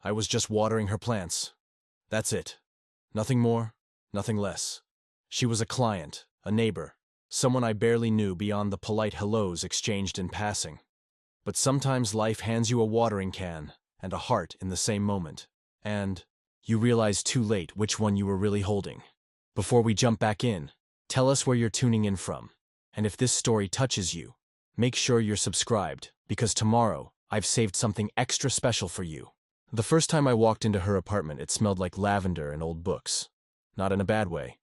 I was just watering her plants. That's it. Nothing more, nothing less. She was a client, a neighbor, someone I barely knew beyond the polite hellos exchanged in passing. But sometimes life hands you a watering can and a heart in the same moment, and you realize too late which one you were really holding. Before we jump back in, tell us where you're tuning in from, and if this story touches you, make sure you're subscribed, because tomorrow I've saved something extra special for you. The first time I walked into her apartment, it smelled like lavender and old books. Not in a bad way.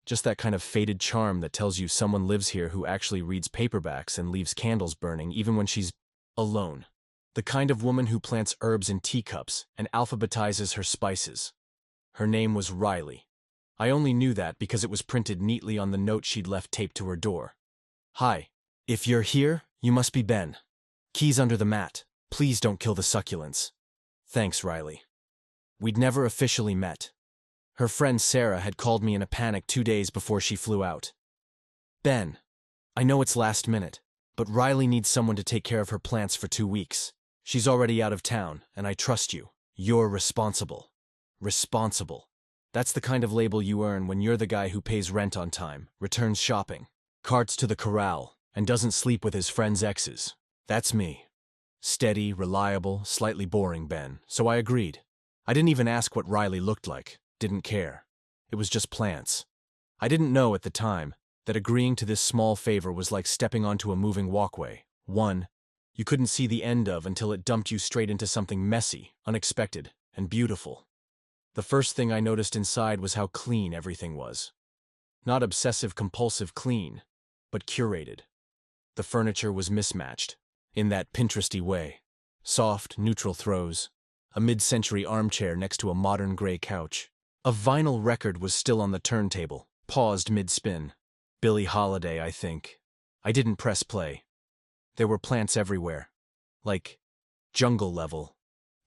Just that kind of faded charm that tells you someone lives here who actually reads paperbacks and leaves candles burning even when she's alone. The kind of woman who plants herbs in teacups and alphabetizes her spices. Her name was Riley. I only knew that because it was printed neatly on the note she'd left taped to her door. Hi. If you're here, you must be Ben. Keys under the mat. Please don't kill the succulents. Thanks, Riley. We'd never officially met. Her friend Sarah had called me in a panic 2 days before she flew out. Ben, I know it's last minute, but Riley needs someone to take care of her plants for 2 weeks. She's already out of town, and I trust you. You're responsible. Responsible. That's the kind of label you earn when you're the guy who pays rent on time, returns shopping, carts to the corral, and doesn't sleep with his friends' exes. That's me. Steady, reliable, slightly boring Ben, so I agreed. I didn't even ask what Riley looked like, didn't care. It was just plants. I didn't know at the time that agreeing to this small favor was like stepping onto a moving walkway. One you couldn't see the end of until it dumped you straight into something messy, unexpected, and beautiful. The first thing I noticed inside was how clean everything was. Not obsessive-compulsive clean, but curated. The furniture was mismatched, in that Pinteresty way. Soft, neutral throws, a mid-century armchair next to a modern gray couch. A vinyl record was still on the turntable, paused mid-spin. Billie Holiday, I think. I didn't press play. There were plants everywhere, like jungle level,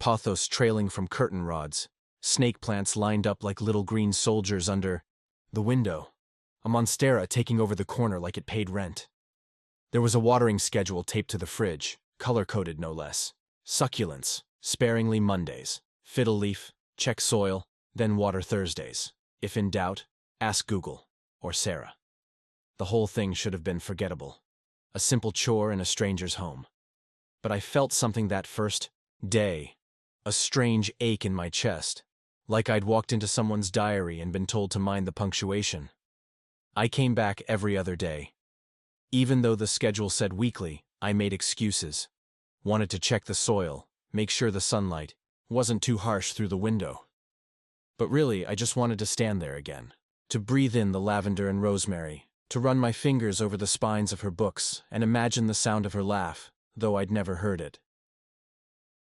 pothos trailing from curtain rods, snake plants lined up like little green soldiers under the window, a monstera taking over the corner like it paid rent. There was a watering schedule taped to the fridge, color-coded no less. Succulents, sparingly Mondays. Fiddle leaf, check soil, then water Thursdays. If in doubt, ask Google or Sarah. The whole thing should have been forgettable. A simple chore in a stranger's home. But I felt something that first day, a strange ache in my chest, like I'd walked into someone's diary and been told to mind the punctuation. I came back every other day. Even though the schedule said weekly, I made excuses. Wanted to check the soil, make sure the sunlight wasn't too harsh through the window. But really, I just wanted to stand there again, to breathe in the lavender and rosemary, to run my fingers over the spines of her books and imagine the sound of her laugh, though I'd never heard it.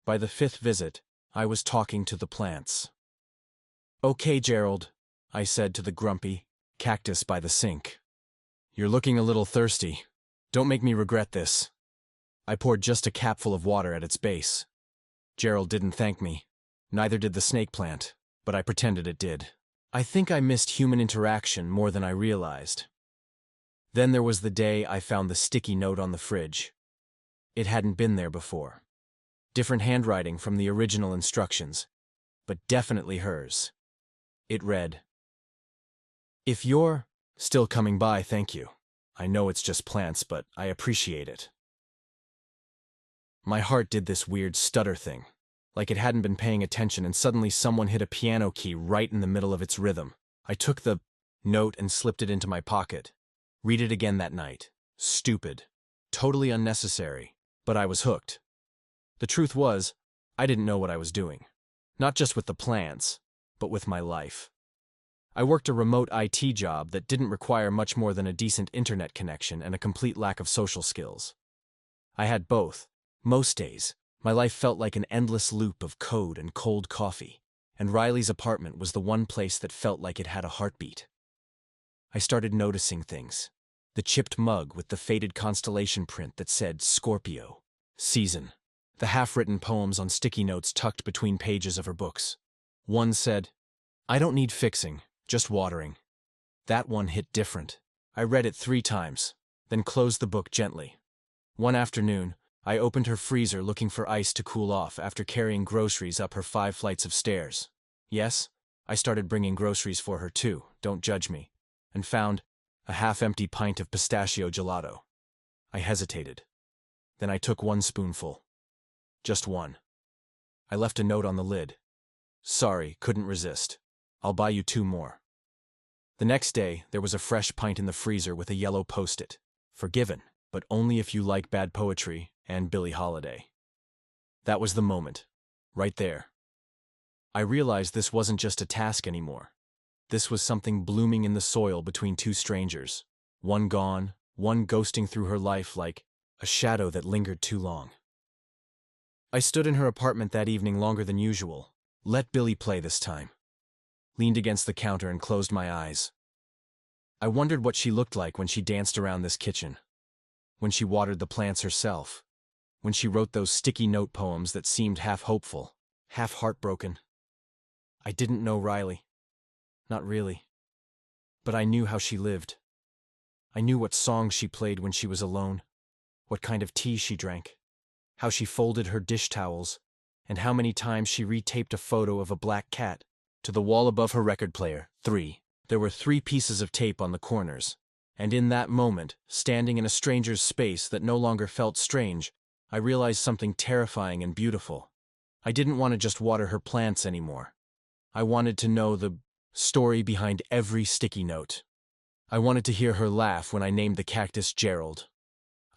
By the 5th visit, I was talking to the plants. "Okay, Gerald," I said to the grumpy cactus by the sink. "You're looking a little thirsty. Don't make me regret this." I poured just a capful of water at its base. Gerald didn't thank me. Neither did the snake plant, but I pretended it did. I think I missed human interaction more than I realized. Then there was the day I found the sticky note on the fridge. It hadn't been there before. Different handwriting from the original instructions, but definitely hers. It read, "If you're still coming by, thank you. I know it's just plants, but I appreciate it." My heart did this weird stutter thing, like it hadn't been paying attention and suddenly someone hit a piano key right in the middle of its rhythm. I took the note and slipped it into my pocket. Read it again that night. Stupid. Totally unnecessary. But I was hooked. The truth was, I didn't know what I was doing. Not just with the plants, but with my life. I worked a remote IT job that didn't require much more than a decent internet connection and a complete lack of social skills. I had both. Most days, my life felt like an endless loop of code and cold coffee, and Riley's apartment was the one place that felt like it had a heartbeat. I started noticing things. The chipped mug with the faded constellation print that said Scorpio, season. The half-written poems on sticky notes tucked between pages of her books. One said, "I don't need fixing, just watering." That one hit different. I read it 3 times, then closed the book gently. One afternoon, I opened her freezer looking for ice to cool off after carrying groceries up her 5 flights of stairs. Yes, I started bringing groceries for her too, don't judge me, and found a half-empty pint of pistachio gelato. I hesitated. Then I took 1 spoonful. Just 1. I left a note on the lid. Sorry, couldn't resist. I'll buy you 2 more. The next day, there was a fresh pint in the freezer with a yellow post-it. Forgiven, but only if you like bad poetry and Billie Holiday. That was the moment. Right there. I realized this wasn't just a task anymore. This was something blooming in the soil between 2 strangers. One gone, one ghosting through her life like a shadow that lingered too long. I stood in her apartment that evening longer than usual. Let Billie play this time. Leaned against the counter and closed my eyes. I wondered what she looked like when she danced around this kitchen. When she watered the plants herself. When she wrote those sticky note poems that seemed half hopeful, half heartbroken. I didn't know Riley. Not really. But I knew how she lived. I knew what songs she played when she was alone, what kind of tea she drank, how she folded her dish towels, and how many times she retaped a photo of a black cat to the wall above her record player. 3. There were 3 pieces of tape on the corners, and in that moment, standing in a stranger's space that no longer felt strange, I realized something terrifying and beautiful. I didn't want to just water her plants anymore. I wanted to know the story behind every sticky note. I wanted to hear her laugh when I named the cactus Gerald.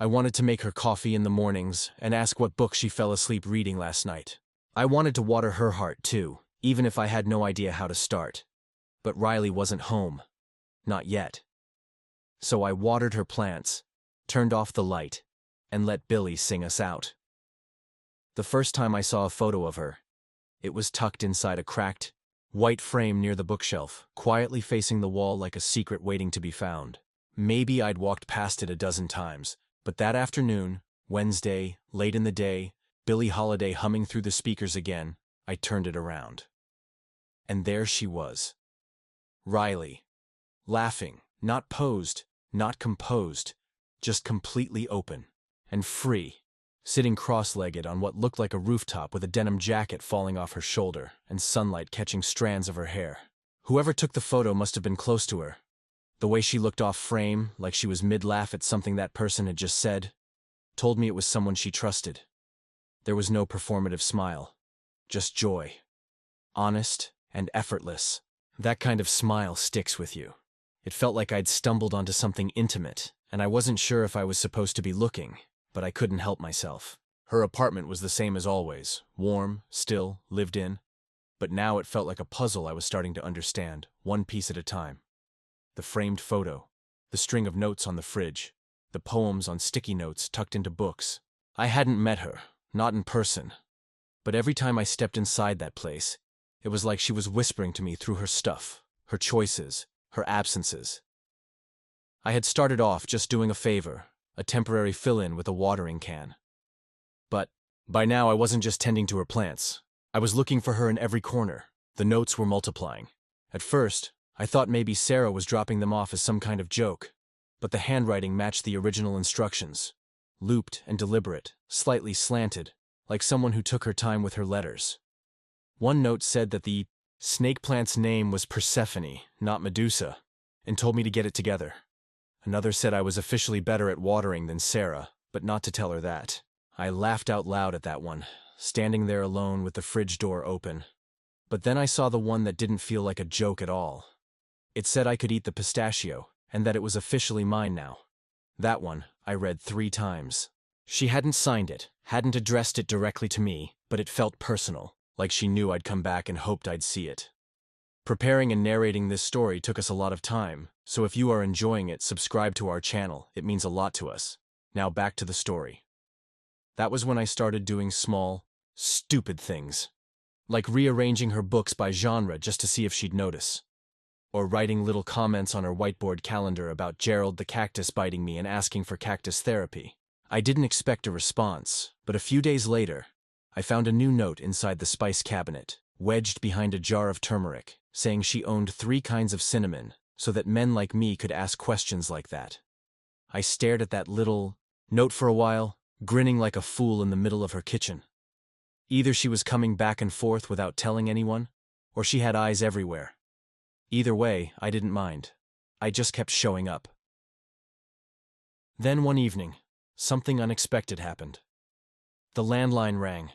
I wanted to make her coffee in the mornings and ask what book she fell asleep reading last night. I wanted to water her heart too, even if I had no idea how to start. But Riley wasn't home. Not yet. So I watered her plants, turned off the light, and let Billie sing us out. The first time I saw a photo of her, it was tucked inside a cracked, white frame near the bookshelf, quietly facing the wall like a secret waiting to be found. Maybe I'd walked past it a dozen times, but that afternoon, Wednesday, late in the day, Billie Holiday humming through the speakers again, I turned it around. And there she was. Riley. Laughing, not posed, not composed, just completely open and free, sitting cross-legged on what looked like a rooftop with a denim jacket falling off her shoulder and sunlight catching strands of her hair. Whoever took the photo must have been close to her. The way she looked off frame, like she was mid-laugh at something that person had just said, told me it was someone she trusted. There was no performative smile, just joy. Honest and effortless. That kind of smile sticks with you. It felt like I'd stumbled onto something intimate, and I wasn't sure if I was supposed to be looking, but I couldn't help myself. Her apartment was the same as always, warm, still, lived in. But now it felt like a puzzle I was starting to understand, one piece at a time. The framed photo, the string of notes on the fridge, the poems on sticky notes tucked into books. I hadn't met her, not in person. But every time I stepped inside that place, it was like she was whispering to me through her stuff, her choices, her absences. I had started off just doing a favor, a temporary fill-in with a watering can. But by now I wasn't just tending to her plants. I was looking for her in every corner. The notes were multiplying. At first, I thought maybe Sarah was dropping them off as some kind of joke, but the handwriting matched the original instructions. Looped and deliberate, slightly slanted, like someone who took her time with her letters. One note said that the snake plant's name was Persephone, not Medusa, and told me to get it together. Another said I was officially better at watering than Sarah, but not to tell her that. I laughed out loud at that one, standing there alone with the fridge door open. But then I saw the one that didn't feel like a joke at all. It said I could eat the pistachio, and that it was officially mine now. That one I read 3 times. She hadn't signed it, hadn't addressed it directly to me, but it felt personal, like she knew I'd come back and hoped I'd see it. Preparing and narrating this story took us a lot of time, so if you are enjoying it, subscribe to our channel, it means a lot to us. Now back to the story. That was when I started doing small, stupid things. Like rearranging her books by genre just to see if she'd notice. Or writing little comments on her whiteboard calendar about Gerald the cactus biting me and asking for cactus therapy. I didn't expect a response, but a few days later, I found a new note inside the spice cabinet, wedged behind a jar of turmeric, saying she owned 3 kinds of cinnamon, so that men like me could ask questions like that. I stared at that little note for a while, grinning like a fool in the middle of her kitchen. Either she was coming back and forth without telling anyone, or she had eyes everywhere. Either way, I didn't mind. I just kept showing up. Then one evening, something unexpected happened. The landline rang.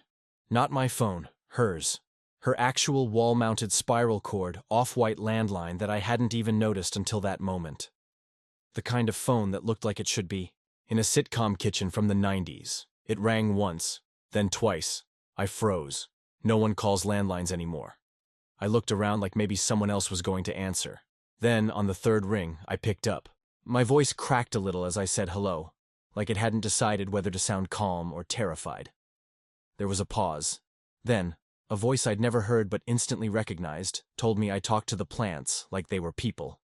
Not my phone, hers. Her actual wall-mounted spiral cord, off-white landline that I hadn't even noticed until that moment. The kind of phone that looked like it should be in a sitcom kitchen from the 90s. It rang once, then twice. I froze. No one calls landlines anymore. I looked around like maybe someone else was going to answer. Then, on the third ring, I picked up. My voice cracked a little as I said hello, like it hadn't decided whether to sound calm or terrified. There was a pause. Then, a voice I'd never heard but instantly recognized told me I talked to the plants like they were people.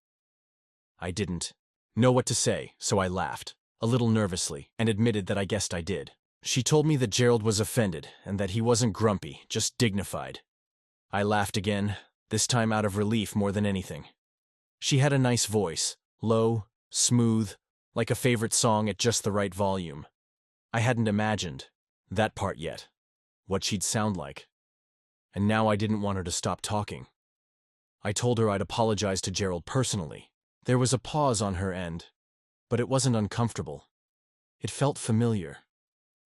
I didn't know what to say, so I laughed, a little nervously, and admitted that I guessed I did. She told me that Gerald was offended and that he wasn't grumpy, just dignified. I laughed again, this time out of relief more than anything. She had a nice voice, low, smooth, like a favorite song at just the right volume. I hadn't imagined that part yet, what she'd sound like. And now I didn't want her to stop talking. I told her I'd apologize to Gerald personally. There was a pause on her end, but it wasn't uncomfortable. It felt familiar,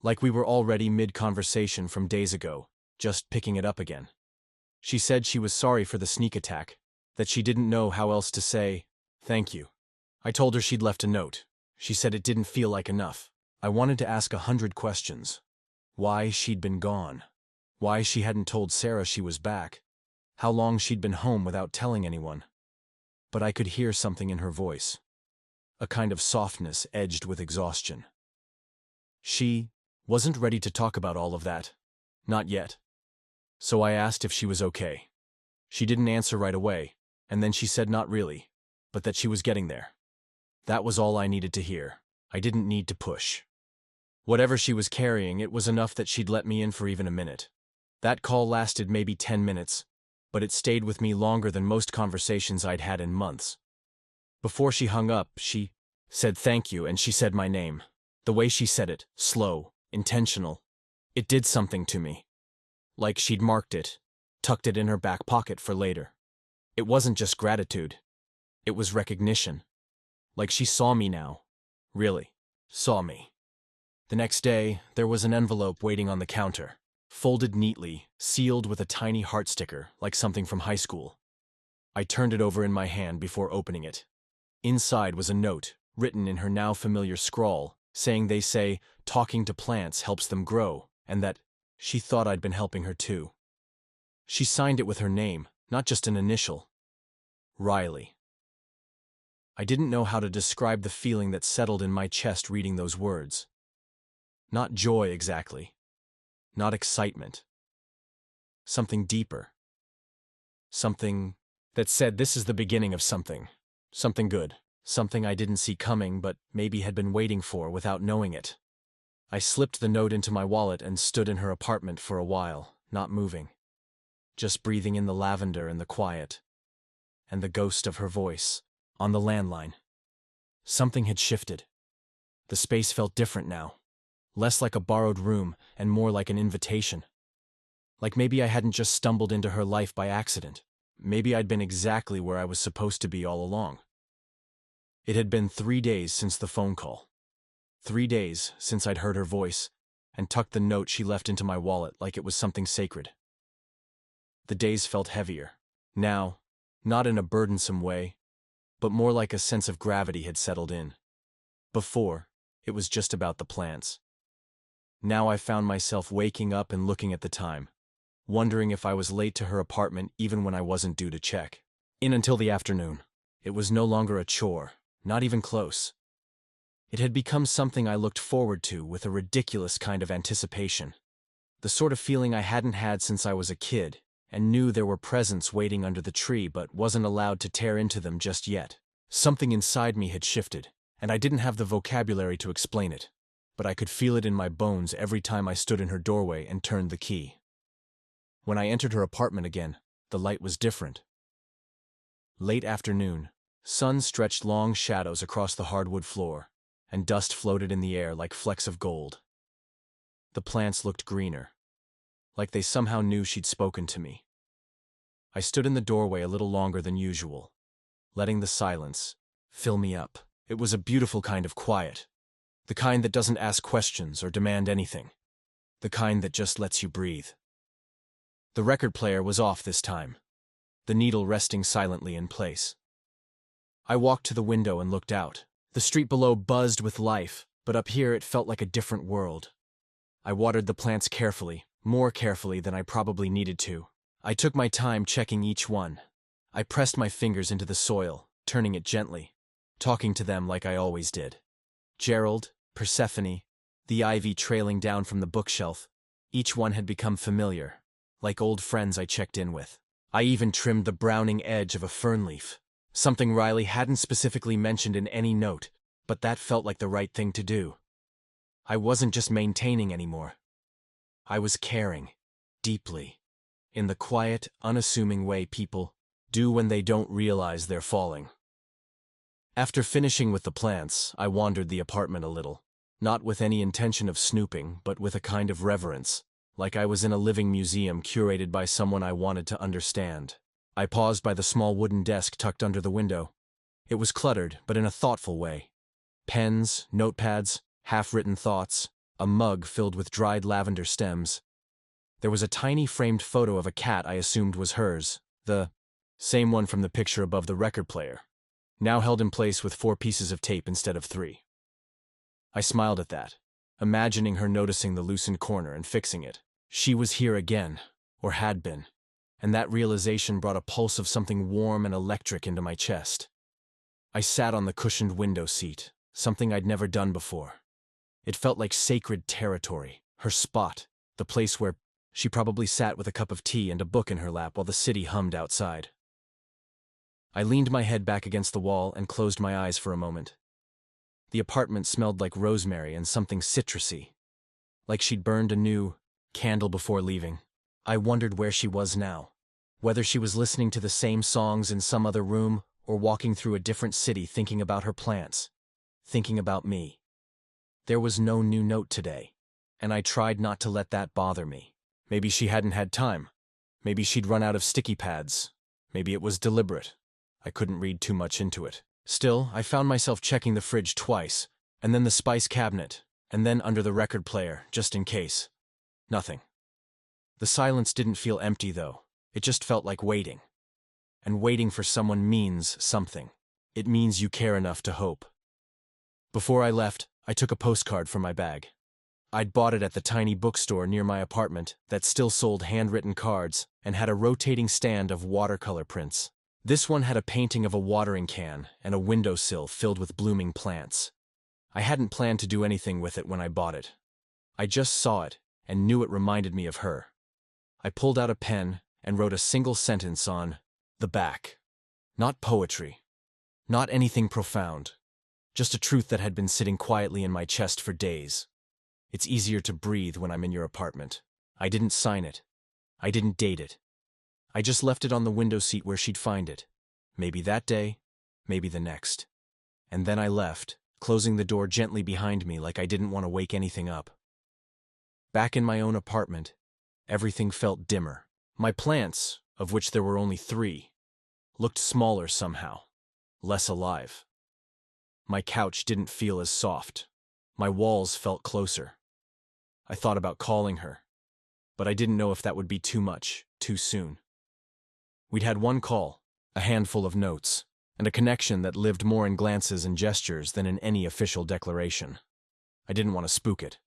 like we were already mid-conversation from days ago, just picking it up again. She said she was sorry for the sneak attack, that she didn't know how else to say, thank you. I told her she'd left a note. She said it didn't feel like enough. I wanted to ask 100 questions. Why she'd been gone. Why she hadn't told Sarah she was back. How long she'd been home without telling anyone. But I could hear something in her voice. A kind of softness edged with exhaustion. She wasn't ready to talk about all of that. Not yet. So I asked if she was okay. She didn't answer right away, and then she said not really, but that she was getting there. That was all I needed to hear. I didn't need to push. Whatever she was carrying, it was enough that she'd let me in for even a minute. That call lasted maybe 10 minutes, but it stayed with me longer than most conversations I'd had in months. Before she hung up, she said thank you, and she said my name. The way she said it, slow, intentional, it did something to me. Like she'd marked it, tucked it in her back pocket for later. It wasn't just gratitude. It was recognition. Like she saw me now. Really, saw me. The next day, there was an envelope waiting on the counter, folded neatly, sealed with a tiny heart sticker, like something from high school. I turned it over in my hand before opening it. Inside was a note, written in her now familiar scrawl, saying they say talking to plants helps them grow, and that she thought I'd been helping her too. She signed it with her name, not just an initial. Riley. I didn't know how to describe the feeling that settled in my chest reading those words. Not joy exactly. Not excitement. Something deeper. Something that said this is the beginning of something. Something good. Something I didn't see coming but maybe had been waiting for without knowing it. I slipped the note into my wallet and stood in her apartment for a while, not moving. Just breathing in the lavender and the quiet. And the ghost of her voice, on the landline. Something had shifted. The space felt different now. Less like a borrowed room and more like an invitation. Like maybe I hadn't just stumbled into her life by accident. Maybe I'd been exactly where I was supposed to be all along. It had been 3 days since the phone call. 3 days since I'd heard her voice and tucked the note she left into my wallet like it was something sacred. The days felt heavier. Now, not in a burdensome way, but more like a sense of gravity had settled in. Before, it was just about the plants. Now I found myself waking up and looking at the time, wondering if I was late to her apartment even when I wasn't due to check in until the afternoon. It was no longer a chore, not even close. It had become something I looked forward to with a ridiculous kind of anticipation. The sort of feeling I hadn't had since I was a kid, and knew there were presents waiting under the tree but wasn't allowed to tear into them just yet. Something inside me had shifted, and I didn't have the vocabulary to explain it, but I could feel it in my bones every time I stood in her doorway and turned the key. When I entered her apartment again, the light was different. Late afternoon, sun stretched long shadows across the hardwood floor, and dust floated in the air like flecks of gold. The plants looked greener, like they somehow knew she'd spoken to me. I stood in the doorway a little longer than usual, letting the silence fill me up. It was a beautiful kind of quiet, the kind that doesn't ask questions or demand anything, the kind that just lets you breathe. The record player was off this time, the needle resting silently in place. I walked to the window and looked out. The street below buzzed with life, but up here it felt like a different world. I watered the plants carefully, more carefully than I probably needed to. I took my time checking each one. I pressed my fingers into the soil, turning it gently, talking to them like I always did. Gerald, Persephone, the ivy trailing down from the bookshelf, each one had become familiar, like old friends I checked in with. I even trimmed the browning edge of a fern leaf, something Riley hadn't specifically mentioned in any note, but that felt like the right thing to do. I wasn't just maintaining anymore. I was caring, deeply, in the quiet, unassuming way people do when they don't realize they're falling. After finishing with the plants, I wandered the apartment a little, not with any intention of snooping, but with a kind of reverence, like I was in a living museum curated by someone I wanted to understand. I paused by the small wooden desk tucked under the window. It was cluttered, but in a thoughtful way. Pens, notepads, half-written thoughts, a mug filled with dried lavender stems. There was a tiny framed photo of a cat I assumed was hers, the same one from the picture above the record player, now held in place with 4 pieces of tape instead of 3. I smiled at that, imagining her noticing the loosened corner and fixing it. She was here again, or had been, and that realization brought a pulse of something warm and electric into my chest. I sat on the cushioned window seat, something I'd never done before. It felt like sacred territory, her spot, the place where she probably sat with a cup of tea and a book in her lap while the city hummed outside. I leaned my head back against the wall and closed my eyes for a moment. The apartment smelled like rosemary and something citrusy, like she'd burned a new candle before leaving. I wondered where she was now, whether she was listening to the same songs in some other room or walking through a different city thinking about her plants, thinking about me. There was no new note today, and I tried not to let that bother me. Maybe she hadn't had time. Maybe she'd run out of sticky pads. Maybe it was deliberate. I couldn't read too much into it. Still, I found myself checking the fridge twice, and then the spice cabinet, and then under the record player, just in case. Nothing. The silence didn't feel empty, though. It just felt like waiting. And waiting for someone means something. It means you care enough to hope. Before I left, I took a postcard from my bag. I'd bought it at the tiny bookstore near my apartment that still sold handwritten cards and had a rotating stand of watercolor prints. This one had a painting of a watering can and a windowsill filled with blooming plants. I hadn't planned to do anything with it when I bought it. I just saw it and knew it reminded me of her. I pulled out a pen and wrote a single sentence on the back. Not poetry. Not anything profound. Just a truth that had been sitting quietly in my chest for days. It's easier to breathe when I'm in your apartment. I didn't sign it. I didn't date it. I just left it on the window seat where she'd find it. Maybe that day, maybe the next. And then I left, closing the door gently behind me like I didn't want to wake anything up. Back in my own apartment, everything felt dimmer. My plants, of which there were only 3, looked smaller somehow, less alive. My couch didn't feel as soft. My walls felt closer. I thought about calling her, but I didn't know if that would be too much, too soon. We'd had one call, a handful of notes, and a connection that lived more in glances and gestures than in any official declaration. I didn't want to spook it.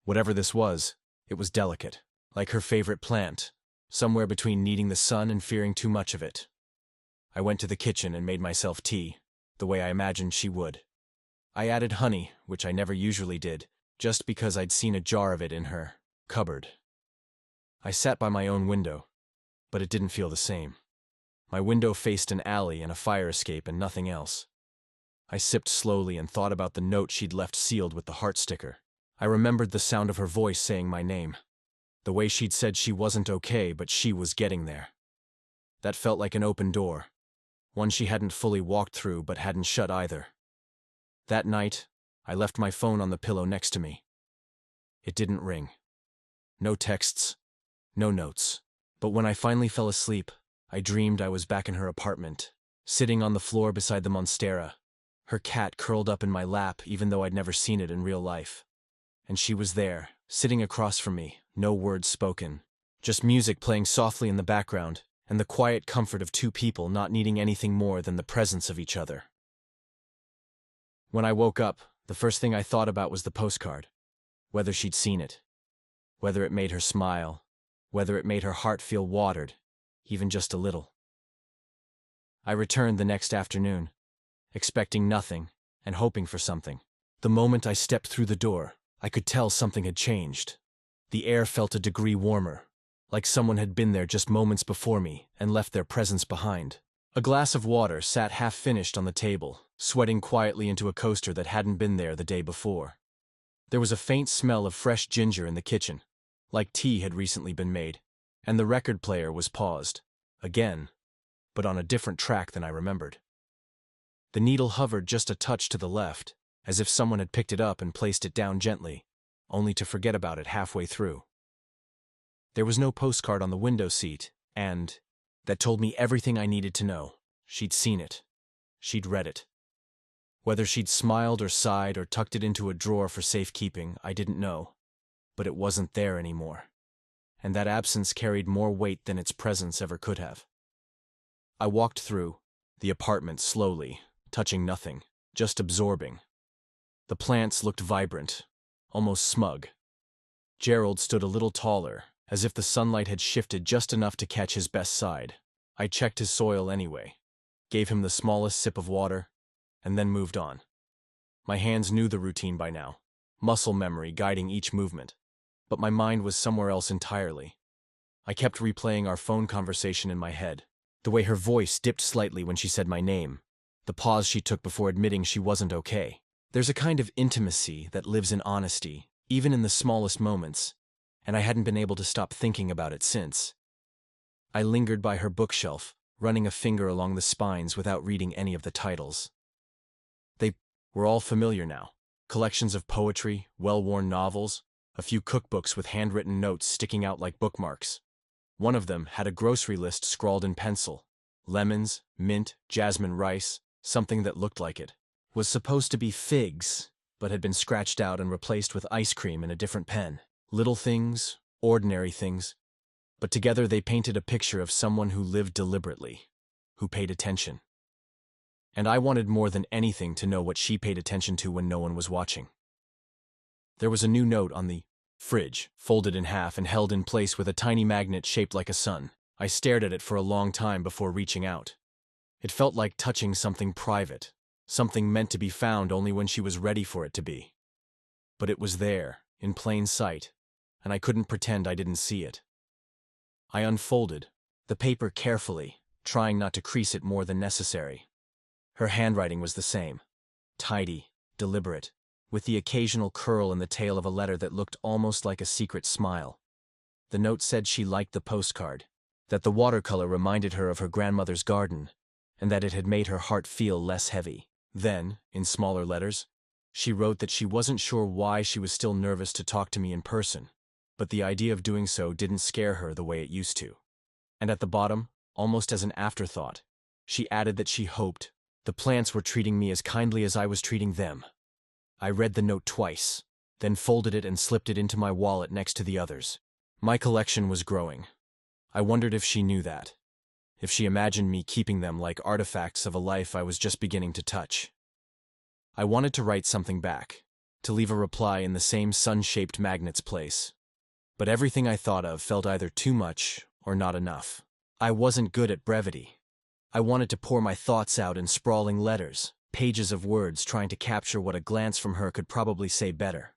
Whatever this was, it was delicate, like her favorite plant, somewhere between needing the sun and fearing too much of it. I went to the kitchen and made myself tea, the way I imagined she would. I added honey, which I never usually did, just because I'd seen a jar of it in her cupboard. I sat by my own window, but it didn't feel the same. My window faced an alley and a fire escape and nothing else. I sipped slowly and thought about the note she'd left sealed with the heart sticker. I remembered the sound of her voice saying my name. The way she'd said she wasn't okay, but she was getting there. That felt like an open door, one she hadn't fully walked through but hadn't shut either. That night, I left my phone on the pillow next to me. It didn't ring. No texts, no notes. But when I finally fell asleep, I dreamed I was back in her apartment, sitting on the floor beside the monstera, her cat curled up in my lap even though I'd never seen it in real life. And she was there, sitting across from me, no words spoken, just music playing softly in the background, and the quiet comfort of two people not needing anything more than the presence of each other. When I woke up, the first thing I thought about was the postcard. Whether she'd seen it. Whether it made her smile. Whether it made her heart feel watered, even just a little. I returned the next afternoon, expecting nothing and hoping for something. The moment I stepped through the door, I could tell something had changed. The air felt a degree warmer, like someone had been there just moments before me and left their presence behind. A glass of water sat half-finished on the table, sweating quietly into a coaster that hadn't been there the day before. There was a faint smell of fresh ginger in the kitchen, like tea had recently been made, and the record player was paused, again, but on a different track than I remembered. The needle hovered just a touch to the left, as if someone had picked it up and placed it down gently, only to forget about it halfway through. There was no postcard on the window seat, and that told me everything I needed to know. She'd seen it. She'd read it. Whether she'd smiled or sighed or tucked it into a drawer for safekeeping, I didn't know. But it wasn't there anymore. And that absence carried more weight than its presence ever could have. I walked through the apartment slowly, touching nothing, just absorbing. The plants looked vibrant, almost smug. Gerald stood a little taller, as if the sunlight had shifted just enough to catch his best side. I checked his soil anyway, gave him the smallest sip of water, and then moved on. My hands knew the routine by now, muscle memory guiding each movement, but my mind was somewhere else entirely. I kept replaying our phone conversation in my head, the way her voice dipped slightly when she said my name, the pause she took before admitting she wasn't okay. There's a kind of intimacy that lives in honesty, even in the smallest moments, and I hadn't been able to stop thinking about it since. I lingered by her bookshelf, running a finger along the spines without reading any of the titles. They were all familiar now. Collections of poetry, well-worn novels, a few cookbooks with handwritten notes sticking out like bookmarks. One of them had a grocery list scrawled in pencil. Lemons, mint, jasmine rice, something that looked like it. Was supposed to be figs, but had been scratched out and replaced with ice cream in a different pen. Little things, ordinary things, but together they painted a picture of someone who lived deliberately, who paid attention. And I wanted more than anything to know what she paid attention to when no one was watching. There was a new note on the fridge, folded in half and held in place with a tiny magnet shaped like a sun. I stared at it for a long time before reaching out. It felt like touching something private, something meant to be found only when she was ready for it to be. But it was there, in plain sight, and I couldn't pretend I didn't see it. I unfolded the paper carefully, trying not to crease it more than necessary. Her handwriting was the same, tidy, deliberate, with the occasional curl in the tail of a letter that looked almost like a secret smile. The note said she liked the postcard, that the watercolor reminded her of her grandmother's garden, and that it had made her heart feel less heavy. Then, in smaller letters, she wrote that she wasn't sure why she was still nervous to talk to me in person, but the idea of doing so didn't scare her the way it used to. And at the bottom, almost as an afterthought, she added that she hoped the plants were treating me as kindly as I was treating them. I read the note twice, then folded it and slipped it into my wallet next to the others. My collection was growing. I wondered if she knew that, if she imagined me keeping them like artifacts of a life I was just beginning to touch. I wanted to write something back, to leave a reply in the same sun-shaped magnet's place. But everything I thought of felt either too much or not enough. I wasn't good at brevity. I wanted to pour my thoughts out in sprawling letters, pages of words trying to capture what a glance from her could probably say better.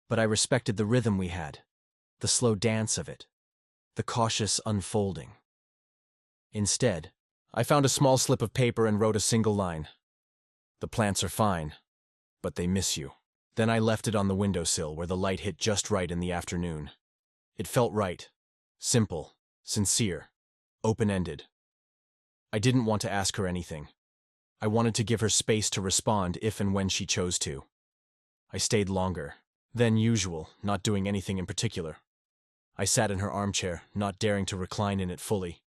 But I respected the rhythm we had, the slow dance of it, the cautious unfolding. Instead, I found a small slip of paper and wrote a single line. The plants are fine, but they miss you. Then I left it on the windowsill where the light hit just right in the afternoon. It felt right, simple, sincere, open-ended. I didn't want to ask her anything. I wanted to give her space to respond if and when she chose to. I stayed longer than usual, not doing anything in particular. I sat in her armchair, not daring to recline in it fully,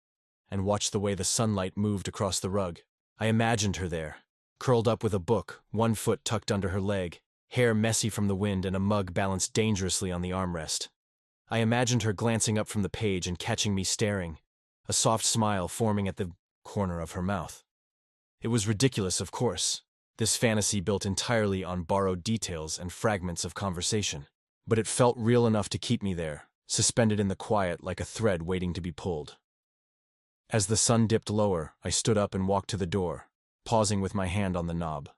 and watched the way the sunlight moved across the rug. I imagined her there, curled up with a book, one foot tucked under her leg, hair messy from the wind and a mug balanced dangerously on the armrest. I imagined her glancing up from the page and catching me staring, a soft smile forming at the corner of her mouth. It was ridiculous, of course, this fantasy built entirely on borrowed details and fragments of conversation. But it felt real enough to keep me there, suspended in the quiet like a thread waiting to be pulled. As the sun dipped lower, I stood up and walked to the door, pausing with my hand on the knob.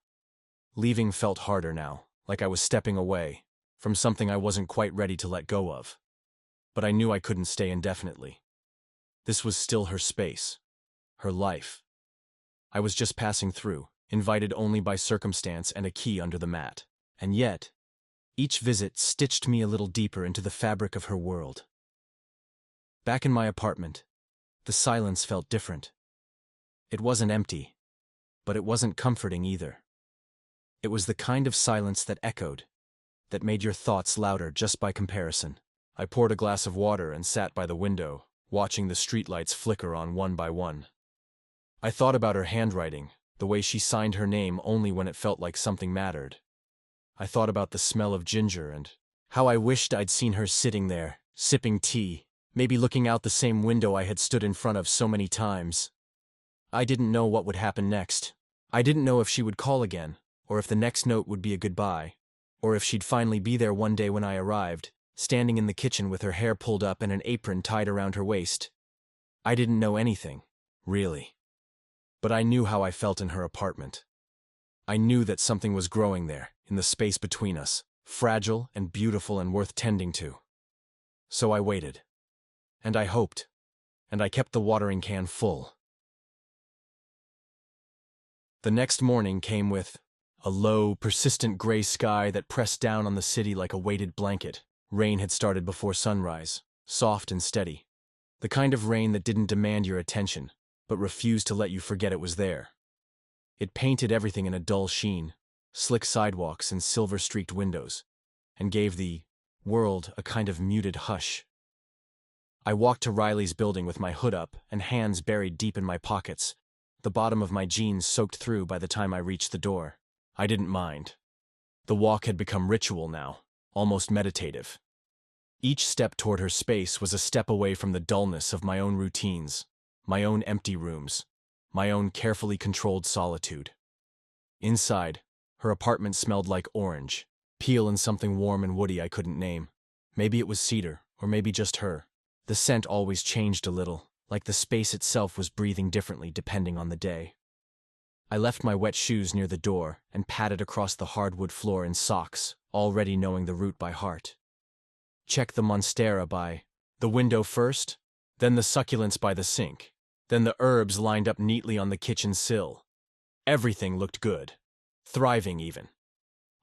Leaving felt harder now, like I was stepping away from something I wasn't quite ready to let go of. But I knew I couldn't stay indefinitely. This was still her space, her life. I was just passing through, invited only by circumstance and a key under the mat. And yet, each visit stitched me a little deeper into the fabric of her world. Back in my apartment, the silence felt different. It wasn't empty, but it wasn't comforting either. It was the kind of silence that echoed, that made your thoughts louder just by comparison. I poured a glass of water and sat by the window, watching the streetlights flicker on one by one. I thought about her handwriting, the way she signed her name only when it felt like something mattered. I thought about the smell of ginger and how I wished I'd seen her sitting there, sipping tea, maybe looking out the same window I had stood in front of so many times. I didn't know what would happen next. I didn't know if she would call again, or if the next note would be a goodbye, or if she'd finally be there one day when I arrived, standing in the kitchen with her hair pulled up and an apron tied around her waist. I didn't know anything, really. But I knew how I felt in her apartment. I knew that something was growing there, in the space between us, fragile and beautiful and worth tending to. So I waited. And I hoped. And I kept the watering can full. The next morning came with a low, persistent gray sky that pressed down on the city like a weighted blanket. Rain had started before sunrise, soft and steady. The kind of rain that didn't demand your attention, but refused to let you forget it was there. It painted everything in a dull sheen, slick sidewalks and silver-streaked windows, and gave the world a kind of muted hush. I walked to Riley's building with my hood up and hands buried deep in my pockets, the bottom of my jeans soaked through by the time I reached the door. I didn't mind. The walk had become ritual now, almost meditative. Each step toward her space was a step away from the dullness of my own routines, my own empty rooms, my own carefully controlled solitude. Inside, her apartment smelled like orange, peel and something warm and woody I couldn't name. Maybe it was cedar, or maybe just her. The scent always changed a little, like the space itself was breathing differently depending on the day. I left my wet shoes near the door and padded across the hardwood floor in socks, already knowing the route by heart. Check the monstera by the window first, then the succulents by the sink, then the herbs lined up neatly on the kitchen sill. Everything looked good, thriving even.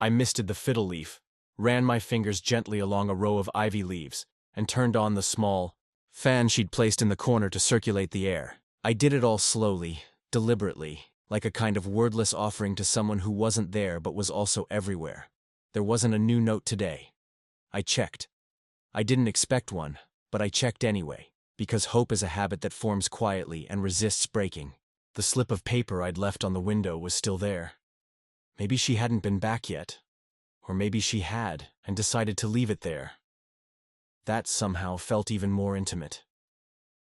I misted the fiddle leaf, ran my fingers gently along a row of ivy leaves, and turned on the small fan she'd placed in the corner to circulate the air. I did it all slowly, deliberately, like a kind of wordless offering to someone who wasn't there but was also everywhere. There wasn't a new note today. I checked. I didn't expect one, but I checked anyway, because hope is a habit that forms quietly and resists breaking. The slip of paper I'd left on the window was still there. Maybe she hadn't been back yet. Or maybe she had, and decided to leave it there. That somehow felt even more intimate.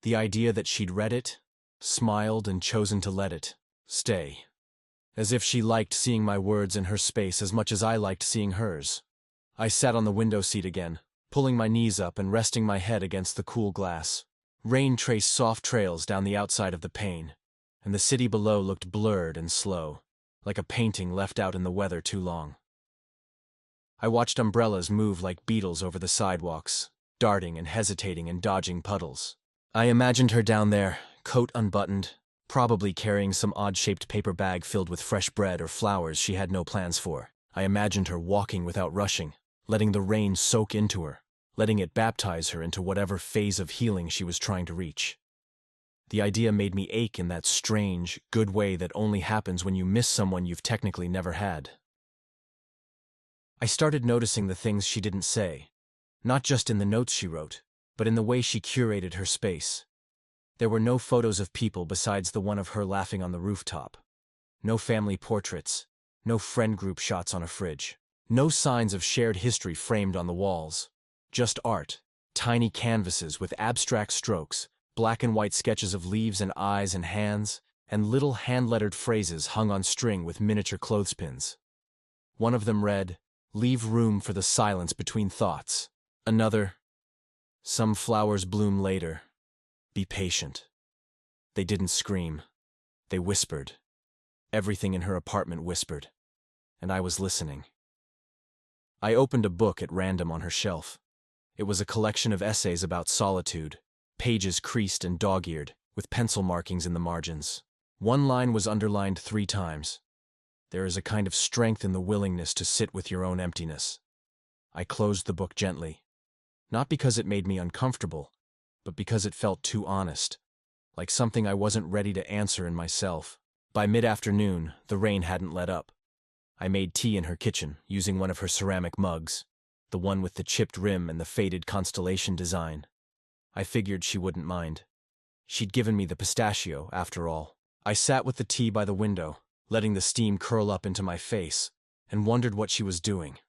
The idea that she'd read it, smiled and chosen to let it stay. As if she liked seeing my words in her space as much as I liked seeing hers. I sat on the window seat again, pulling my knees up and resting my head against the cool glass. Rain traced soft trails down the outside of the pane, and the city below looked blurred and slow, like a painting left out in the weather too long. I watched umbrellas move like beetles over the sidewalks, darting and hesitating and dodging puddles. I imagined her down there, coat unbuttoned, probably carrying some odd-shaped paper bag filled with fresh bread or flowers she had no plans for. I imagined her walking without rushing, letting the rain soak into her, letting it baptize her into whatever phase of healing she was trying to reach. The idea made me ache in that strange, good way that only happens when you miss someone you've technically never had. I started noticing the things she didn't say, not just in the notes she wrote, but in the way she curated her space. There were no photos of people besides the one of her laughing on the rooftop. No family portraits, no friend group shots on a fridge. No signs of shared history framed on the walls. Just art, tiny canvases with abstract strokes, black and white sketches of leaves and eyes and hands, and little hand-lettered phrases hung on string with miniature clothespins. One of them read, "Leave room for the silence between thoughts." Another, "Some flowers bloom later. Be patient." They didn't scream. They whispered. Everything in her apartment whispered. And I was listening. I opened a book at random on her shelf. It was a collection of essays about solitude, pages creased and dog-eared, with pencil markings in the margins. One line was underlined 3 times. There is a kind of strength in the willingness to sit with your own emptiness. I closed the book gently. Not because it made me uncomfortable, but because it felt too honest, like something I wasn't ready to answer in myself. By mid-afternoon, the rain hadn't let up. I made tea in her kitchen, using one of her ceramic mugs, the one with the chipped rim and the faded constellation design. I figured she wouldn't mind. She'd given me the pistachio, after all. I sat with the tea by the window, letting the steam curl up into my face, and wondered what she was doing.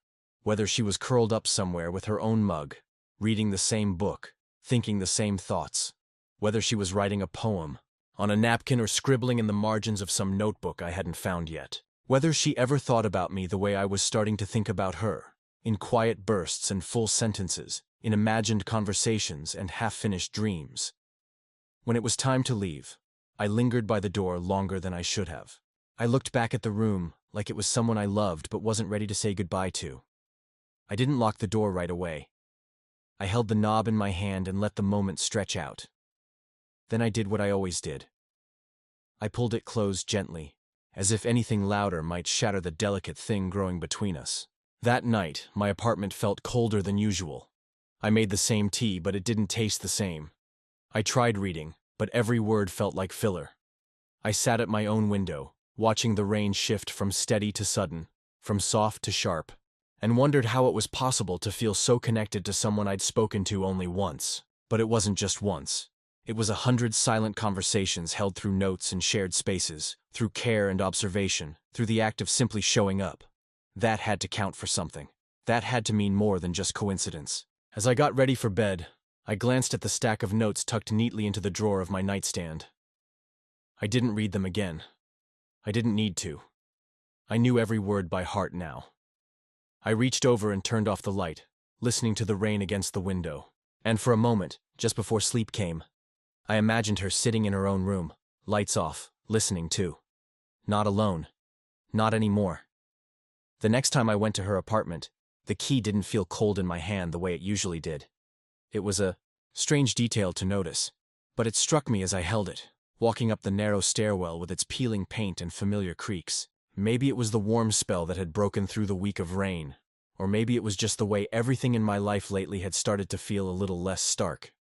Whether she was curled up somewhere with her own mug, reading the same book, thinking the same thoughts. Whether she was writing a poem, on a napkin or scribbling in the margins of some notebook I hadn't found yet. Whether she ever thought about me the way I was starting to think about her, in quiet bursts and full sentences, in imagined conversations and half-finished dreams. When it was time to leave, I lingered by the door longer than I should have. I looked back at the room like it was someone I loved but wasn't ready to say goodbye to. I didn't lock the door right away. I held the knob in my hand and let the moment stretch out. Then I did what I always did. I pulled it closed gently, as if anything louder might shatter the delicate thing growing between us. That night, my apartment felt colder than usual. I made the same tea, but it didn't taste the same. I tried reading, but every word felt like filler. I sat at my own window, watching the rain shift from steady to sudden, from soft to sharp, and wondered how it was possible to feel so connected to someone I'd spoken to only once. But it wasn't just once. It was 100 silent conversations held through notes and shared spaces, through care and observation, through the act of simply showing up. That had to count for something. That had to mean more than just coincidence. As I got ready for bed, I glanced at the stack of notes tucked neatly into the drawer of my nightstand. I didn't read them again. I didn't need to. I knew every word by heart now. I reached over and turned off the light, listening to the rain against the window. And for a moment, just before sleep came, I imagined her sitting in her own room, lights off, listening too. Not alone. Not anymore. The next time I went to her apartment, the key didn't feel cold in my hand the way it usually did. It was a strange detail to notice, but it struck me as I held it, walking up the narrow stairwell with its peeling paint and familiar creaks. Maybe it was the warm spell that had broken through the week of rain, or maybe it was just the way everything in my life lately had started to feel a little less stark.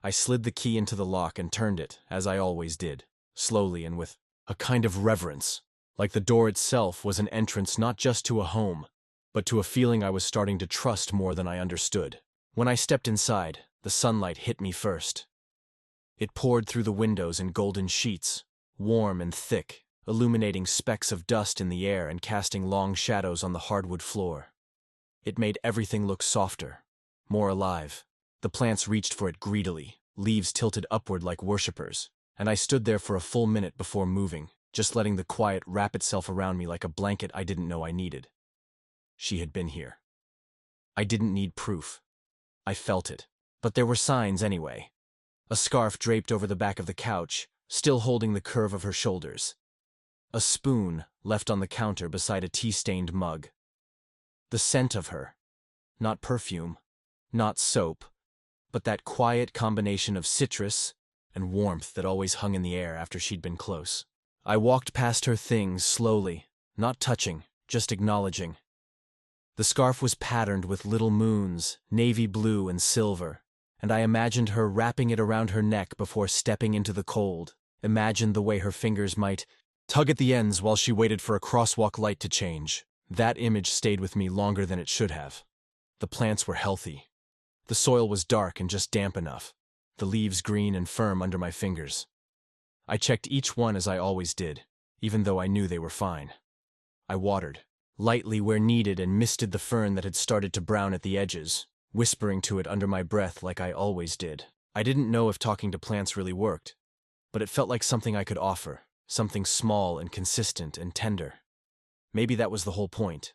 I slid the key into the lock and turned it, as I always did, slowly and with a kind of reverence, like the door itself was an entrance not just to a home, but to a feeling I was starting to trust more than I understood. When I stepped inside, the sunlight hit me first. It poured through the windows in golden sheets, warm and thick, illuminating specks of dust in the air and casting long shadows on the hardwood floor. It made everything look softer, more alive. The plants reached for it greedily, leaves tilted upward like worshippers, and I stood there for a full minute before moving, just letting the quiet wrap itself around me like a blanket I didn't know I needed. She had been here. I didn't need proof. I felt it. But there were signs anyway. A scarf draped over the back of the couch, still holding the curve of her shoulders. A spoon left on the counter beside a tea-stained mug. The scent of her. Not perfume, not soap, but that quiet combination of citrus and warmth that always hung in the air after she'd been close. I walked past her things slowly, not touching, just acknowledging. The scarf was patterned with little moons, navy blue and silver, and I imagined her wrapping it around her neck before stepping into the cold, imagined the way her fingers might tug at the ends while she waited for a crosswalk light to change. That image stayed with me longer than it should have. The plants were healthy. The soil was dark and just damp enough, the leaves green and firm under my fingers. I checked each one as I always did, even though I knew they were fine. I watered, lightly where needed, and misted the fern that had started to brown at the edges, whispering to it under my breath like I always did. I didn't know if talking to plants really worked, but it felt like something I could offer, something small and consistent and tender. Maybe that was the whole point.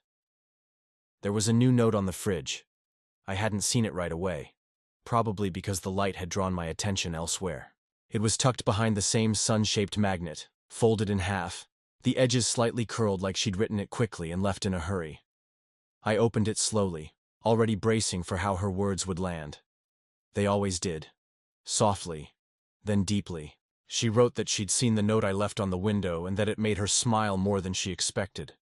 There was a new note on the fridge. I hadn't seen it right away, probably because the light had drawn my attention elsewhere. It was tucked behind the same sun-shaped magnet, folded in half, the edges slightly curled like she'd written it quickly and left in a hurry. I opened it slowly, already bracing for how her words would land. They always did. Softly, then deeply. She wrote that she'd seen the note I left on the window and that it made her smile more than she expected.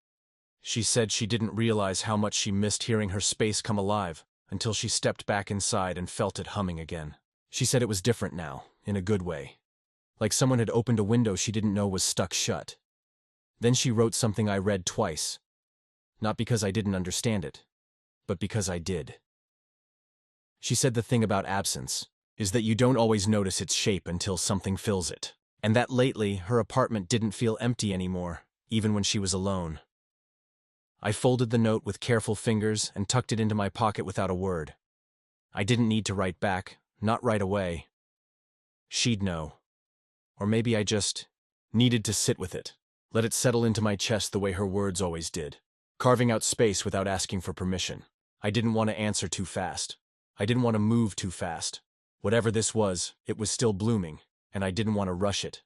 She said she didn't realize how much she missed hearing her space come alive until she stepped back inside and felt it humming again. She said it was different now, in a good way. Like someone had opened a window she didn't know was stuck shut. Then she wrote something I read twice. Not because I didn't understand it, but because I did. She said the thing about absence is that you don't always notice its shape until something fills it. And that lately, her apartment didn't feel empty anymore, even when she was alone. I folded the note with careful fingers and tucked it into my pocket without a word. I didn't need to write back, not right away. She'd know. Or maybe I just needed to sit with it, let it settle into my chest the way her words always did, carving out space without asking for permission. I didn't want to answer too fast. I didn't want to move too fast. Whatever this was, it was still blooming, and I didn't want to rush it.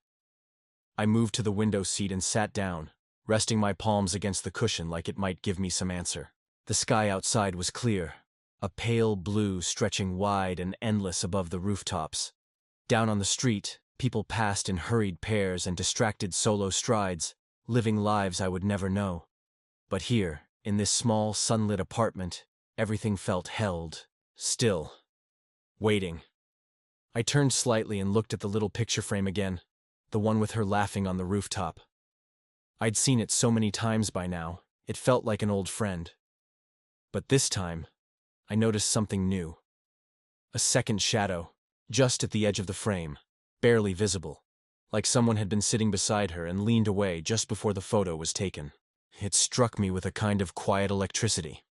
I moved to the window seat and sat down, resting my palms against the cushion like it might give me some answer. The sky outside was clear, a pale blue stretching wide and endless above the rooftops. Down on the street, people passed in hurried pairs and distracted solo strides, living lives I would never know. But here, in this small, sunlit apartment, everything felt held, still, waiting. I turned slightly and looked at the little picture frame again, the one with her laughing on the rooftop. I'd seen it so many times by now, it felt like an old friend. But this time, I noticed something new. A second shadow, just at the edge of the frame, barely visible, like someone had been sitting beside her and leaned away just before the photo was taken. It struck me with a kind of quiet electricity.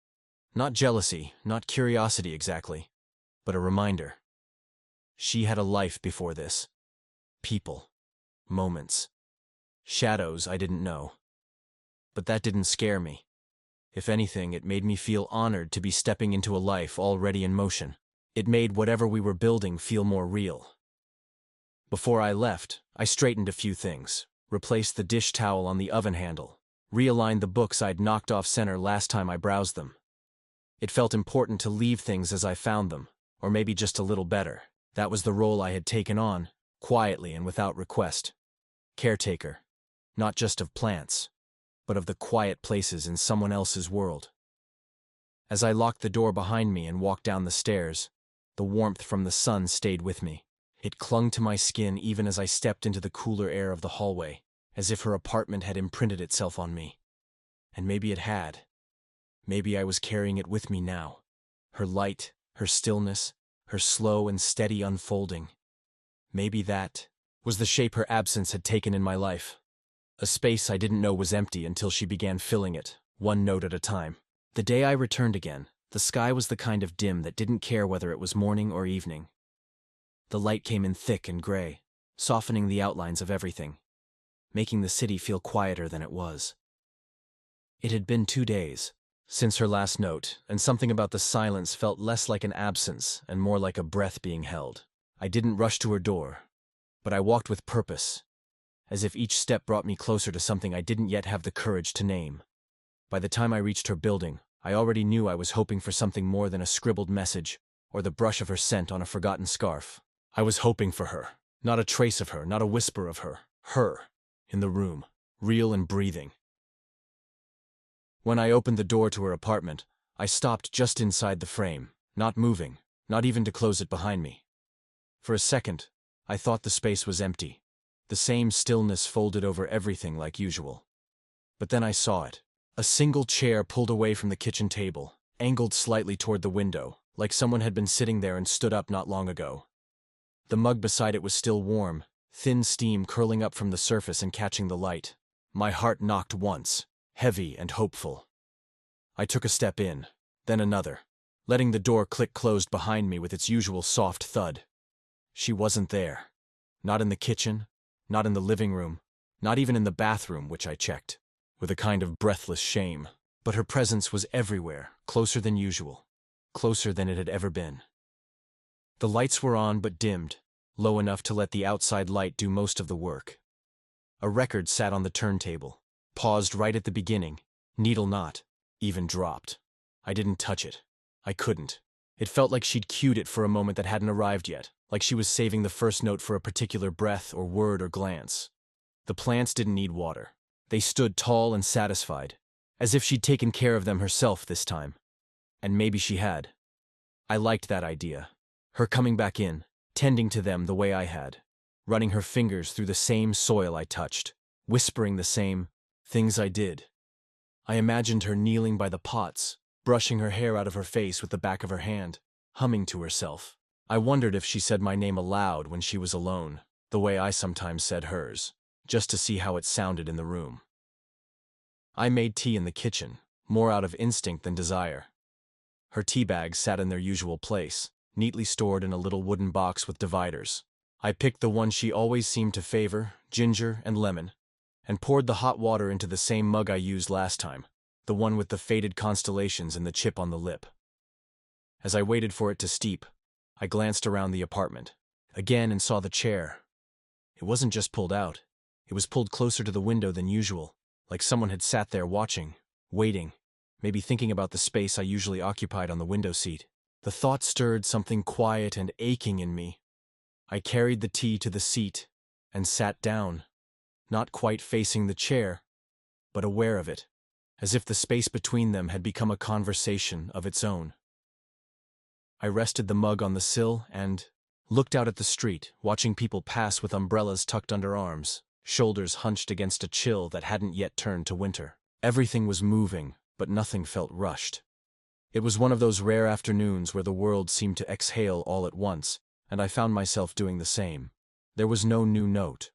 Not jealousy, not curiosity exactly, but a reminder. She had a life before this. People. Moments. Shadows I didn't know. But that didn't scare me. If anything, it made me feel honored to be stepping into a life already in motion. It made whatever we were building feel more real. Before I left, I straightened a few things, replaced the dish towel on the oven handle, realigned the books I'd knocked off center last time I browsed them. It felt important to leave things as I found them, or maybe just a little better. That was the role I had taken on, quietly and without request. Caretaker, not just of plants, but of the quiet places in someone else's world. As I locked the door behind me and walked down the stairs, the warmth from the sun stayed with me. It clung to my skin even as I stepped into the cooler air of the hallway, as if her apartment had imprinted itself on me. And maybe it had. Maybe I was carrying it with me now. Her light, her stillness, her slow and steady unfolding. Maybe that was the shape her absence had taken in my life. A space I didn't know was empty until she began filling it, one note at a time. The day I returned again, the sky was the kind of dim that didn't care whether it was morning or evening. The light came in thick and gray, softening the outlines of everything, making the city feel quieter than it was. It had been 2 days since her last note, and something about the silence felt less like an absence and more like a breath being held. I didn't rush to her door, but I walked with purpose, as if each step brought me closer to something I didn't yet have the courage to name. By the time I reached her building, I already knew I was hoping for something more than a scribbled message or the brush of her scent on a forgotten scarf. I was hoping for her, not a trace of her, not a whisper of her, in the room, real and breathing. When I opened the door to her apartment, I stopped just inside the frame, not moving, not even to close it behind me. For a second, I thought the space was empty, the same stillness folded over everything like usual. But then I saw it. A single chair pulled away from the kitchen table, angled slightly toward the window, like someone had been sitting there and stood up not long ago. The mug beside it was still warm, thin steam curling up from the surface and catching the light. My heart knocked once, heavy and hopeful. I took a step in, then another, letting the door click closed behind me with its usual soft thud. She wasn't there. Not in the kitchen, not in the living room, not even in the bathroom, which I checked, with a kind of breathless shame. But her presence was everywhere, closer than usual, closer than it had ever been. The lights were on but dimmed, low enough to let the outside light do most of the work. A record sat on the turntable, paused right at the beginning, needle not, even dropped. I didn't touch it. I couldn't. It felt like she'd cued it for a moment that hadn't arrived yet, like she was saving the first note for a particular breath or word or glance. The plants didn't need water. They stood tall and satisfied, as if she'd taken care of them herself this time. And maybe she had. I liked that idea. Her coming back in, tending to them the way I had, running her fingers through the same soil I touched, whispering the same things I did. I imagined her kneeling by the pots, brushing her hair out of her face with the back of her hand, humming to herself. I wondered if she said my name aloud when she was alone, the way I sometimes said hers, just to see how it sounded in the room. I made tea in the kitchen, more out of instinct than desire. Her tea bags sat in their usual place, neatly stored in a little wooden box with dividers. I picked the one she always seemed to favor, ginger and lemon, and poured the hot water into the same mug I used last time, the one with the faded constellations and the chip on the lip. As I waited for it to steep, I glanced around the apartment, again, and saw the chair. It wasn't just pulled out. It was pulled closer to the window than usual, like someone had sat there watching, waiting, maybe thinking about the space I usually occupied on the window seat. The thought stirred something quiet and aching in me. I carried the tea to the seat and sat down, not quite facing the chair, but aware of it, as if the space between them had become a conversation of its own. I rested the mug on the sill and looked out at the street, watching people pass with umbrellas tucked under arms, shoulders hunched against a chill that hadn't yet turned to winter. Everything was moving, but nothing felt rushed. It was one of those rare afternoons where the world seemed to exhale all at once, and I found myself doing the same. There was no new note.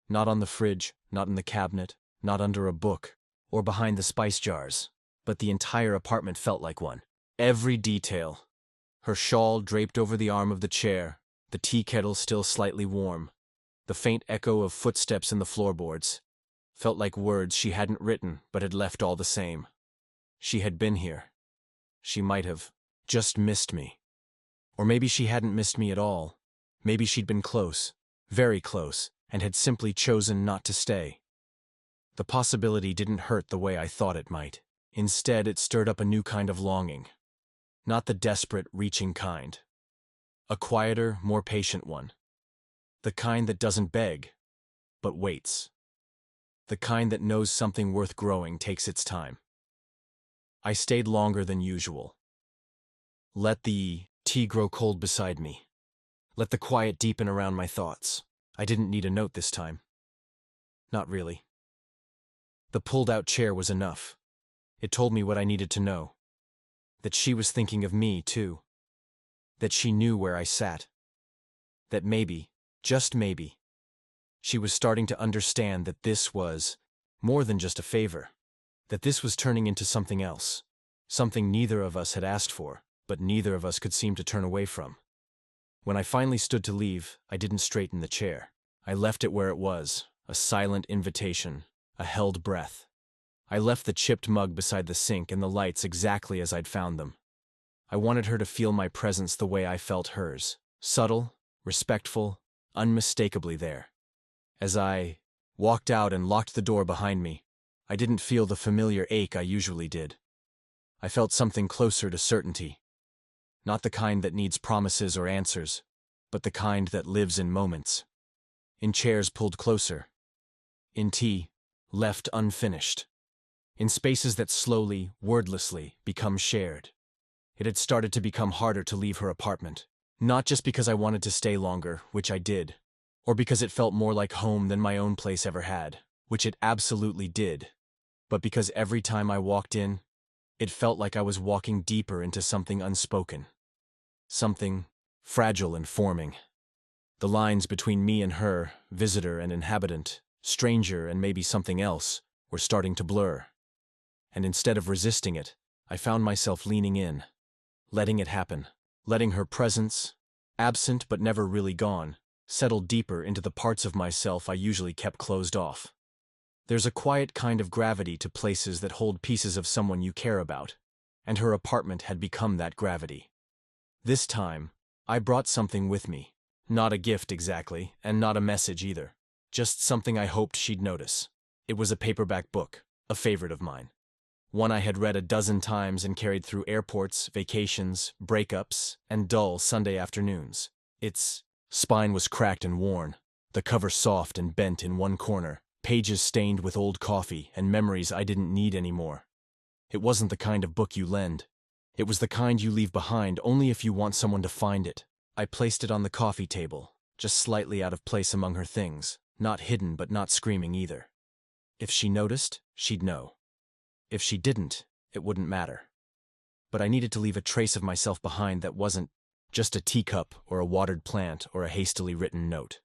Not on the fridge, not in the cabinet, not under a book, or behind the spice jars, but the entire apartment felt like one. Every detail. Her shawl draped over the arm of the chair, the tea kettle still slightly warm, the faint echo of footsteps in the floorboards, felt like words she hadn't written but had left all the same. She had been here. She might have just missed me. Or maybe she hadn't missed me at all. Maybe she'd been close, very close, and had simply chosen not to stay. The possibility didn't hurt the way I thought it might. Instead, it stirred up a new kind of longing. Not the desperate, reaching kind. A quieter, more patient one. The kind that doesn't beg, but waits. The kind that knows something worth growing takes its time. I stayed longer than usual. Let the tea grow cold beside me. Let the quiet deepen around my thoughts. I didn't need a note this time. Not really. The pulled-out chair was enough. It told me what I needed to know. That she was thinking of me, too. That she knew where I sat. That maybe, just maybe, she was starting to understand that this was more than just a favor. That this was turning into something else. Something neither of us had asked for, but neither of us could seem to turn away from. When I finally stood to leave, I didn't straighten the chair. I left it where it was, a silent invitation, a held breath. I left the chipped mug beside the sink and the lights exactly as I'd found them. I wanted her to feel my presence the way I felt hers, subtle, respectful, unmistakably there. As I walked out and locked the door behind me, I didn't feel the familiar ache I usually did. I felt something closer to certainty. Not the kind that needs promises or answers, but the kind that lives in moments. In chairs pulled closer. In tea, left unfinished. In spaces that slowly, wordlessly, become shared. It had started to become harder to leave her apartment. Not just because I wanted to stay longer, which I did, or because it felt more like home than my own place ever had, which it absolutely did, but because every time I walked in, it felt like I was walking deeper into something unspoken. Something fragile and forming. The lines between me and her, visitor and inhabitant, stranger and maybe something else, were starting to blur. And instead of resisting it, I found myself leaning in, letting it happen, letting her presence, absent but never really gone, settle deeper into the parts of myself I usually kept closed off. There's a quiet kind of gravity to places that hold pieces of someone you care about, and her apartment had become that gravity. This time, I brought something with me. Not a gift exactly, and not a message either. Just something I hoped she'd notice. It was a paperback book, a favorite of mine. One I had read a dozen times and carried through airports, vacations, breakups, and dull Sunday afternoons. Its spine was cracked and worn, the cover soft and bent in one corner, pages stained with old coffee and memories I didn't need anymore. It wasn't the kind of book you lend. It was the kind you leave behind only if you want someone to find it. I placed it on the coffee table, just slightly out of place among her things, not hidden but not screaming either. If she noticed, she'd know. If she didn't, it wouldn't matter. But I needed to leave a trace of myself behind that wasn't just a teacup or a watered plant or a hastily written note.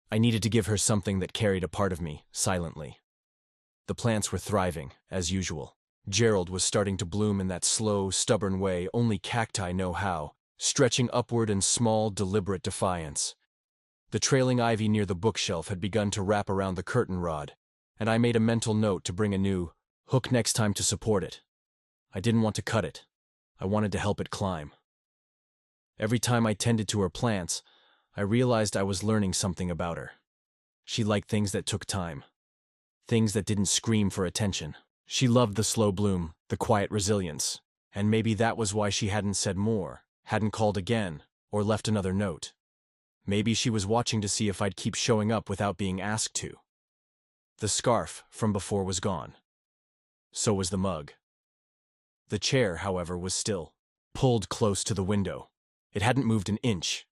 I needed to give her something that carried a part of me, silently. The plants were thriving, as usual. Gerald was starting to bloom in that slow, stubborn way only cacti know how, stretching upward in small, deliberate defiance. The trailing ivy near the bookshelf had begun to wrap around the curtain rod, and I made a mental note to bring a new hook next time to support it. I didn't want to cut it. I wanted to help it climb. Every time I tended to her plants, I realized I was learning something about her. She liked things that took time. Things that didn't scream for attention. She loved the slow bloom, the quiet resilience, and maybe that was why she hadn't said more, hadn't called again, or left another note. Maybe she was watching to see if I'd keep showing up without being asked to. The scarf from before was gone. So was the mug. The chair, however, was still, pulled close to the window. It hadn't moved an inch.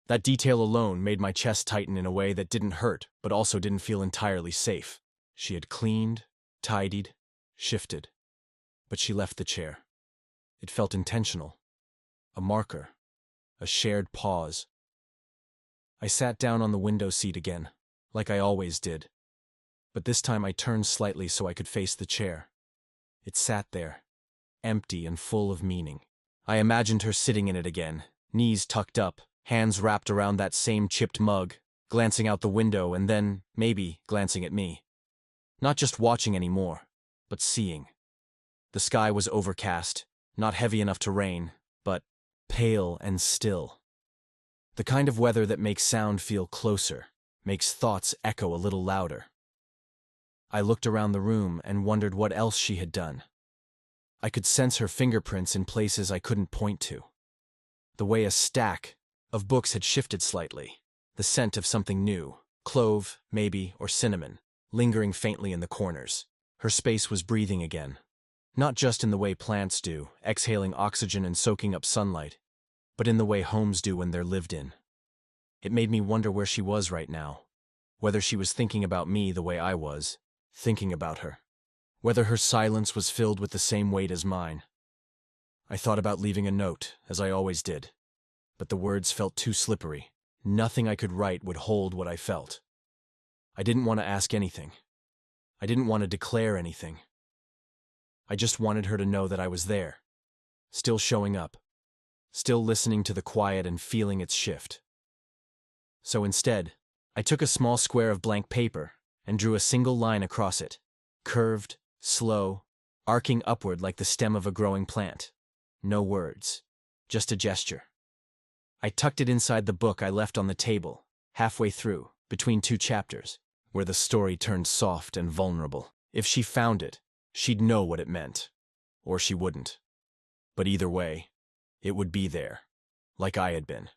That detail alone made my chest tighten in a way that didn't hurt, but also didn't feel entirely safe. She had cleaned, tidied, shifted. But she left the chair. It felt intentional. A marker. A shared pause. I sat down on the window seat again, like I always did. But this time I turned slightly so I could face the chair. It sat there, empty and full of meaning. I imagined her sitting in it again, knees tucked up, hands wrapped around that same chipped mug, glancing out the window and then, maybe, glancing at me. Not just watching anymore, but seeing. The sky was overcast, not heavy enough to rain, but pale and still. The kind of weather that makes sound feel closer, makes thoughts echo a little louder. I looked around the room and wondered what else she had done. I could sense her fingerprints in places I couldn't point to. The way a stack of books had shifted slightly, the scent of something new, clove, maybe, or cinnamon, lingering faintly in the corners. Her space was breathing again. Not just in the way plants do, exhaling oxygen and soaking up sunlight, but in the way homes do when they're lived in. It made me wonder where she was right now, whether she was thinking about me the way I was, thinking about her, whether her silence was filled with the same weight as mine. I thought about leaving a note, as I always did, but the words felt too slippery. Nothing I could write would hold what I felt. I didn't want to ask anything. I didn't want to declare anything. I just wanted her to know that I was there, still showing up, still listening to the quiet and feeling its shift. So instead, I took a small square of blank paper and drew a single line across it, curved, slow, arcing upward like the stem of a growing plant. No words, just a gesture. I tucked it inside the book I left on the table, halfway through, between two chapters, where the story turned soft and vulnerable. If she found it, she'd know what it meant. Or she wouldn't. But either way, it would be there, like I had been.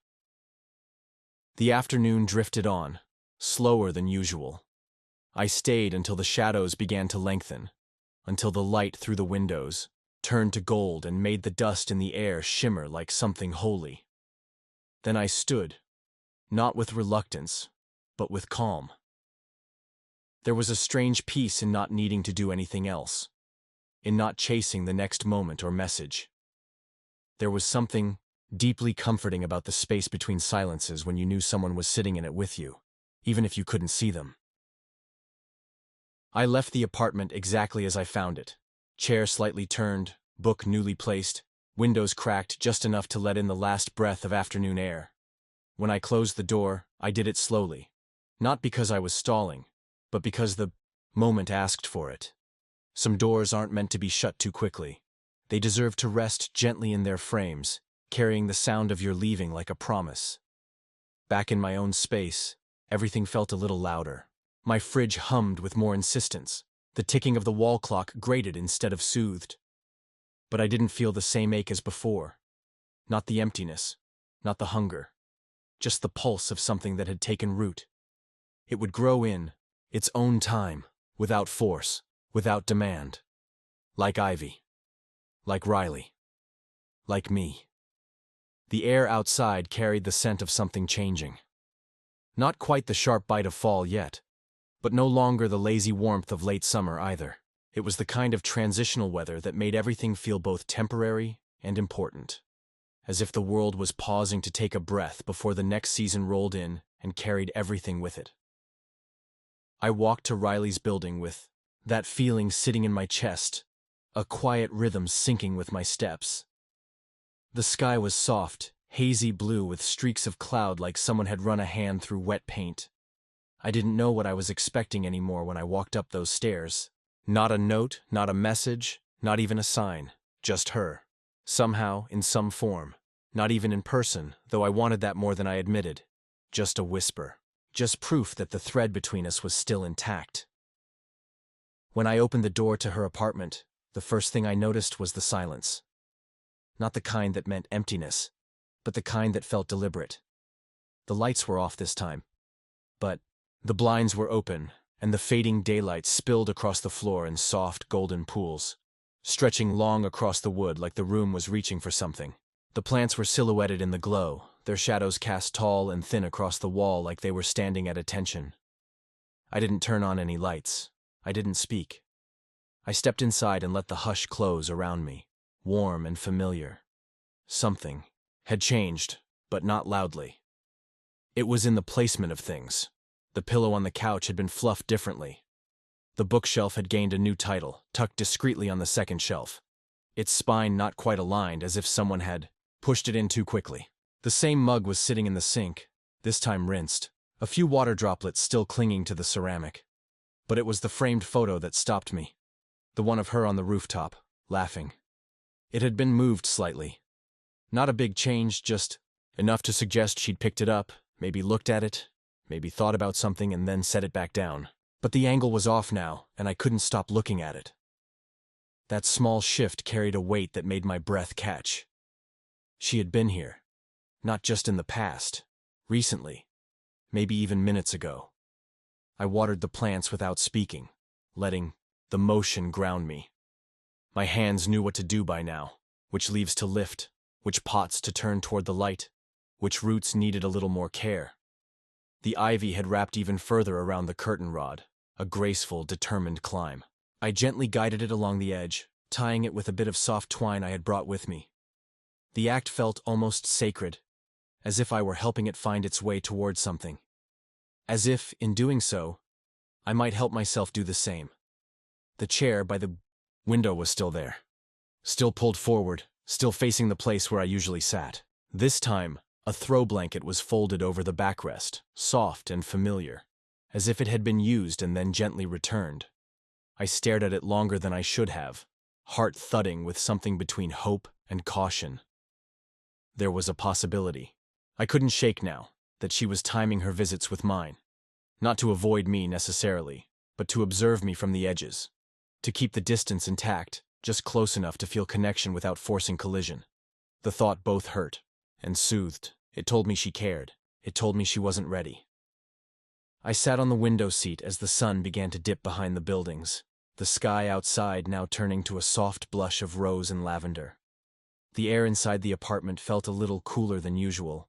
The afternoon drifted on, slower than usual. I stayed until the shadows began to lengthen, until the light through the windows turned to gold and made the dust in the air shimmer like something holy. Then I stood, not with reluctance, but with calm. There was a strange peace in not needing to do anything else, in not chasing the next moment or message. There was something deeply comforting about the space between silences when you knew someone was sitting in it with you, even if you couldn't see them. I left the apartment exactly as I found it. Chair slightly turned, book newly placed, windows cracked just enough to let in the last breath of afternoon air. When I closed the door, I did it slowly. Not because I was stalling, but because the moment asked for it. Some doors aren't meant to be shut too quickly. They deserve to rest gently in their frames, carrying the sound of your leaving like a promise. Back in my own space, everything felt a little louder. My fridge hummed with more insistence. The ticking of the wall clock grated instead of soothed. But I didn't feel the same ache as before. Not the emptiness, not the hunger. Just the pulse of something that had taken root. It would grow in its own time, without force, without demand. Like Ivy. Like Riley. Like me. The air outside carried the scent of something changing. Not quite the sharp bite of fall yet, but no longer the lazy warmth of late summer either. It was the kind of transitional weather that made everything feel both temporary and important. As if the world was pausing to take a breath before the next season rolled in and carried everything with it. I walked to Riley's building with that feeling sitting in my chest, a quiet rhythm syncing with my steps. The sky was soft, hazy blue with streaks of cloud like someone had run a hand through wet paint. I didn't know what I was expecting anymore when I walked up those stairs. Not a note, not a message, not even a sign, just her. Somehow, in some form. Not even in person, though I wanted that more than I admitted. Just a whisper. Just proof that the thread between us was still intact. When I opened the door to her apartment, the first thing I noticed was the silence. Not the kind that meant emptiness, but the kind that felt deliberate. The lights were off this time. But the blinds were open, and the fading daylight spilled across the floor in soft, golden pools, stretching long across the wood like the room was reaching for something. The plants were silhouetted in the glow, their shadows cast tall and thin across the wall like they were standing at attention. I didn't turn on any lights. I didn't speak. I stepped inside and let the hush close around me, warm and familiar. Something had changed, but not loudly. It was in the placement of things. The pillow on the couch had been fluffed differently. The bookshelf had gained a new title, tucked discreetly on the second shelf. Its spine not quite aligned, as if someone had pushed it in too quickly. The same mug was sitting in the sink, this time rinsed, a few water droplets still clinging to the ceramic. But it was the framed photo that stopped me. The one of her on the rooftop, laughing. It had been moved slightly. Not a big change, just enough to suggest she'd picked it up, maybe looked at it, maybe thought about something and then set it back down. But the angle was off now, and I couldn't stop looking at it. That small shift carried a weight that made my breath catch. She had been here. Not just in the past. Recently. Maybe even minutes ago. I watered the plants without speaking, letting the motion ground me. My hands knew what to do by now, which leaves to lift, which pots to turn toward the light, which roots needed a little more care. The ivy had wrapped even further around the curtain rod, a graceful, determined climb. I gently guided it along the edge, tying it with a bit of soft twine I had brought with me. The act felt almost sacred, as if I were helping it find its way towards something. As if, in doing so, I might help myself do the same. The chair by the window was still there. Still pulled forward, still facing the place where I usually sat. This time, a throw blanket was folded over the backrest, soft and familiar, as if it had been used and then gently returned. I stared at it longer than I should have, heart thudding with something between hope and caution. There was a possibility. I couldn't shake now, that she was timing her visits with mine. Not to avoid me necessarily, but to observe me from the edges. To keep the distance intact, just close enough to feel connection without forcing collision. The thought both hurt and soothed. It told me she cared. It told me she wasn't ready. I sat on the window seat as the sun began to dip behind the buildings, the sky outside now turning to a soft blush of rose and lavender. The air inside the apartment felt a little cooler than usual,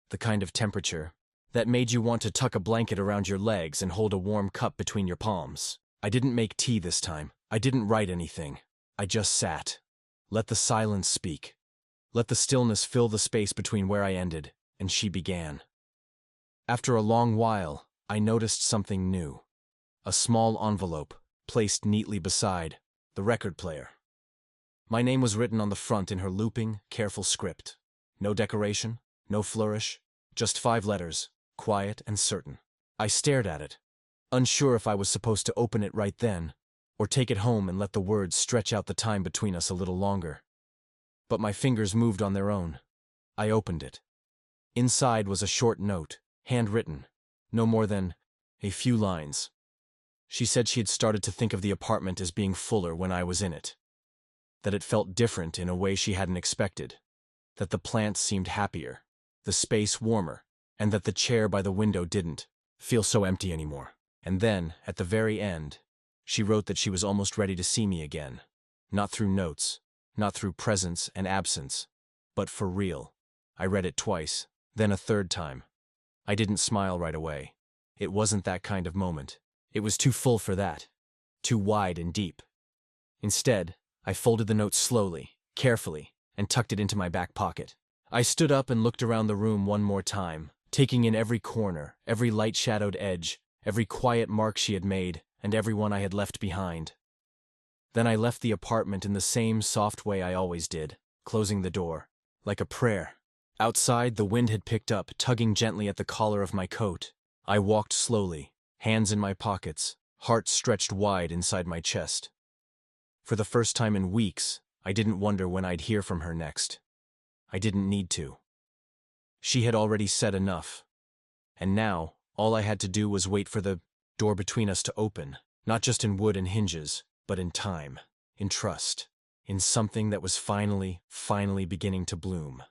the kind of temperature that made you want to tuck a blanket around your legs and hold a warm cup between your palms. I didn't make tea this time. I didn't write anything. I just sat. Let the silence speak. Let the stillness fill the space between where I ended and she began. After a long while, I noticed something new. A small envelope, placed neatly beside the record player. My name was written on the front in her looping, careful script. No decoration, no flourish, just 5 letters, quiet and certain. I stared at it, unsure if I was supposed to open it right then, or take it home and let the words stretch out the time between us a little longer. But my fingers moved on their own. I opened it. Inside was a short note, handwritten, no more than a few lines. She said she had started to think of the apartment as being fuller when I was in it. That it felt different in a way she hadn't expected. That the plants seemed happier, the space warmer, and that the chair by the window didn't feel so empty anymore. And then, at the very end, she wrote that she was almost ready to see me again. Not through notes, not through presence and absence, but for real. I read it twice, then a third time. I didn't smile right away. It wasn't that kind of moment. It was too full for that, too wide and deep. Instead, I folded the note slowly, carefully, and tucked it into my back pocket. I stood up and looked around the room one more time, taking in every corner, every light-shadowed edge, every quiet mark she had made, and every one I had left behind. Then I left the apartment in the same soft way I always did, closing the door, like a prayer. Outside, the wind had picked up, tugging gently at the collar of my coat. I walked slowly, hands in my pockets, heart stretched wide inside my chest. For the first time in weeks, I didn't wonder when I'd hear from her next. I didn't need to. She had already said enough. And now, all I had to do was wait for the door between us to open, not just in wood and hinges, but in time, in trust, in something that was finally beginning to bloom.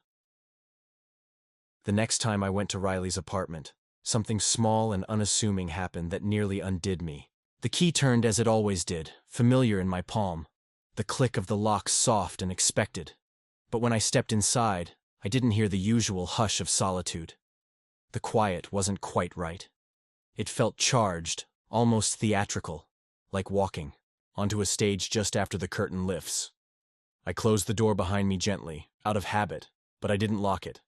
The next time I went to Riley's apartment, something small and unassuming happened that nearly undid me. The key turned as it always did, familiar in my palm, the click of the lock soft and expected. But when I stepped inside, I didn't hear the usual hush of solitude. The quiet wasn't quite right. It felt charged, almost theatrical, like walking onto a stage just after the curtain lifts. I closed the door behind me gently, out of habit, but I didn't lock it.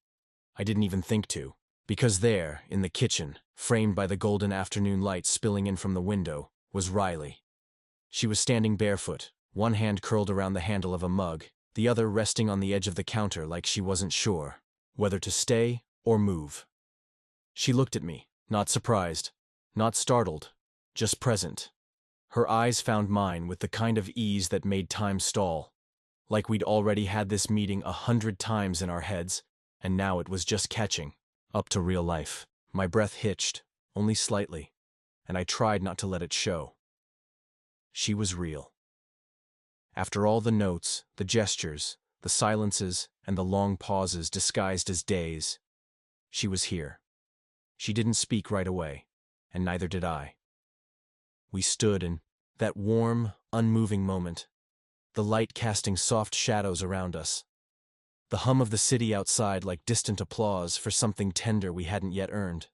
I didn't even think to, because there, in the kitchen, framed by the golden afternoon light spilling in from the window, was Riley. She was standing barefoot, one hand curled around the handle of a mug, the other resting on the edge of the counter like she wasn't sure whether to stay or move. She looked at me, not surprised, not startled, just present. Her eyes found mine with the kind of ease that made time stall, like we'd already had this meeting 100 times in our heads, and now it was just catching up to real life. My breath hitched, only slightly, and I tried not to let it show. She was real. After all the notes, the gestures, the silences, and the long pauses disguised as days, she was here. She didn't speak right away, and neither did I. We stood in that warm, unmoving moment, the light casting soft shadows around us, the hum of the city outside like distant applause for something tender we hadn't yet earned.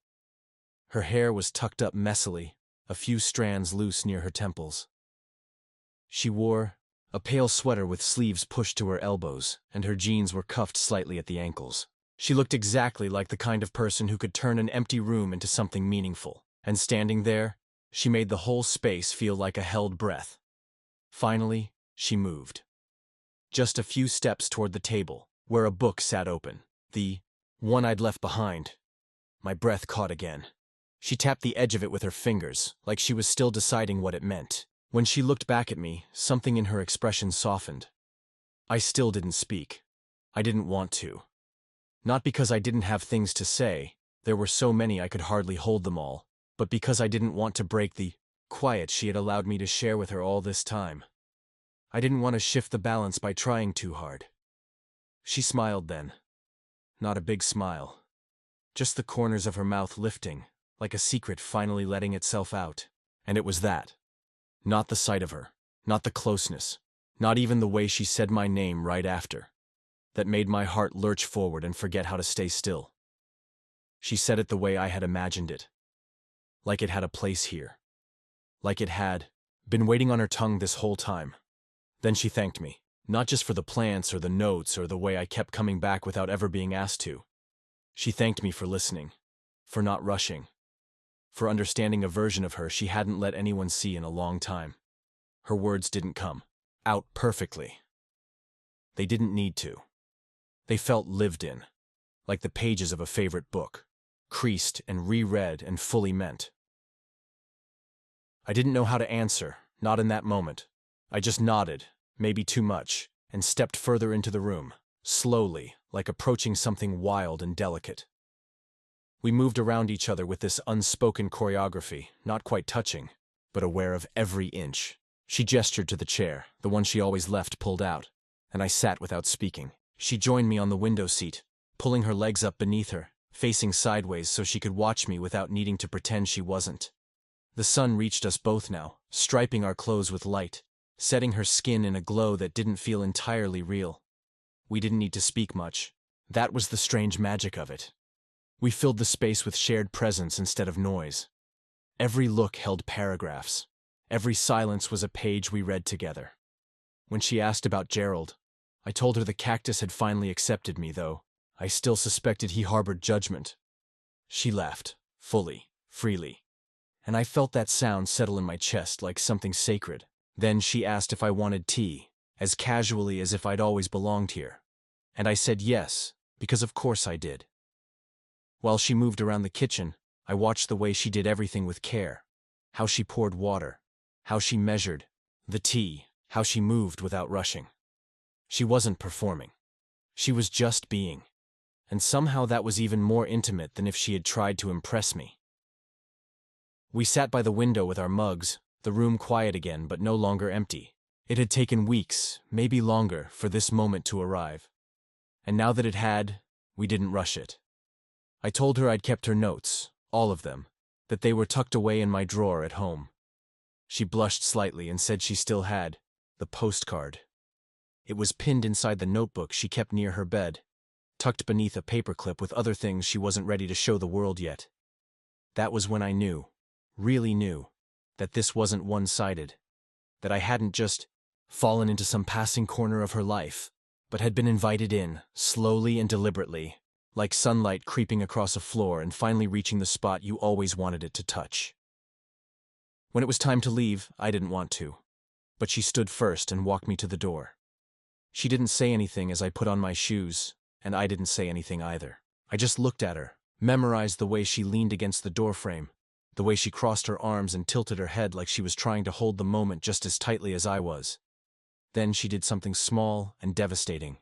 Her hair was tucked up messily, a few strands loose near her temples. She wore a pale sweater with sleeves pushed to her elbows, and her jeans were cuffed slightly at the ankles. She looked exactly like the kind of person who could turn an empty room into something meaningful, and standing there, she made the whole space feel like a held breath. Finally, she moved. Just a few steps toward the table, where a book sat open, the one I'd left behind. My breath caught again. She tapped the edge of it with her fingers, like she was still deciding what it meant. When she looked back at me, something in her expression softened. I still didn't speak. I didn't want to. Not because I didn't have things to say, there were so many I could hardly hold them all, but because I didn't want to break the quiet she had allowed me to share with her all this time. I didn't want to shift the balance by trying too hard. She smiled then. Not a big smile. Just the corners of her mouth lifting, like a secret finally letting itself out. And it was that. Not the sight of her, not the closeness, not even the way she said my name right after, that made my heart lurch forward and forget how to stay still. She said it the way I had imagined it. Like it had a place here. Like it had been waiting on her tongue this whole time. Then she thanked me. Not just for the plants or the notes or the way I kept coming back without ever being asked to. She thanked me for listening, for not rushing, for understanding a version of her she hadn't let anyone see in a long time. Her words didn't come out perfectly. They didn't need to. They felt lived in, like the pages of a favorite book, creased and reread and fully meant. I didn't know how to answer, not in that moment. I just nodded, maybe too much, and stepped further into the room, slowly, like approaching something wild and delicate. We moved around each other with this unspoken choreography, not quite touching, but aware of every inch. She gestured to the chair, the one she always left pulled out, and I sat without speaking. She joined me on the window seat, pulling her legs up beneath her, facing sideways so she could watch me without needing to pretend she wasn't. The sun reached us both now, striping our clothes with light, setting her skin in a glow that didn't feel entirely real. We didn't need to speak much. That was the strange magic of it. We filled the space with shared presence instead of noise. Every look held paragraphs. Every silence was a page we read together. When she asked about Gerald, I told her the cactus had finally accepted me, though I still suspected he harbored judgment. She laughed, fully, freely, and I felt that sound settle in my chest like something sacred. Then she asked if I wanted tea, as casually as if I'd always belonged here. And I said yes, because of course I did. While she moved around the kitchen, I watched the way she did everything with care. How she poured water, how she measured the tea, how she moved without rushing. She wasn't performing. She was just being. And somehow that was even more intimate than if she had tried to impress me. We sat by the window with our mugs, the room quiet again but no longer empty. It had taken weeks, maybe longer, for this moment to arrive. And now that it had, we didn't rush it. I told her I'd kept her notes, all of them, that they were tucked away in my drawer at home. She blushed slightly and said she still had the postcard. It was pinned inside the notebook she kept near her bed, tucked beneath a paperclip with other things she wasn't ready to show the world yet. That was when I knew, really knew, that this wasn't one-sided, that I hadn't just fallen into some passing corner of her life, but had been invited in, slowly and deliberately, like sunlight creeping across a floor and finally reaching the spot you always wanted it to touch. When it was time to leave, I didn't want to, but she stood first and walked me to the door. She didn't say anything as I put on my shoes, and I didn't say anything either. I just looked at her, memorized the way she leaned against the doorframe, the way she crossed her arms and tilted her head like she was trying to hold the moment just as tightly as I was. Then she did something small and devastating.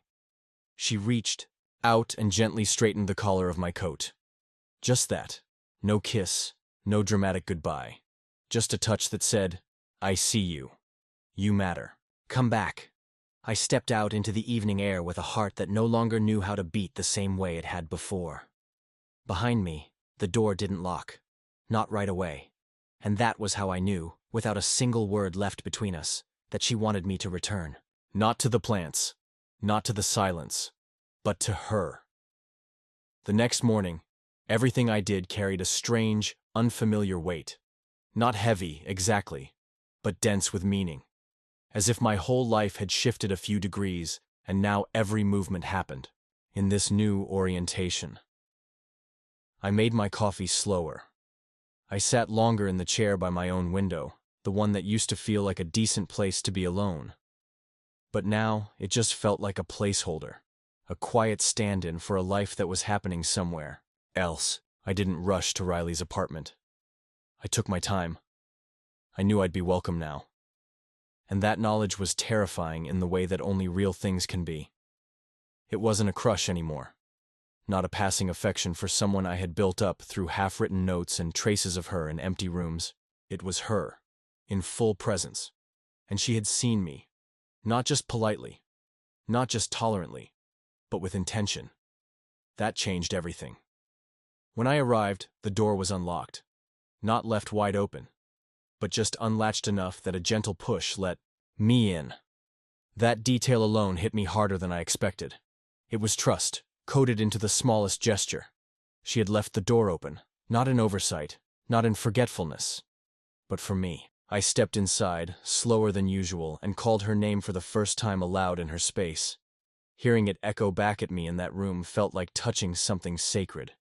She reached out and gently straightened the collar of my coat. Just that. No kiss, no dramatic goodbye. Just a touch that said, I see you. You matter. Come back. I stepped out into the evening air with a heart that no longer knew how to beat the same way it had before. Behind me, the door didn't lock. Not right away. And that was how I knew, without a single word left between us, that she wanted me to return. Not to the plants, not to the silence, but to her. The next morning, everything I did carried a strange, unfamiliar weight. Not heavy, exactly, but dense with meaning. As if my whole life had shifted a few degrees, and now every movement happened, in this new orientation. I made my coffee slower. I sat longer in the chair by my own window, the one that used to feel like a decent place to be alone. But now, it just felt like a placeholder, a quiet stand-in for a life that was happening somewhere else. I didn't rush to Riley's apartment. I took my time. I knew I'd be welcome now. And that knowledge was terrifying in the way that only real things can be. It wasn't a crush anymore. Not a passing affection for someone I had built up through half-written notes and traces of her in empty rooms. It was her, in full presence. And she had seen me, not just politely, not just tolerantly, but with intention. That changed everything. When I arrived, the door was unlocked. Not left wide open, but just unlatched enough that a gentle push let me in. That detail alone hit me harder than I expected. It was trust, coded into the smallest gesture. She had left the door open, not in oversight, not in forgetfulness, but for me. I stepped inside, slower than usual, and called her name for the first time aloud in her space. Hearing it echo back at me in that room felt like touching something sacred.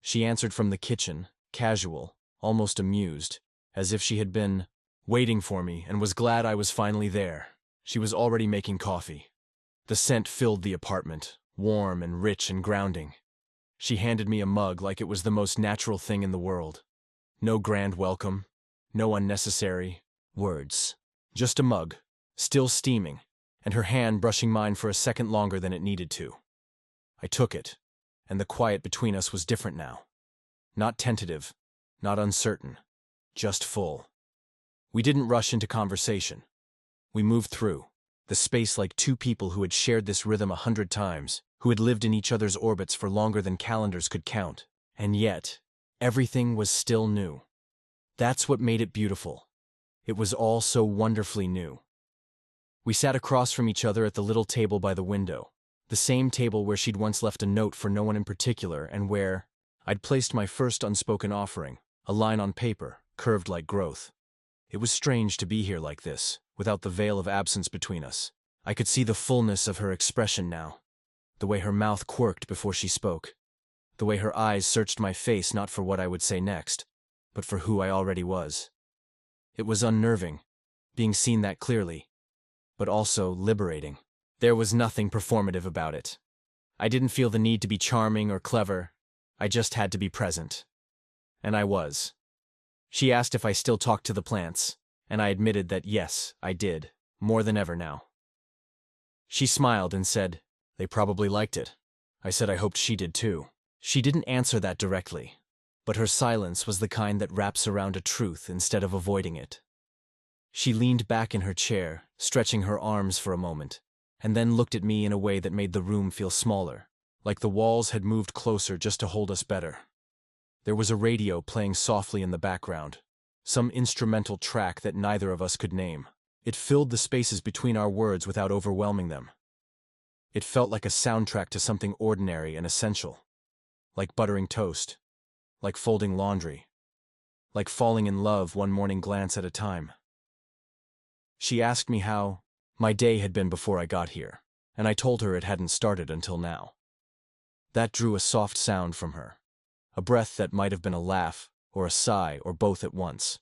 She answered from the kitchen, casual, almost amused, as if she had been waiting for me and was glad I was finally there. She was already making coffee. The scent filled the apartment, warm and rich and grounding. She handed me a mug like it was the most natural thing in the world. No grand welcome, no unnecessary words. Just a mug, still steaming, and her hand brushing mine for a second longer than it needed to. I took it, and the quiet between us was different now. Not tentative, not uncertain, just full. We didn't rush into conversation. We moved through the space like two people who had shared this rhythm 100 times, who had lived in each other's orbits for longer than calendars could count. And yet, everything was still new. That's what made it beautiful. It was all so wonderfully new. We sat across from each other at the little table by the window, the same table where she'd once left a note for no one in particular and where I'd placed my first unspoken offering, a line on paper, curved like growth. It was strange to be here like this, without the veil of absence between us. I could see the fullness of her expression now, the way her mouth quirked before she spoke, the way her eyes searched my face not for what I would say next, but for who I already was. It was unnerving, being seen that clearly, but also liberating. There was nothing performative about it. I didn't feel the need to be charming or clever. I just had to be present. And I was. She asked if I still talked to the plants, and I admitted that yes, I did, more than ever now. She smiled and said, "They probably liked it." I said I hoped she did too. She didn't answer that directly, but her silence was the kind that wraps around a truth instead of avoiding it. She leaned back in her chair, stretching her arms for a moment, and then looked at me in a way that made the room feel smaller, like the walls had moved closer just to hold us better. There was a radio playing softly in the background, some instrumental track that neither of us could name. It filled the spaces between our words without overwhelming them. It felt like a soundtrack to something ordinary and essential, like buttering toast, like folding laundry, like falling in love one morning glance at a time. She asked me how my day had been before I got here, and I told her it hadn't started until now. That drew a soft sound from her, a breath that might have been a laugh or a sigh or both at once.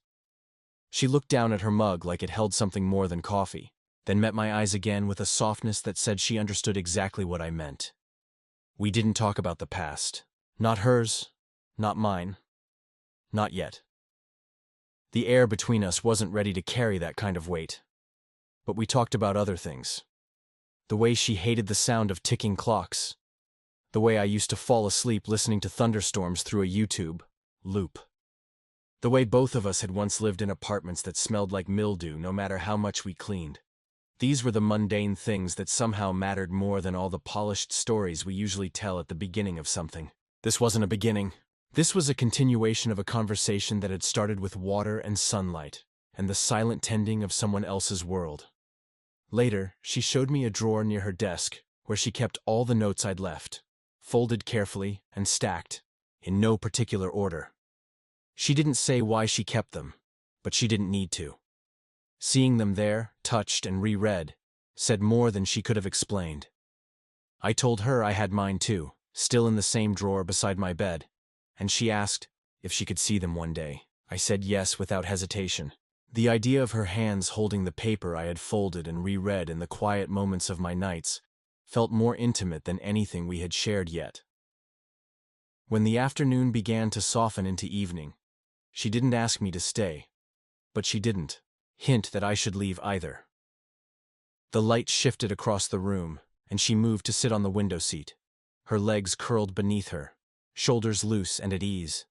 She looked down at her mug like it held something more than coffee, then met my eyes again with a softness that said she understood exactly what I meant. We didn't talk about the past. Not hers, not mine, not yet. The air between us wasn't ready to carry that kind of weight. But we talked about other things. The way she hated the sound of ticking clocks. The way I used to fall asleep listening to thunderstorms through a YouTube loop. The way both of us had once lived in apartments that smelled like mildew no matter how much we cleaned. These were the mundane things that somehow mattered more than all the polished stories we usually tell at the beginning of something. This wasn't a beginning. This was a continuation of a conversation that had started with water and sunlight, and the silent tending of someone else's world. Later, she showed me a drawer near her desk, where she kept all the notes I'd left, folded carefully and stacked, in no particular order. She didn't say why she kept them, but she didn't need to. Seeing them there, touched and reread, said more than she could have explained. I told her I had mine too, still in the same drawer beside my bed, and she asked if she could see them one day. I said yes without hesitation. The idea of her hands holding the paper I had folded and reread in the quiet moments of my nights felt more intimate than anything we had shared yet. When the afternoon began to soften into evening, she didn't ask me to stay, but she didn't hint that I should leave either. The light shifted across the room, and she moved to sit on the window seat, her legs curled beneath her, shoulders loose and at ease.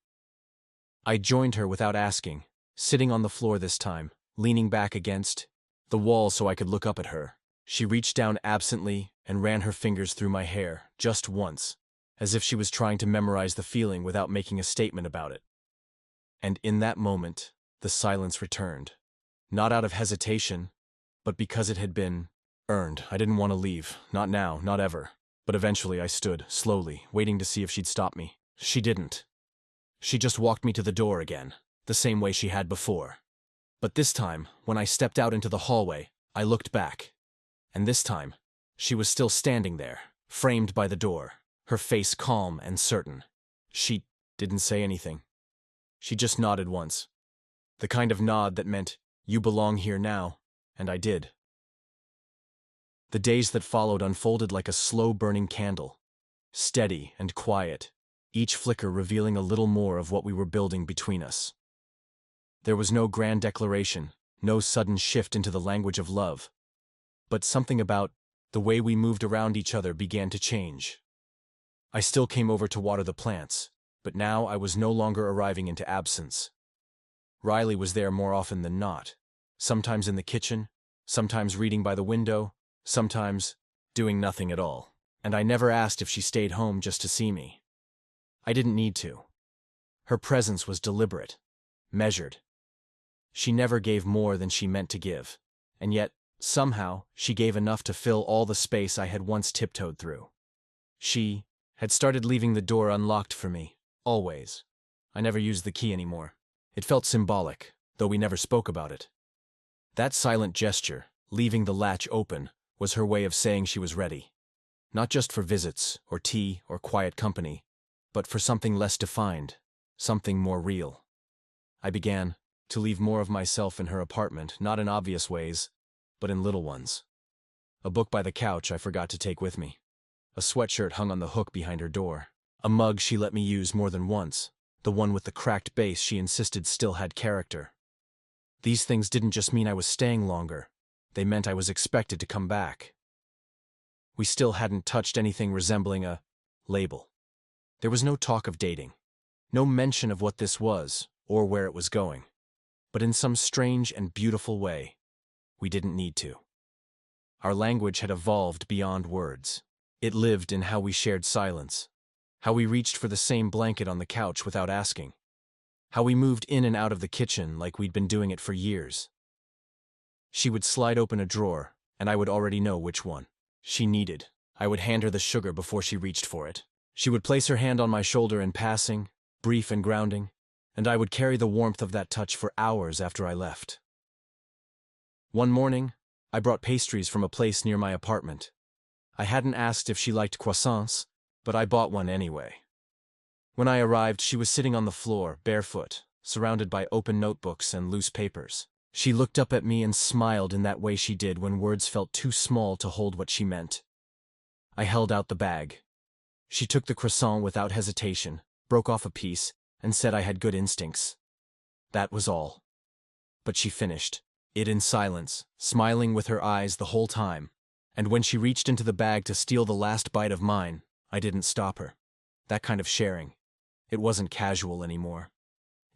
I joined her without asking, sitting on the floor this time, leaning back against the wall so I could look up at her. She reached down absently and ran her fingers through my hair, just once, as if she was trying to memorize the feeling without making a statement about it. And in that moment, the silence returned. Not out of hesitation, but because it had been earned. I didn't want to leave, not now, not ever. But eventually I stood, slowly, waiting to see if she'd stop me. She didn't. She just walked me to the door again, the same way she had before. But this time, when I stepped out into the hallway, I looked back. And this time, she was still standing there, framed by the door, her face calm and certain. She didn't say anything. She just nodded once. The kind of nod that meant, "You belong here now," and I did. The days that followed unfolded like a slow-burning candle, steady and quiet, each flicker revealing a little more of what we were building between us. There was no grand declaration, no sudden shift into the language of love. But something about the way we moved around each other began to change. I still came over to water the plants, but now I was no longer arriving into absence. Riley was there more often than not, sometimes in the kitchen, sometimes reading by the window, sometimes doing nothing at all. And I never asked if she stayed home just to see me. I didn't need to. Her presence was deliberate, measured. She never gave more than she meant to give, and yet, somehow, she gave enough to fill all the space I had once tiptoed through. She had started leaving the door unlocked for me, always. I never used the key anymore. It felt symbolic, though we never spoke about it. That silent gesture, leaving the latch open, was her way of saying she was ready. Not just for visits, or tea, or quiet company, but for something less defined, something more real. I began to leave more of myself in her apartment, not in obvious ways, but in little ones. A book by the couch I forgot to take with me. A sweatshirt hung on the hook behind her door. A mug she let me use more than once, the one with the cracked base she insisted still had character. These things didn't just mean I was staying longer, they meant I was expected to come back. We still hadn't touched anything resembling a label. There was no talk of dating, no mention of what this was or where it was going. But in some strange and beautiful way, we didn't need to. Our language had evolved beyond words. It lived in how we shared silence, how we reached for the same blanket on the couch without asking, how we moved in and out of the kitchen like we'd been doing it for years. She would slide open a drawer, and I would already know which one she needed. I would hand her the sugar before she reached for it. She would place her hand on my shoulder in passing, brief and grounding, and I would carry the warmth of that touch for hours after I left. One morning, I brought pastries from a place near my apartment. I hadn't asked if she liked croissants, but I bought one anyway. When I arrived, she was sitting on the floor, barefoot, surrounded by open notebooks and loose papers. She looked up at me and smiled in that way she did when words felt too small to hold what she meant. I held out the bag. She took the croissant without hesitation, broke off a piece, and said I had good instincts. That was all. But she finished it in silence, smiling with her eyes the whole time, and when she reached into the bag to steal the last bite of mine, I didn't stop her. That kind of sharing. It wasn't casual anymore.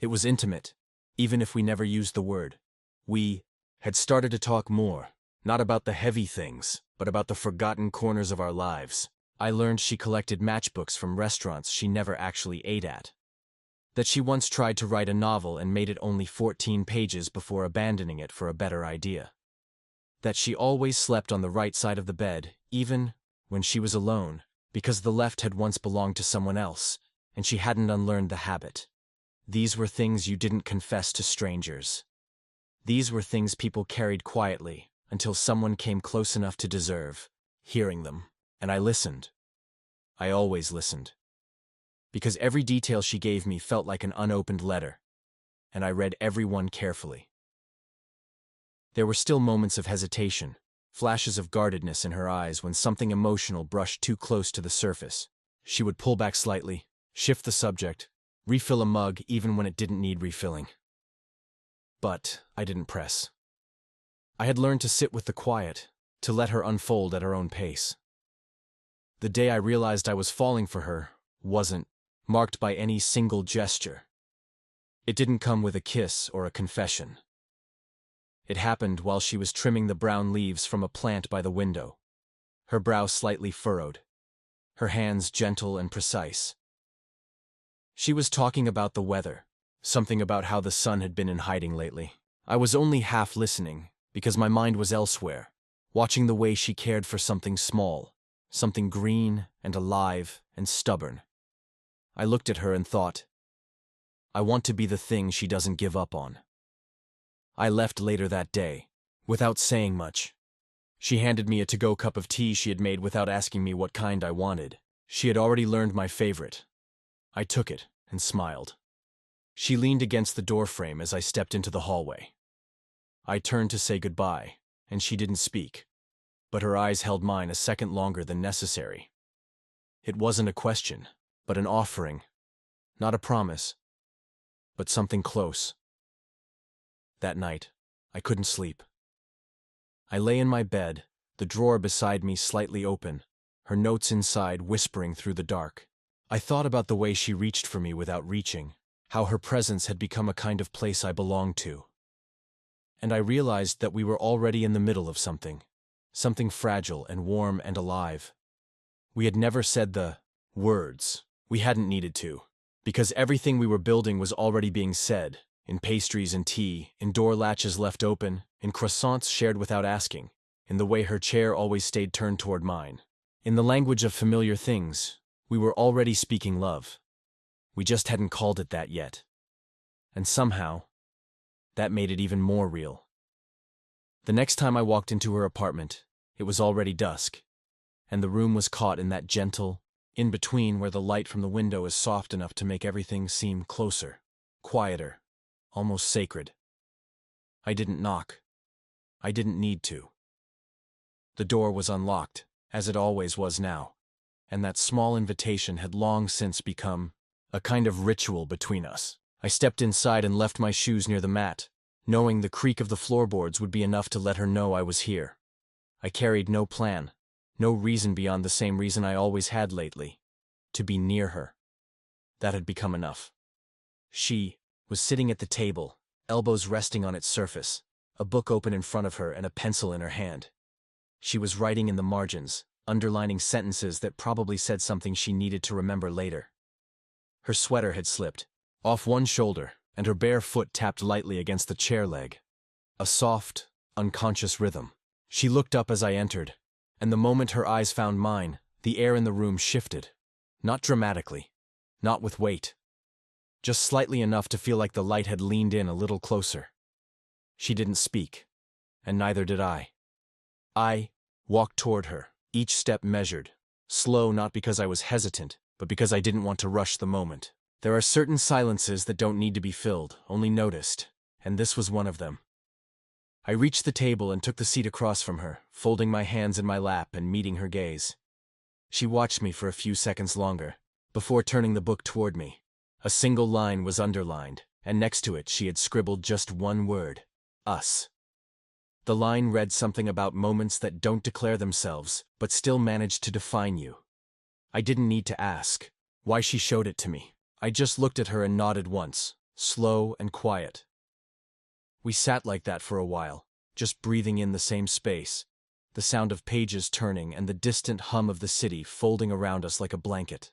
It was intimate, even if we never used the word. We had started to talk more, not about the heavy things, but about the forgotten corners of our lives. I learned she collected matchbooks from restaurants she never actually ate at. That she once tried to write a novel and made it only 14 pages before abandoning it for a better idea. That she always slept on the right side of the bed, even when she was alone, because the left had once belonged to someone else, and she hadn't unlearned the habit. These were things you didn't confess to strangers. These were things people carried quietly until someone came close enough to deserve hearing them, and I listened. I always listened. Because every detail she gave me felt like an unopened letter, and I read every one carefully. There were still moments of hesitation, flashes of guardedness in her eyes when something emotional brushed too close to the surface. She would pull back slightly, shift the subject, refill a mug even when it didn't need refilling. But I didn't press. I had learned to sit with the quiet, to let her unfold at her own pace. The day I realized I was falling for her wasn't marked by any single gesture. It didn't come with a kiss or a confession. It happened while she was trimming the brown leaves from a plant by the window, her brow slightly furrowed, her hands gentle and precise. She was talking about the weather, something about how the sun had been in hiding lately. I was only half listening, because my mind was elsewhere, watching the way she cared for something small, something green and alive and stubborn. I looked at her and thought, I want to be the thing she doesn't give up on. I left later that day, without saying much. She handed me a to-go cup of tea she had made without asking me what kind I wanted. She had already learned my favorite. I took it and smiled. She leaned against the doorframe as I stepped into the hallway. I turned to say goodbye, and she didn't speak, but her eyes held mine a second longer than necessary. It wasn't a question, but an offering. Not a promise, but something close. That night, I couldn't sleep. I lay in my bed, the drawer beside me slightly open, her notes inside whispering through the dark. I thought about the way she reached for me without reaching, how her presence had become a kind of place I belonged to. And I realized that we were already in the middle of something fragile and warm and alive. We had never said the words. We hadn't needed to, because everything we were building was already being said, in pastries and tea, in door latches left open, in croissants shared without asking, in the way her chair always stayed turned toward mine. In the language of familiar things, we were already speaking love. We just hadn't called it that yet. And somehow, that made it even more real. The next time I walked into her apartment, it was already dusk, and the room was caught in that gentle in-between where the light from the window is soft enough to make everything seem closer, quieter, almost sacred. I didn't knock. I didn't need to. The door was unlocked, as it always was now, and that small invitation had long since become a kind of ritual between us. I stepped inside and left my shoes near the mat, knowing the creak of the floorboards would be enough to let her know I was here. I carried no plan, no reason beyond the same reason I always had lately, to be near her. That had become enough. She was sitting at the table, elbows resting on its surface, a book open in front of her and a pencil in her hand. She was writing in the margins, underlining sentences that probably said something she needed to remember later. Her sweater had slipped off one shoulder, and her bare foot tapped lightly against the chair leg. A soft, unconscious rhythm. She looked up as I entered, and the moment her eyes found mine, the air in the room shifted. Not dramatically, not with weight. Just slightly enough to feel like the light had leaned in a little closer. She didn't speak, and neither did I. I walked toward her, each step measured, slow not because I was hesitant, but because I didn't want to rush the moment. There are certain silences that don't need to be filled, only noticed, and this was one of them. I reached the table and took the seat across from her, folding my hands in my lap and meeting her gaze. She watched me for a few seconds longer, before turning the book toward me. A single line was underlined, and next to it she had scribbled just one word: us. The line read something about moments that don't declare themselves, but still manage to define you. I didn't need to ask why she showed it to me. I just looked at her and nodded once, slow and quiet. We sat like that for a while, just breathing in the same space, the sound of pages turning and the distant hum of the city folding around us like a blanket.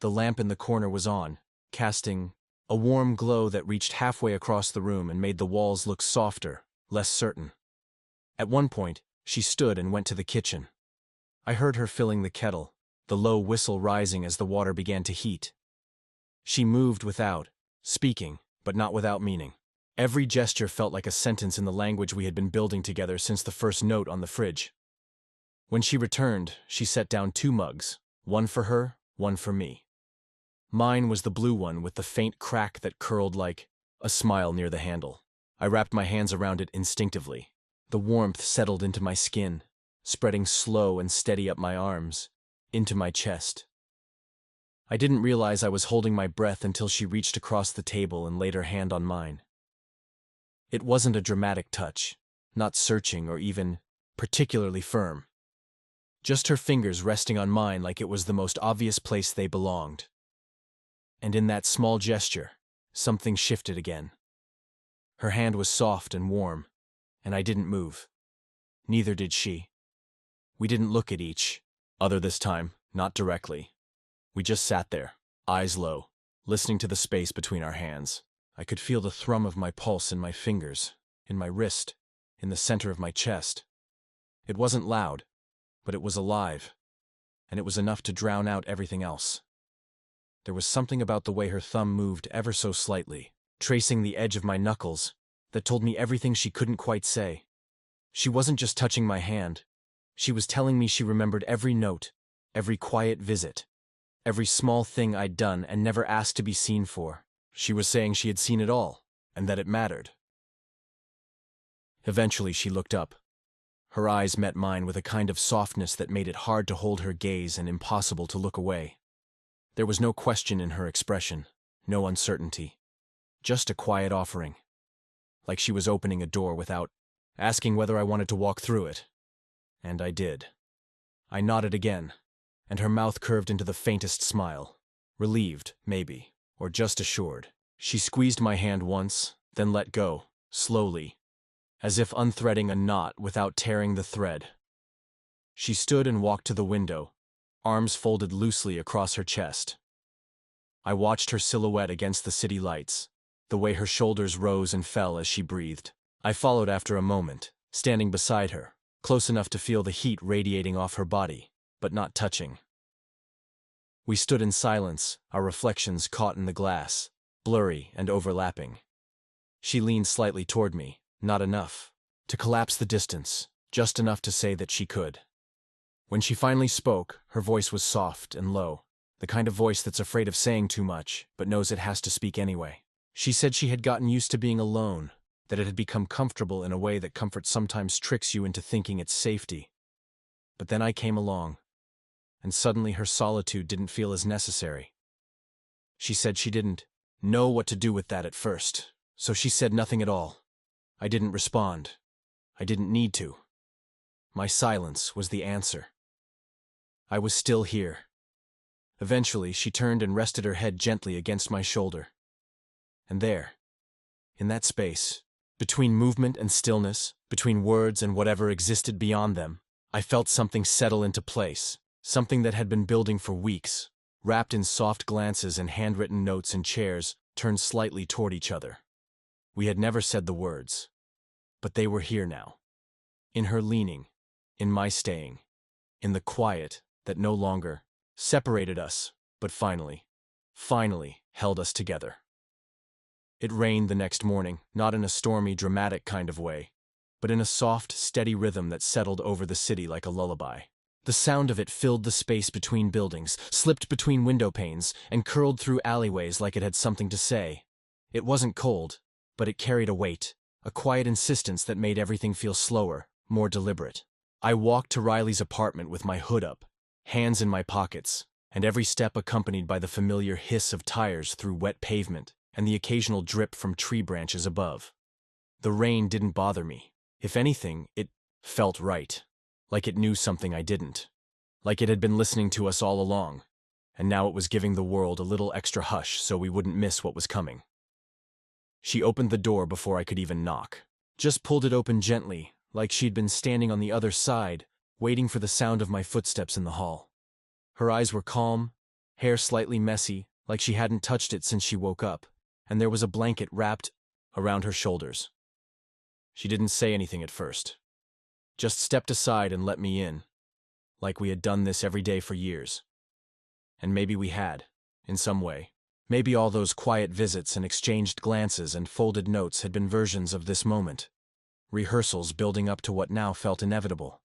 The lamp in the corner was on, casting a warm glow that reached halfway across the room and made the walls look softer, less certain. At one point, she stood and went to the kitchen. I heard her filling the kettle, the low whistle rising as the water began to heat. She moved without speaking, but not without meaning. Every gesture felt like a sentence in the language we had been building together since the first note on the fridge. When she returned, she set down 2 mugs, one for her, one for me. Mine was the blue one with the faint crack that curled like a smile near the handle. I wrapped my hands around it instinctively. The warmth settled into my skin, spreading slow and steady up my arms, into my chest. I didn't realize I was holding my breath until she reached across the table and laid her hand on mine. It wasn't a dramatic touch, not searching or even particularly firm. Just her fingers resting on mine like it was the most obvious place they belonged. And in that small gesture, something shifted again. Her hand was soft and warm, and I didn't move. Neither did she. We didn't look at each other this time, not directly. We just sat there, eyes low, listening to the space between our hands. I could feel the thrum of my pulse in my fingers, in my wrist, in the center of my chest. It wasn't loud, but it was alive, and it was enough to drown out everything else. There was something about the way her thumb moved ever so slightly, tracing the edge of my knuckles, that told me everything she couldn't quite say. She wasn't just touching my hand. She was telling me she remembered every note, every quiet visit, every small thing I'd done and never asked to be seen for. She was saying she had seen it all, and that it mattered. Eventually she looked up. Her eyes met mine with a kind of softness that made it hard to hold her gaze and impossible to look away. There was no question in her expression, no uncertainty. Just a quiet offering. Like she was opening a door without asking whether I wanted to walk through it. And I did. I nodded again, and her mouth curved into the faintest smile. Relieved, maybe, or just assured. She squeezed my hand once, then let go, slowly, as if unthreading a knot without tearing the thread. She stood and walked to the window, arms folded loosely across her chest. I watched her silhouette against the city lights, the way her shoulders rose and fell as she breathed. I followed after a moment, standing beside her, close enough to feel the heat radiating off her body, but not touching. We stood in silence, our reflections caught in the glass, blurry and overlapping. She leaned slightly toward me, not enough to collapse the distance, just enough to say that she could. When she finally spoke, her voice was soft and low, the kind of voice that's afraid of saying too much, but knows it has to speak anyway. She said she had gotten used to being alone, that it had become comfortable in a way that comfort sometimes tricks you into thinking it's safety. But then I came along, and suddenly her solitude didn't feel as necessary. She said she didn't know what to do with that at first, so she said nothing at all. I didn't respond. I didn't need to. My silence was the answer. I was still here. Eventually, she turned and rested her head gently against my shoulder. And there, in that space, between movement and stillness, between words and whatever existed beyond them, I felt something settle into place, something that had been building for weeks, wrapped in soft glances and handwritten notes in chairs turned slightly toward each other. We had never said the words, but they were here now. In her leaning, in my staying, in the quiet that no longer separated us, but finally held us together. It rained the next morning, not in a stormy, dramatic kind of way, but in a soft, steady rhythm that settled over the city like a lullaby. The sound of it filled the space between buildings, slipped between window panes, and curled through alleyways like it had something to say. It wasn't cold, but it carried a weight, a quiet insistence that made everything feel slower, more deliberate. I walked to Riley's apartment with my hood up, hands in my pockets, and every step accompanied by the familiar hiss of tires through wet pavement and the occasional drip from tree branches above. The rain didn't bother me. If anything, it felt right, like it knew something I didn't, like it had been listening to us all along, and now it was giving the world a little extra hush so we wouldn't miss what was coming. She opened the door before I could even knock, just pulled it open gently, like she'd been standing on the other side, waiting for the sound of my footsteps in the hall. Her eyes were calm, hair slightly messy, like she hadn't touched it since she woke up, and there was a blanket wrapped around her shoulders. She didn't say anything at first, just stepped aside and let me in, like we had done this every day for years. And maybe we had, in some way. Maybe all those quiet visits and exchanged glances and folded notes had been versions of this moment, rehearsals building up to what now felt inevitable.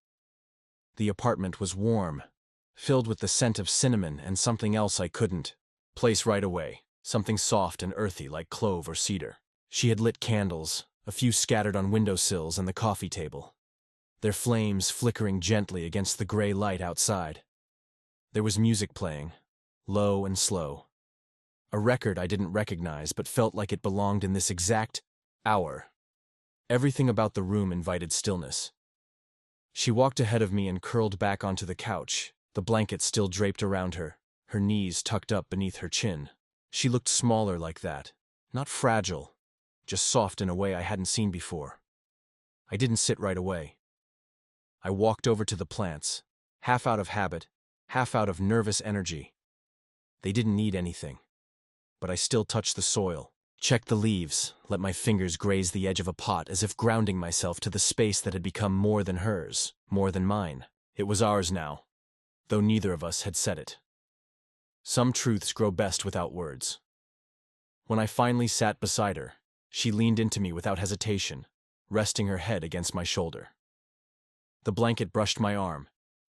The apartment was warm, filled with the scent of cinnamon and something else I couldn't place right away, something soft and earthy like clove or cedar. She had lit candles, a few scattered on windowsills and the coffee table, their flames flickering gently against the gray light outside. There was music playing, low and slow. A record I didn't recognize but felt like it belonged in this exact hour. Everything about the room invited stillness. She walked ahead of me and curled back onto the couch, the blanket still draped around her, her knees tucked up beneath her chin. She looked smaller like that, not fragile, just soft in a way I hadn't seen before. I didn't sit right away. I walked over to the plants, half out of habit, half out of nervous energy. They didn't need anything, but I still touched the soil, checked the leaves, let my fingers graze the edge of a pot as if grounding myself to the space that had become more than hers, more than mine. It was ours now, though neither of us had said it. Some truths grow best without words. When I finally sat beside her, She leaned into me without hesitation, resting her head against my shoulder. The blanket brushed my arm,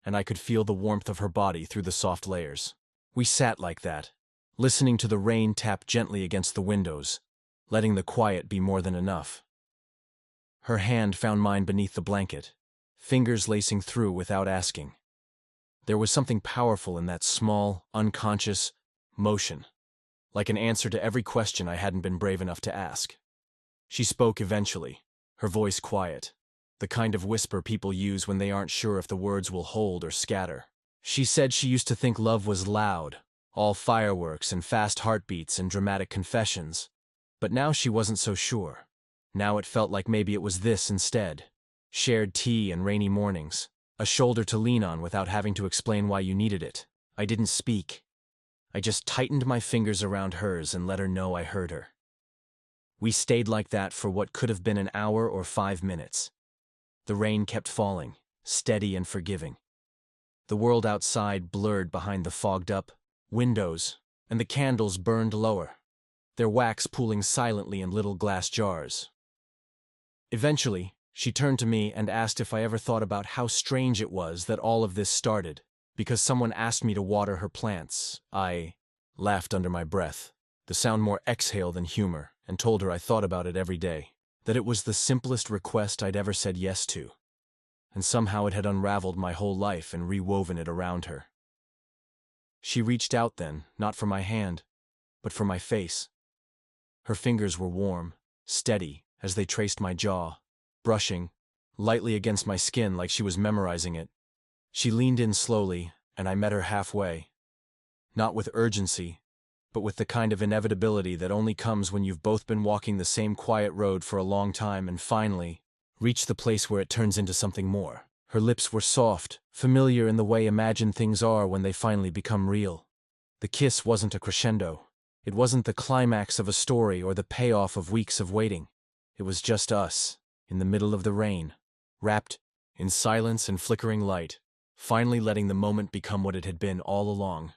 and I could feel the warmth of her body through the soft layers. We sat like that, listening to the rain tap gently against the windows, letting the quiet be more than enough. Her hand found mine beneath the blanket, fingers lacing through without asking. There was something powerful in that small, unconscious motion, like an answer to every question I hadn't been brave enough to ask. She spoke eventually, her voice quiet, the kind of whisper people use when they aren't sure if the words will hold or scatter. She said she used to think love was loud, all fireworks and fast heartbeats and dramatic confessions, but now she wasn't so sure. Now it felt like maybe it was this instead. Shared tea and rainy mornings, a shoulder to lean on without having to explain why you needed it. I didn't speak. I just tightened my fingers around hers and let her know I heard her. We stayed like that for what could have been an hour or 5 minutes. The rain kept falling, steady and forgiving. The world outside blurred behind the fogged-up windows, and the candles burned lower, their wax pooling silently in little glass jars. Eventually, she turned to me and asked if I ever thought about how strange it was that all of this started, because someone asked me to water her plants. I laughed under my breath, the sound more exhale than humor, and told her I thought about it every day, that it was the simplest request I'd ever said yes to, and somehow it had unraveled my whole life and rewoven it around her. She reached out then, not for my hand, but for my face. Her fingers were warm, steady, as they traced my jaw, brushing lightly against my skin like she was memorizing it. She leaned in slowly, and I met her halfway. Not with urgency, but with the kind of inevitability that only comes when you've both been walking the same quiet road for a long time and finally reach the place where it turns into something more. Her lips were soft, familiar in the way imagined things are when they finally become real. The kiss wasn't a crescendo. It wasn't the climax of a story or the payoff of weeks of waiting. It was just us, in the middle of the rain, wrapped in silence and flickering light, finally letting the moment become what it had been all along.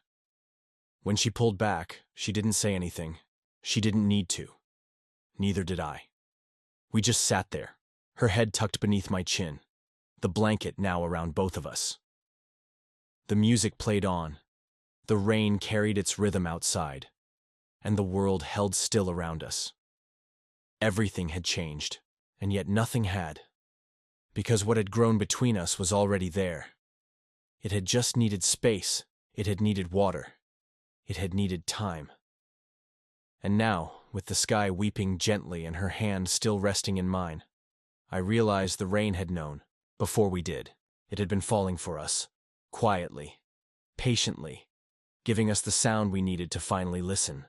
When she pulled back, she didn't say anything. She didn't need to. Neither did I. We just sat there, her head tucked beneath my chin, the blanket now around both of us. The music played on. The rain carried its rhythm outside, and the world held still around us. Everything had changed, and yet nothing had, because what had grown between us was already there. It had just needed space, it had needed water, it had needed time. And now, with the sky weeping gently and her hand still resting in mine, I realized the rain had known, before we did. It had been falling for us, quietly, patiently, giving us the sound we needed to finally listen.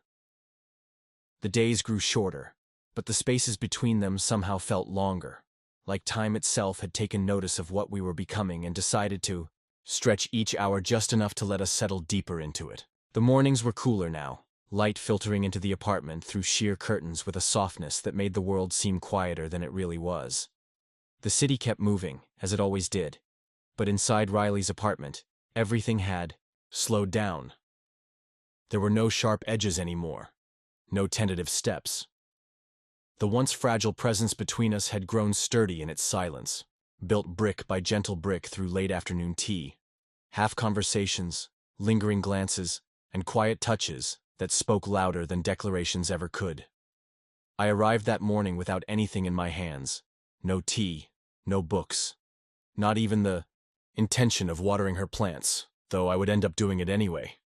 The days grew shorter, but the spaces between them somehow felt longer, like time itself had taken notice of what we were becoming and decided to stretch each hour just enough to let us settle deeper into it. The mornings were cooler now, light filtering into the apartment through sheer curtains with a softness that made the world seem quieter than it really was. The city kept moving, as it always did, but inside Riley's apartment, everything had slowed down. There were no sharp edges anymore, no tentative steps. The once fragile presence between us had grown sturdy in its silence, built brick by gentle brick through late afternoon tea, half conversations, lingering glances, and quiet touches that spoke louder than declarations ever could. I arrived that morning without anything in my hands, no tea, no books, not even the intention of watering her plants, though I would end up doing it anyway.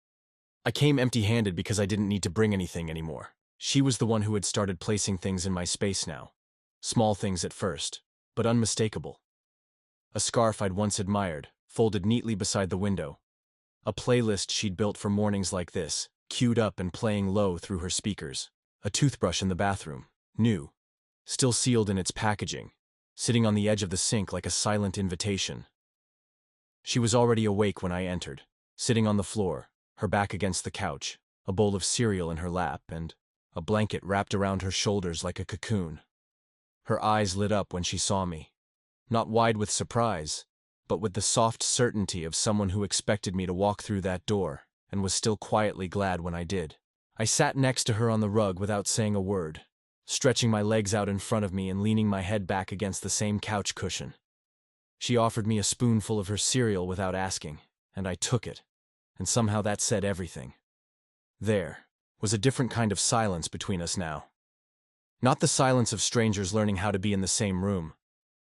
I came empty-handed because I didn't need to bring anything anymore. She was the one who had started placing things in my space now. Small things at first, but unmistakable. A scarf I'd once admired, folded neatly beside the window. A playlist she'd built for mornings like this, queued up and playing low through her speakers. A toothbrush in the bathroom, new, still sealed in its packaging, sitting on the edge of the sink like a silent invitation. She was already awake when I entered, sitting on the floor, her back against the couch, a bowl of cereal in her lap, and a blanket wrapped around her shoulders like a cocoon. Her eyes lit up when she saw me, not wide with surprise, but with the soft certainty of someone who expected me to walk through that door, and was still quietly glad when I did. I sat next to her on the rug without saying a word. stretching my legs out in front of me and leaning my head back against the same couch cushion. She offered me a spoonful of her cereal without asking, and I took it, and somehow that said everything. There was a different kind of silence between us now. Not the silence of strangers learning how to be in the same room.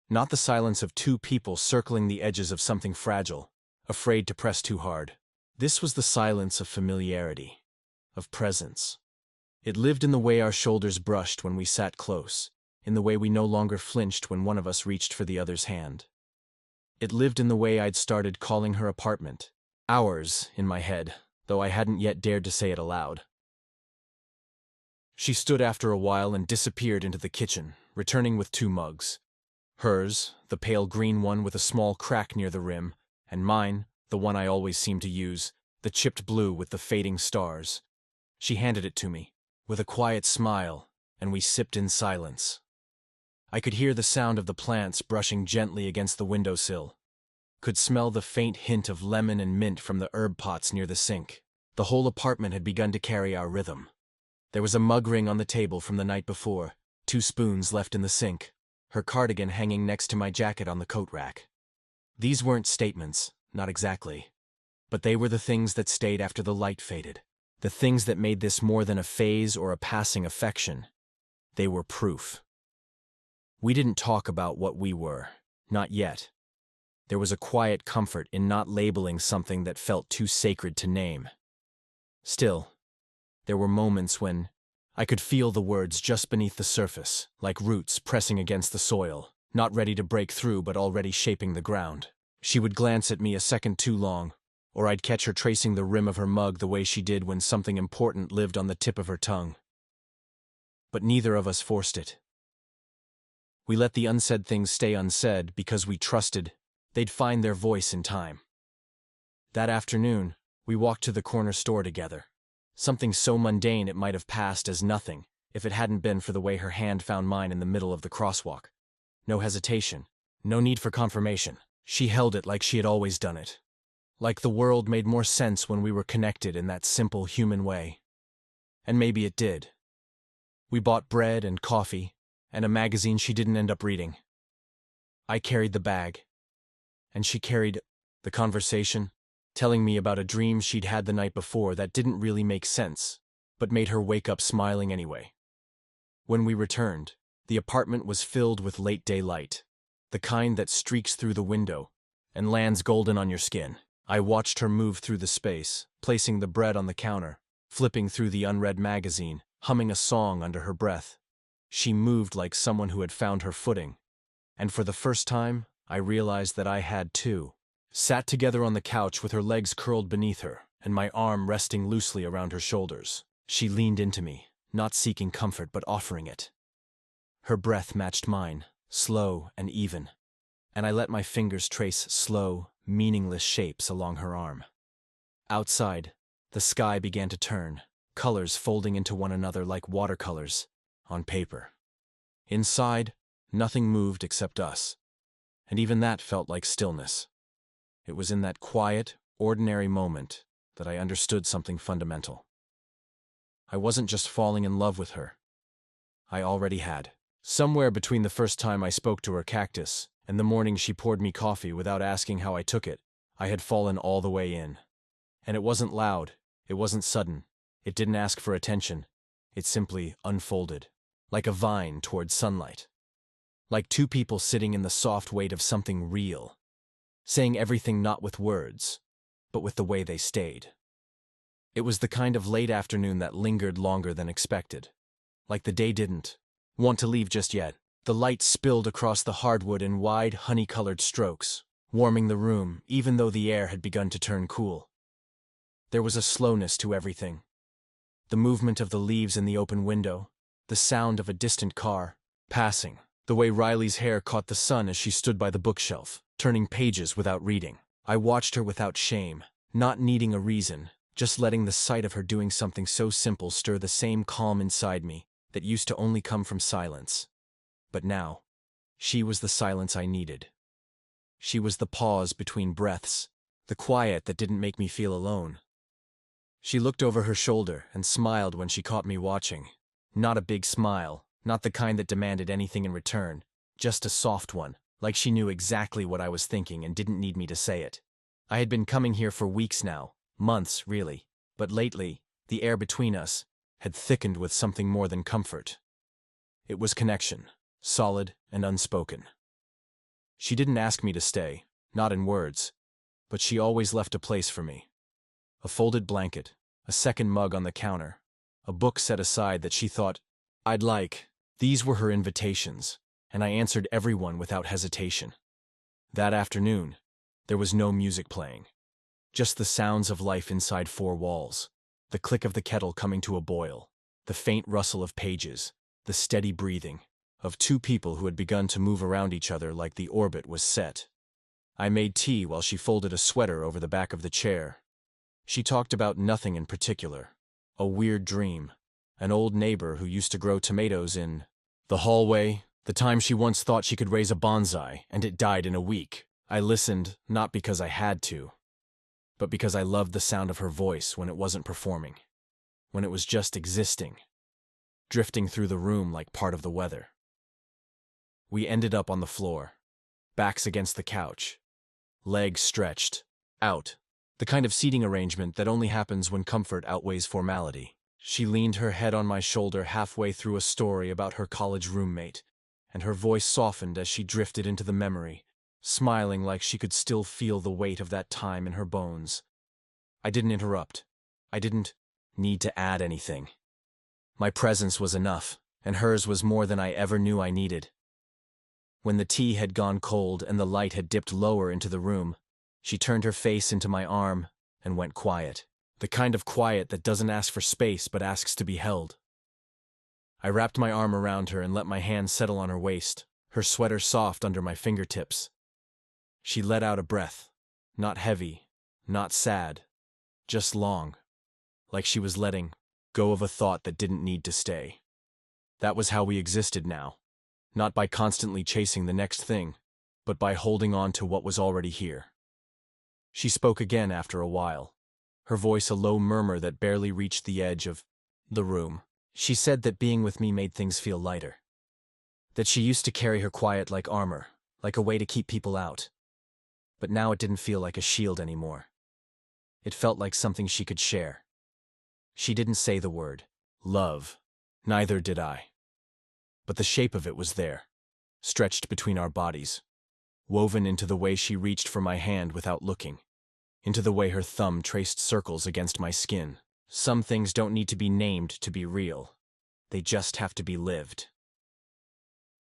Not the silence of two people circling the edges of something fragile, afraid to press too hard. This was the silence of familiarity, of presence. It lived in the way our shoulders brushed when we sat close, in the way we no longer flinched when one of us reached for the other's hand. It lived in the way I'd started calling her apartment, ours, in my head, though I hadn't yet dared to say it aloud. She stood after a while and disappeared into the kitchen, returning with 2 mugs. Hers, the pale green one with a small crack near the rim, and mine, the one I always seemed to use, the chipped blue with the fading stars. She handed it to me, with a quiet smile, and we sipped in silence. I could hear the sound of the plants brushing gently against the windowsill, could smell the faint hint of lemon and mint from the herb pots near the sink. The whole apartment had begun to carry our rhythm. There was a mug ring on the table from the night before, 2 spoons left in the sink, her cardigan hanging next to my jacket on the coat rack. These weren't statements, not exactly. But they were the things that stayed after the light faded. The things that made this more than a phase or a passing affection. They were proof. We didn't talk about what we were, not yet. There was a quiet comfort in not labeling something that felt too sacred to name. Still, there were moments when I could feel the words just beneath the surface, like roots pressing against the soil, not ready to break through but already shaping the ground. She would glance at me a second too long, or I'd catch her tracing the rim of her mug the way she did when something important lived on the tip of her tongue. But neither of us forced it. We let the unsaid things stay unsaid because we trusted they'd find their voice in time. That afternoon, we walked to the corner store together. Something so mundane it might have passed as nothing if it hadn't been for the way her hand found mine in the middle of the crosswalk. No hesitation, no need for confirmation. She held it like she had always done it. Like the world made more sense when we were connected in that simple human way. And maybe it did. We bought bread and coffee, and a magazine she didn't end up reading. I carried the bag, and she carried the conversation, telling me about a dream she'd had the night before that didn't really make sense, but made her wake up smiling anyway. When we returned, the apartment was filled with late daylight, the kind that streaks through the window and lands golden on your skin. I watched her move through the space, placing the bread on the counter, flipping through the unread magazine, humming a song under her breath. She moved like someone who had found her footing, and for the first time, I realized that I had too. Sat together on the couch with her legs curled beneath her, and my arm resting loosely around her shoulders. She leaned into me, not seeking comfort but offering it. Her breath matched mine, slow and even, and I let my fingers trace slow, meaningless shapes along her arm. Outside, the sky began to turn, colors folding into one another like watercolors on paper. Inside, nothing moved except us, and even that felt like stillness. It was in that quiet, ordinary moment that I understood something fundamental. I wasn't just falling in love with her. I already had. Somewhere between the first time I spoke to her cactus and the morning she poured me coffee without asking how I took it, I had fallen all the way in. And it wasn't loud, it wasn't sudden, it didn't ask for attention, it simply unfolded, like a vine toward sunlight. Like 2 people sitting in the soft weight of something real, saying everything not with words, but with the way they stayed. It was the kind of late afternoon that lingered longer than expected. Like the day didn't want to leave just yet. The light spilled across the hardwood in wide, honey-colored strokes, warming the room even though the air had begun to turn cool. There was a slowness to everything. The movement of the leaves in the open window, the sound of a distant car passing, the way Riley's hair caught the sun as she stood by the bookshelf, turning pages without reading. I watched her without shame, not needing a reason, just letting the sight of her doing something so simple stir the same calm inside me that used to only come from silence. But now, she was the silence I needed. She was the pause between breaths, the quiet that didn't make me feel alone. She looked over her shoulder and smiled when she caught me watching. Not a big smile, Not the kind that demanded anything in return, just a soft one, like she knew exactly what I was thinking and didn't need me to say it. I had been coming here for weeks now, months really, but lately, the air between us had thickened with something more than comfort. It was connection, solid and unspoken. She didn't ask me to stay, not in words, but she always left a place for me. A folded blanket, a second mug on the counter, a book set aside that she thought I'd like. These were her invitations, and I answered every one without hesitation. That afternoon, there was no music playing, just the sounds of life inside four walls, the click of the kettle coming to a boil, the faint rustle of pages, the steady breathing of two people who had begun to move around each other like the orbit was set. I made tea while she folded a sweater over the back of the chair. She talked about nothing in particular, a weird dream, an old neighbor who used to grow tomatoes in the hallway, the time she once thought she could raise a bonsai and it died in a week. I listened, not because I had to, but because I loved the sound of her voice when it wasn't performing, when it was just existing, drifting through the room like part of the weather. We ended up on the floor, backs against the couch, legs stretched, out, the kind of seating arrangement that only happens when comfort outweighs formality. She leaned her head on my shoulder halfway through a story about her college roommate, and her voice softened as she drifted into the memory, smiling like she could still feel the weight of that time in her bones. I didn't interrupt. I didn't need to add anything. My presence was enough, and hers was more than I ever knew I needed. When the tea had gone cold and the light had dipped lower into the room, she turned her face into my arm and went quiet. The kind of quiet that doesn't ask for space but asks to be held. I wrapped my arm around her and let my hand settle on her waist, her sweater soft under my fingertips. She let out a breath, not heavy, not sad, just long, like she was letting go of a thought that didn't need to stay. That was how we existed now, not by constantly chasing the next thing, but by holding on to what was already here. She spoke again after a while, her voice a low murmur that barely reached the edge of the room. She said that being with me made things feel lighter, that she used to carry her quiet like armor, like a way to keep people out. But now it didn't feel like a shield anymore. It felt like something she could share. She didn't say the word love, neither did I. But the shape of it was there, stretched between our bodies, woven into the way she reached for my hand without looking, into the way her thumb traced circles against my skin. Some things don't need to be named to be real. They just have to be lived.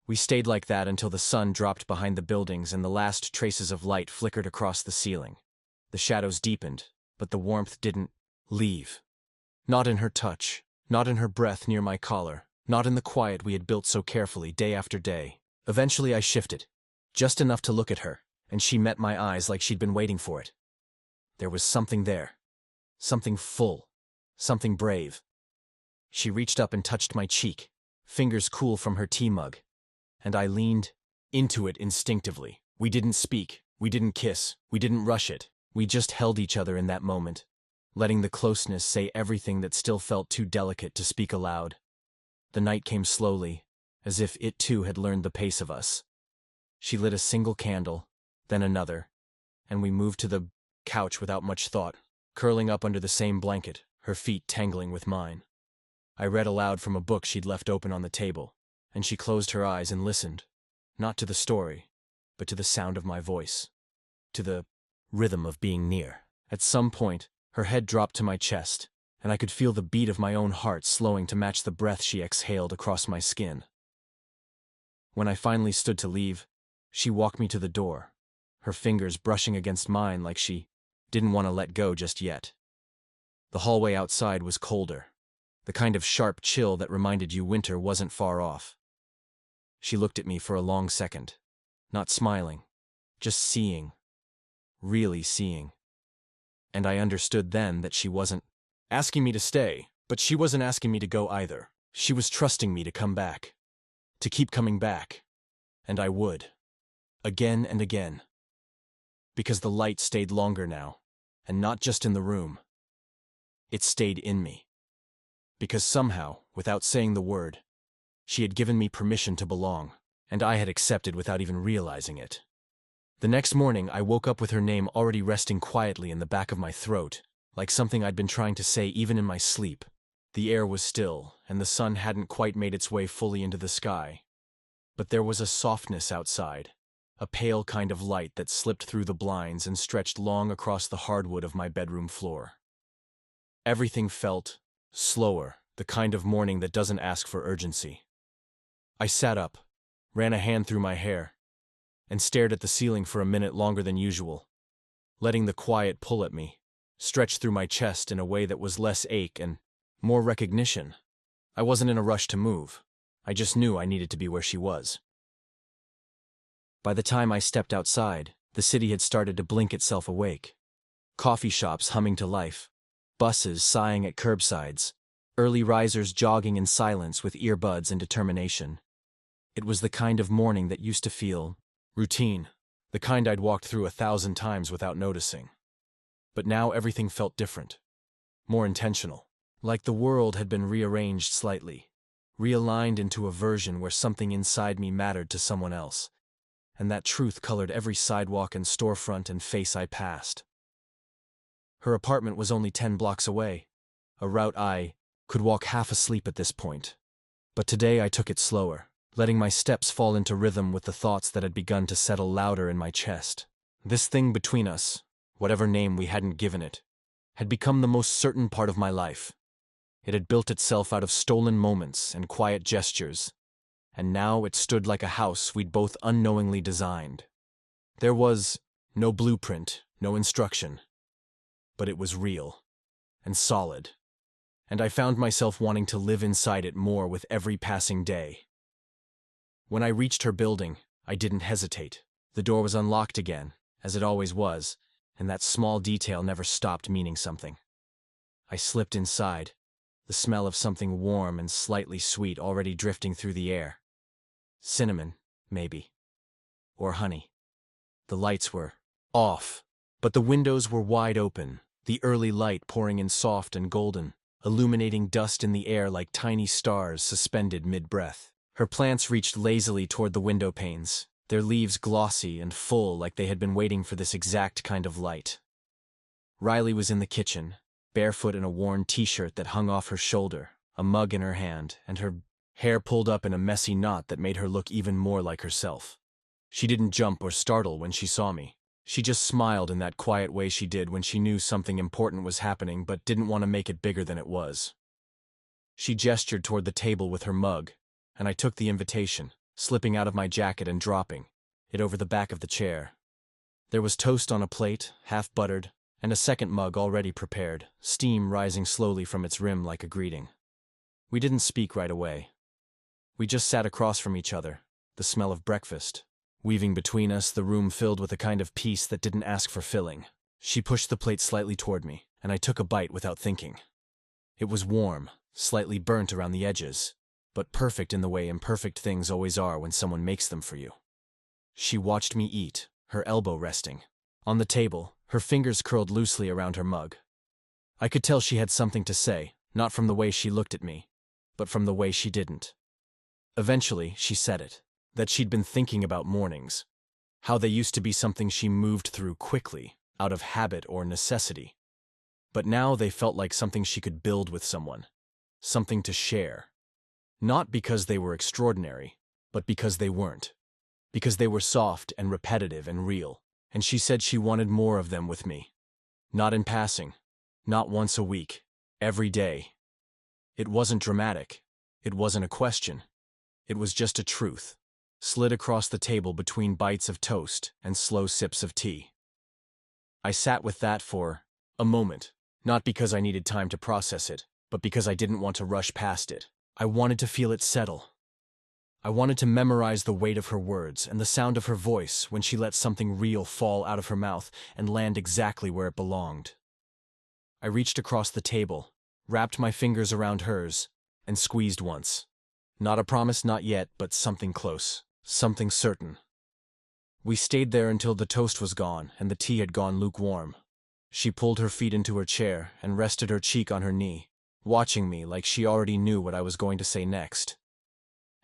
We stayed like that until the sun dropped behind the buildings and the last traces of light flickered across the ceiling. The shadows deepened, but the warmth didn't leave. Not in her touch, not in her breath near my collar, not in the quiet we had built so carefully day after day. Eventually I shifted, just enough to look at her, and she met my eyes like she'd been waiting for it. There was something there, something full, something brave. She reached up and touched my cheek, fingers cool from her tea mug, and I leaned into it instinctively. We didn't speak, we didn't kiss, we didn't rush it. We just held each other in that moment, letting the closeness say everything that still felt too delicate to speak aloud. The night came slowly, as if it too had learned the pace of us. She lit a single candle, then another, and we moved to the couch without much thought, curling up under the same blanket, her feet tangling with mine. I read aloud from a book she'd left open on the table, and she closed her eyes and listened, not to the story, but to the sound of my voice, to the rhythm of being near. At some point, her head dropped to my chest, and I could feel the beat of my own heart slowing to match the breath she exhaled across my skin. When I finally stood to leave, she walked me to the door, her fingers brushing against mine like she didn't want to let go just yet. The hallway outside was colder, the kind of sharp chill that reminded you winter wasn't far off. She looked at me for a long second, not smiling, just seeing, really seeing. And I understood then that she wasn't asking me to stay, but she wasn't asking me to go either. She was trusting me to come back, to keep coming back. And I would. Again and again. Because the light stayed longer now, and not just in the room. It stayed in me. Because somehow, without saying the word, She had given me permission to belong, and I had accepted without even realizing it. The next morning, I woke up with her name already resting quietly in the back of my throat, like something I'd been trying to say even in my sleep. The air was still, and the sun hadn't quite made its way fully into the sky. But there was a softness outside, a pale kind of light that slipped through the blinds and stretched long across the hardwood of my bedroom floor. Everything felt slower, the kind of morning that doesn't ask for urgency. I sat up, ran a hand through my hair, and stared at the ceiling for a minute longer than usual, letting the quiet pull at me, stretch through my chest in a way that was less ache and more recognition. I wasn't in a rush to move. I just knew I needed to be where she was. By the time I stepped outside, the city had started to blink itself awake. Coffee shops humming to life, buses sighing at curbsides, early risers jogging in silence with earbuds and determination. It was the kind of morning that used to feel routine, the kind I'd walked through 1,000 times without noticing. But now everything felt different, more intentional, like the world had been rearranged slightly, realigned into a version where something inside me mattered to someone else, and that truth colored every sidewalk and storefront and face I passed. Her apartment was only 10 blocks away, a route I could walk half asleep at this point. But today I took it slower, letting my steps fall into rhythm with the thoughts that had begun to settle louder in my chest. This thing between us, whatever name we hadn't given it, had become the most certain part of my life. It had built itself out of stolen moments and quiet gestures, and now it stood like a house we'd both unknowingly designed. There was no blueprint, no instruction, but it was real and solid, and I found myself wanting to live inside it more with every passing day. When I reached her building, I didn't hesitate. The door was unlocked again, as it always was, and that small detail never stopped meaning something. I slipped inside, the smell of something warm and slightly sweet already drifting through the air. Cinnamon, maybe. Or honey. The lights were off, but the windows were wide open, the early light pouring in soft and golden, illuminating dust in the air like tiny stars suspended mid-breath. Her plants reached lazily toward the window panes, their leaves glossy and full like they had been waiting for this exact kind of light. Riley was in the kitchen, barefoot in a worn t-shirt that hung off her shoulder, a mug in her hand, and her hair pulled up in a messy knot that made her look even more like herself. She didn't jump or startle when she saw me. She just smiled in that quiet way she did when she knew something important was happening but didn't want to make it bigger than it was. She gestured toward the table with her mug, and I took the invitation, slipping out of my jacket and dropping it over the back of the chair. There was toast on a plate, half buttered, and a second mug already prepared, steam rising slowly from its rim like a greeting. We didn't speak right away. We just sat across from each other, the smell of breakfast weaving between us, the room filled with a kind of peace that didn't ask for filling. She pushed the plate slightly toward me, and I took a bite without thinking. It was warm, slightly burnt around the edges, but perfect in the way imperfect things always are when someone makes them for you. She watched me eat, her elbow resting on the table, her fingers curled loosely around her mug. I could tell she had something to say, not from the way she looked at me, but from the way she didn't. Eventually, she said it, that she'd been thinking about mornings, how they used to be something she moved through quickly, out of habit or necessity. But now they felt like something she could build with someone, something to share. Not because they were extraordinary, but because they weren't. Because they were soft and repetitive and real, and she said she wanted more of them with me. Not in passing, not once a week, every day. It wasn't dramatic, it wasn't a question, it was just a truth, slid across the table between bites of toast and slow sips of tea. I sat with that for a moment, not because I needed time to process it, but because I didn't want to rush past it. I wanted to feel it settle. I wanted to memorize the weight of her words and the sound of her voice when she let something real fall out of her mouth and land exactly where it belonged. I reached across the table, wrapped my fingers around hers, and squeezed once. Not a promise, not yet, but something close, something certain. We stayed there until the toast was gone and the tea had gone lukewarm. She pulled her feet into her chair and rested her cheek on her knee, watching me like she already knew what I was going to say next.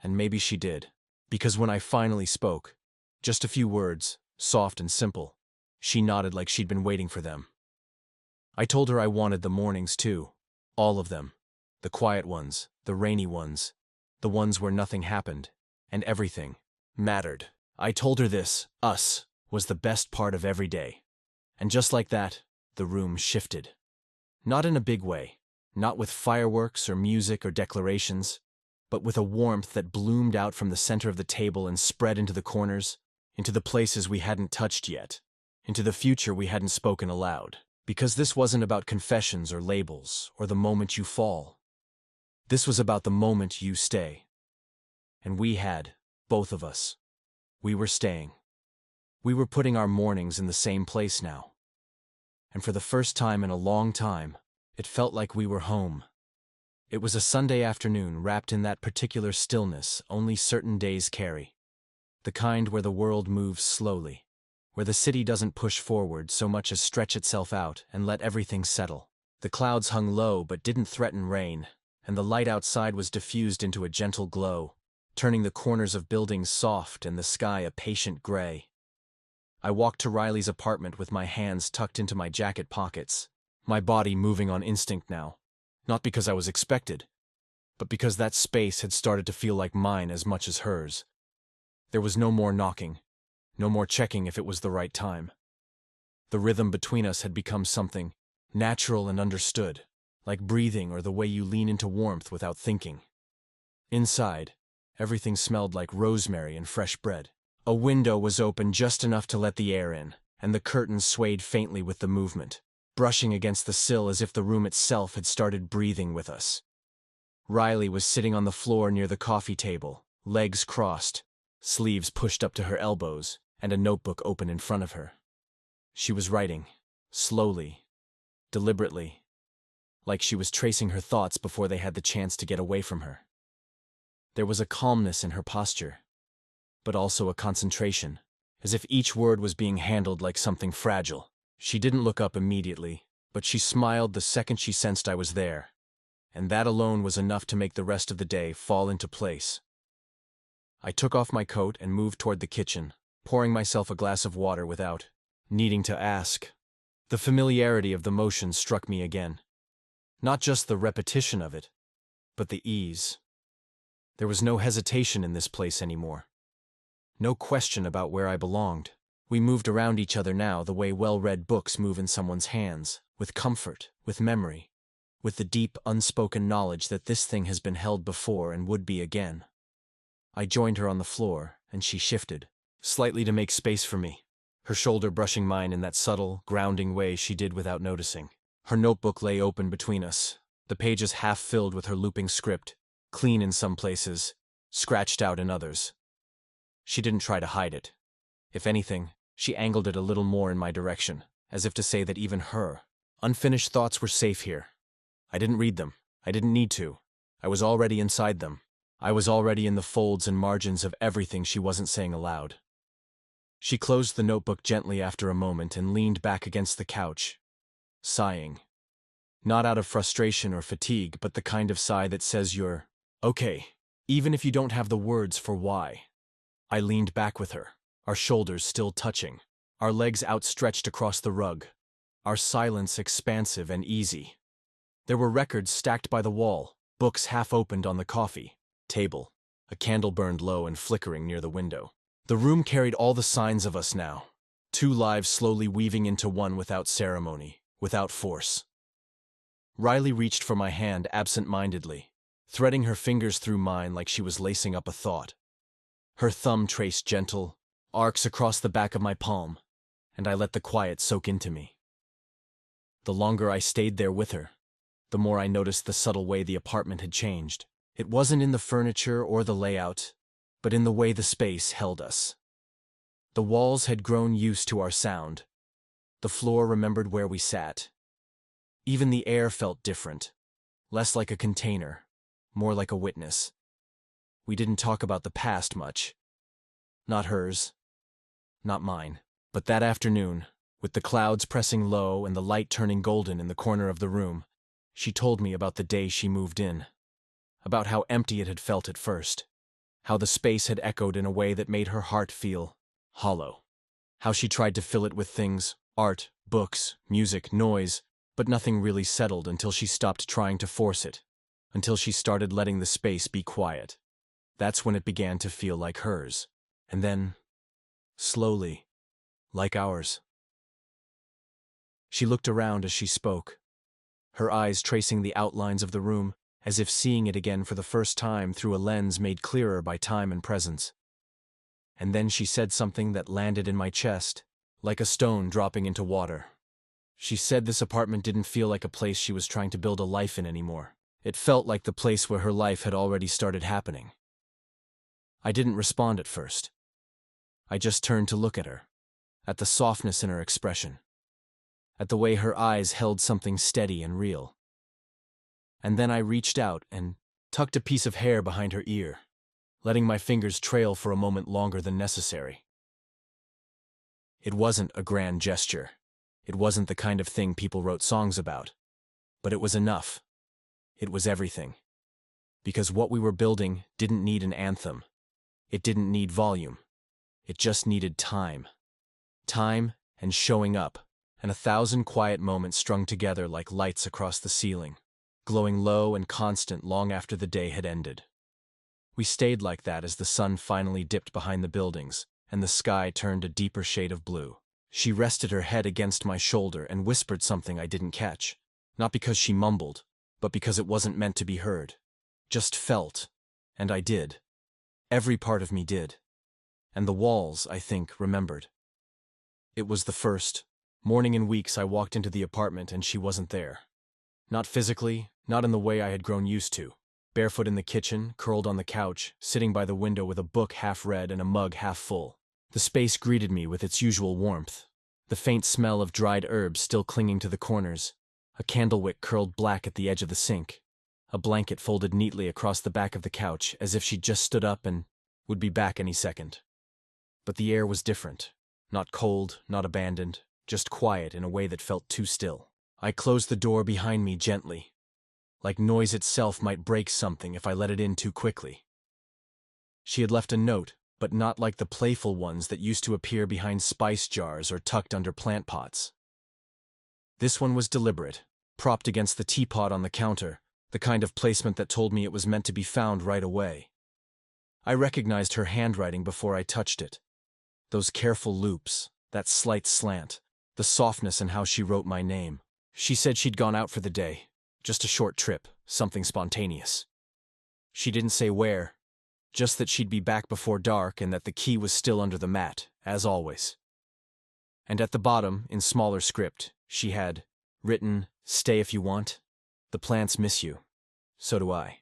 And maybe she did. Because when I finally spoke, just a few words, soft and simple, she nodded like she'd been waiting for them. I told her I wanted the mornings too. All of them. The quiet ones, the rainy ones, the ones where nothing happened, and everything mattered. I told her this, us, was the best part of every day. And just like that, the room shifted. Not in a big way, not with fireworks or music or declarations, but with a warmth that bloomed out from the center of the table and spread into the corners, into the places we hadn't touched yet, into the future we hadn't spoken aloud. Because this wasn't about confessions or labels or the moment you fall. This was about the moment you stay. And we had, both of us. We were staying. We were putting our mornings in the same place now. And for the first time in a long time, it felt like we were home. It was a Sunday afternoon wrapped in that particular stillness only certain days carry. The kind where the world moves slowly, where the city doesn't push forward so much as stretch itself out and let everything settle. The clouds hung low but didn't threaten rain, and the light outside was diffused into a gentle glow, turning the corners of buildings soft and the sky a patient gray. I walked to Riley's apartment with my hands tucked into my jacket pockets, my body moving on instinct now, not because I was expected, but because that space had started to feel like mine as much as hers. There was no more knocking, no more checking if it was the right time. The rhythm between us had become something natural and understood, like breathing or the way you lean into warmth without thinking. Inside, everything smelled like rosemary and fresh bread. A window was open just enough to let the air in, and the curtains swayed faintly with the movement, brushing against the sill as if the room itself had started breathing with us. Riley was sitting on the floor near the coffee table, legs crossed, sleeves pushed up to her elbows, and a notebook open in front of her. She was writing, slowly, deliberately, like she was tracing her thoughts before they had the chance to get away from her. There was a calmness in her posture, but also a concentration, as if each word was being handled like something fragile. She didn't look up immediately, but she smiled the second she sensed I was there, and that alone was enough to make the rest of the day fall into place. I took off my coat and moved toward the kitchen, pouring myself a glass of water without needing to ask. The familiarity of the motion struck me again. Not just the repetition of it, but the ease. There was no hesitation in this place anymore. No question about where I belonged. We moved around each other now the way well-read books move in someone's hands, with comfort, with memory, with the deep, unspoken knowledge that this thing has been held before and would be again. I joined her on the floor, and she shifted, slightly to make space for me, her shoulder brushing mine in that subtle, grounding way she did without noticing. Her notebook lay open between us, the pages half filled with her looping script, clean in some places, scratched out in others. She didn't try to hide it. If anything, she angled it a little more in my direction, as if to say that even her unfinished thoughts were safe here. I didn't read them. I didn't need to. I was already inside them. I was already in the folds and margins of everything she wasn't saying aloud. She closed the notebook gently after a moment and leaned back against the couch, sighing. Not out of frustration or fatigue, but the kind of sigh that says you're okay, even if you don't have the words for why. I leaned back with her, our shoulders still touching, our legs outstretched across the rug, our silence expansive and easy. There were records stacked by the wall, books half opened on the coffee table, a candle burned low and flickering near the window. The room carried all the signs of us now, two lives slowly weaving into one without ceremony, without force. Riley reached for my hand absent-mindedly, threading her fingers through mine like she was lacing up a thought. Her thumb traced gentle arcs across the back of my palm, and I let the quiet soak into me. The longer I stayed there with her, the more I noticed the subtle way the apartment had changed. It wasn't in the furniture or the layout, but in the way the space held us. The walls had grown used to our sound. The floor remembered where we sat. Even the air felt different, less like a container, more like a witness. We didn't talk about the past much. Not hers, not mine. But that afternoon, with the clouds pressing low and the light turning golden in the corner of the room, she told me about the day she moved in, about how empty it had felt at first. how the space had echoed in a way that made her heart feel hollow. How she tried to fill it with things, art, books, music, noise, but nothing really settled until she stopped trying to force it, until she started letting the space be quiet. That's when it began to feel like hers. And then, slowly, like ours. She looked around as she spoke, her eyes tracing the outlines of the room, as if seeing it again for the first time through a lens made clearer by time and presence. And then she said something that landed in my chest, like a stone dropping into water. She said this apartment didn't feel like a place she was trying to build a life in anymore. It felt like the place where her life had already started happening. I didn't respond at first. I just turned to look at her, at the softness in her expression, at the way her eyes held something steady and real. And then I reached out and tucked a piece of hair behind her ear, letting my fingers trail for a moment longer than necessary. It wasn't a grand gesture. It wasn't the kind of thing people wrote songs about. But it was enough. It was everything. Because what we were building didn't need an anthem. It didn't need volume. It just needed time. Time and showing up, and 1,000 quiet moments strung together like lights across the ceiling, glowing low and constant long after the day had ended. We stayed like that as the sun finally dipped behind the buildings, and the sky turned a deeper shade of blue. She rested her head against my shoulder and whispered something I didn't catch, not because she mumbled, but because it wasn't meant to be heard. Just felt, and I did. Every part of me did. And the walls, I think, remembered. It was the first morning in weeks I walked into the apartment and she wasn't there. Not physically, not in the way I had grown used to. Barefoot in the kitchen, curled on the couch, sitting by the window with a book half read and a mug half full. The space greeted me with its usual warmth, the faint smell of dried herbs still clinging to the corners, a candle wick curled black at the edge of the sink, a blanket folded neatly across the back of the couch as if she'd just stood up and would be back any second. But the air was different, not cold, not abandoned, just quiet in a way that felt too still. I closed the door behind me gently, like noise itself might break something if I let it in too quickly. She had left a note, but not like the playful ones that used to appear behind spice jars or tucked under plant pots. This one was deliberate, propped against the teapot on the counter, the kind of placement that told me it was meant to be found right away. I recognized her handwriting before I touched it. Those careful loops, that slight slant, the softness in how she wrote my name. She said she'd gone out for the day, just a short trip, something spontaneous. She didn't say where, just that she'd be back before dark and that the key was still under the mat, as always. And at the bottom, in smaller script, she had written, "Stay if you want. The plants miss you. So do I."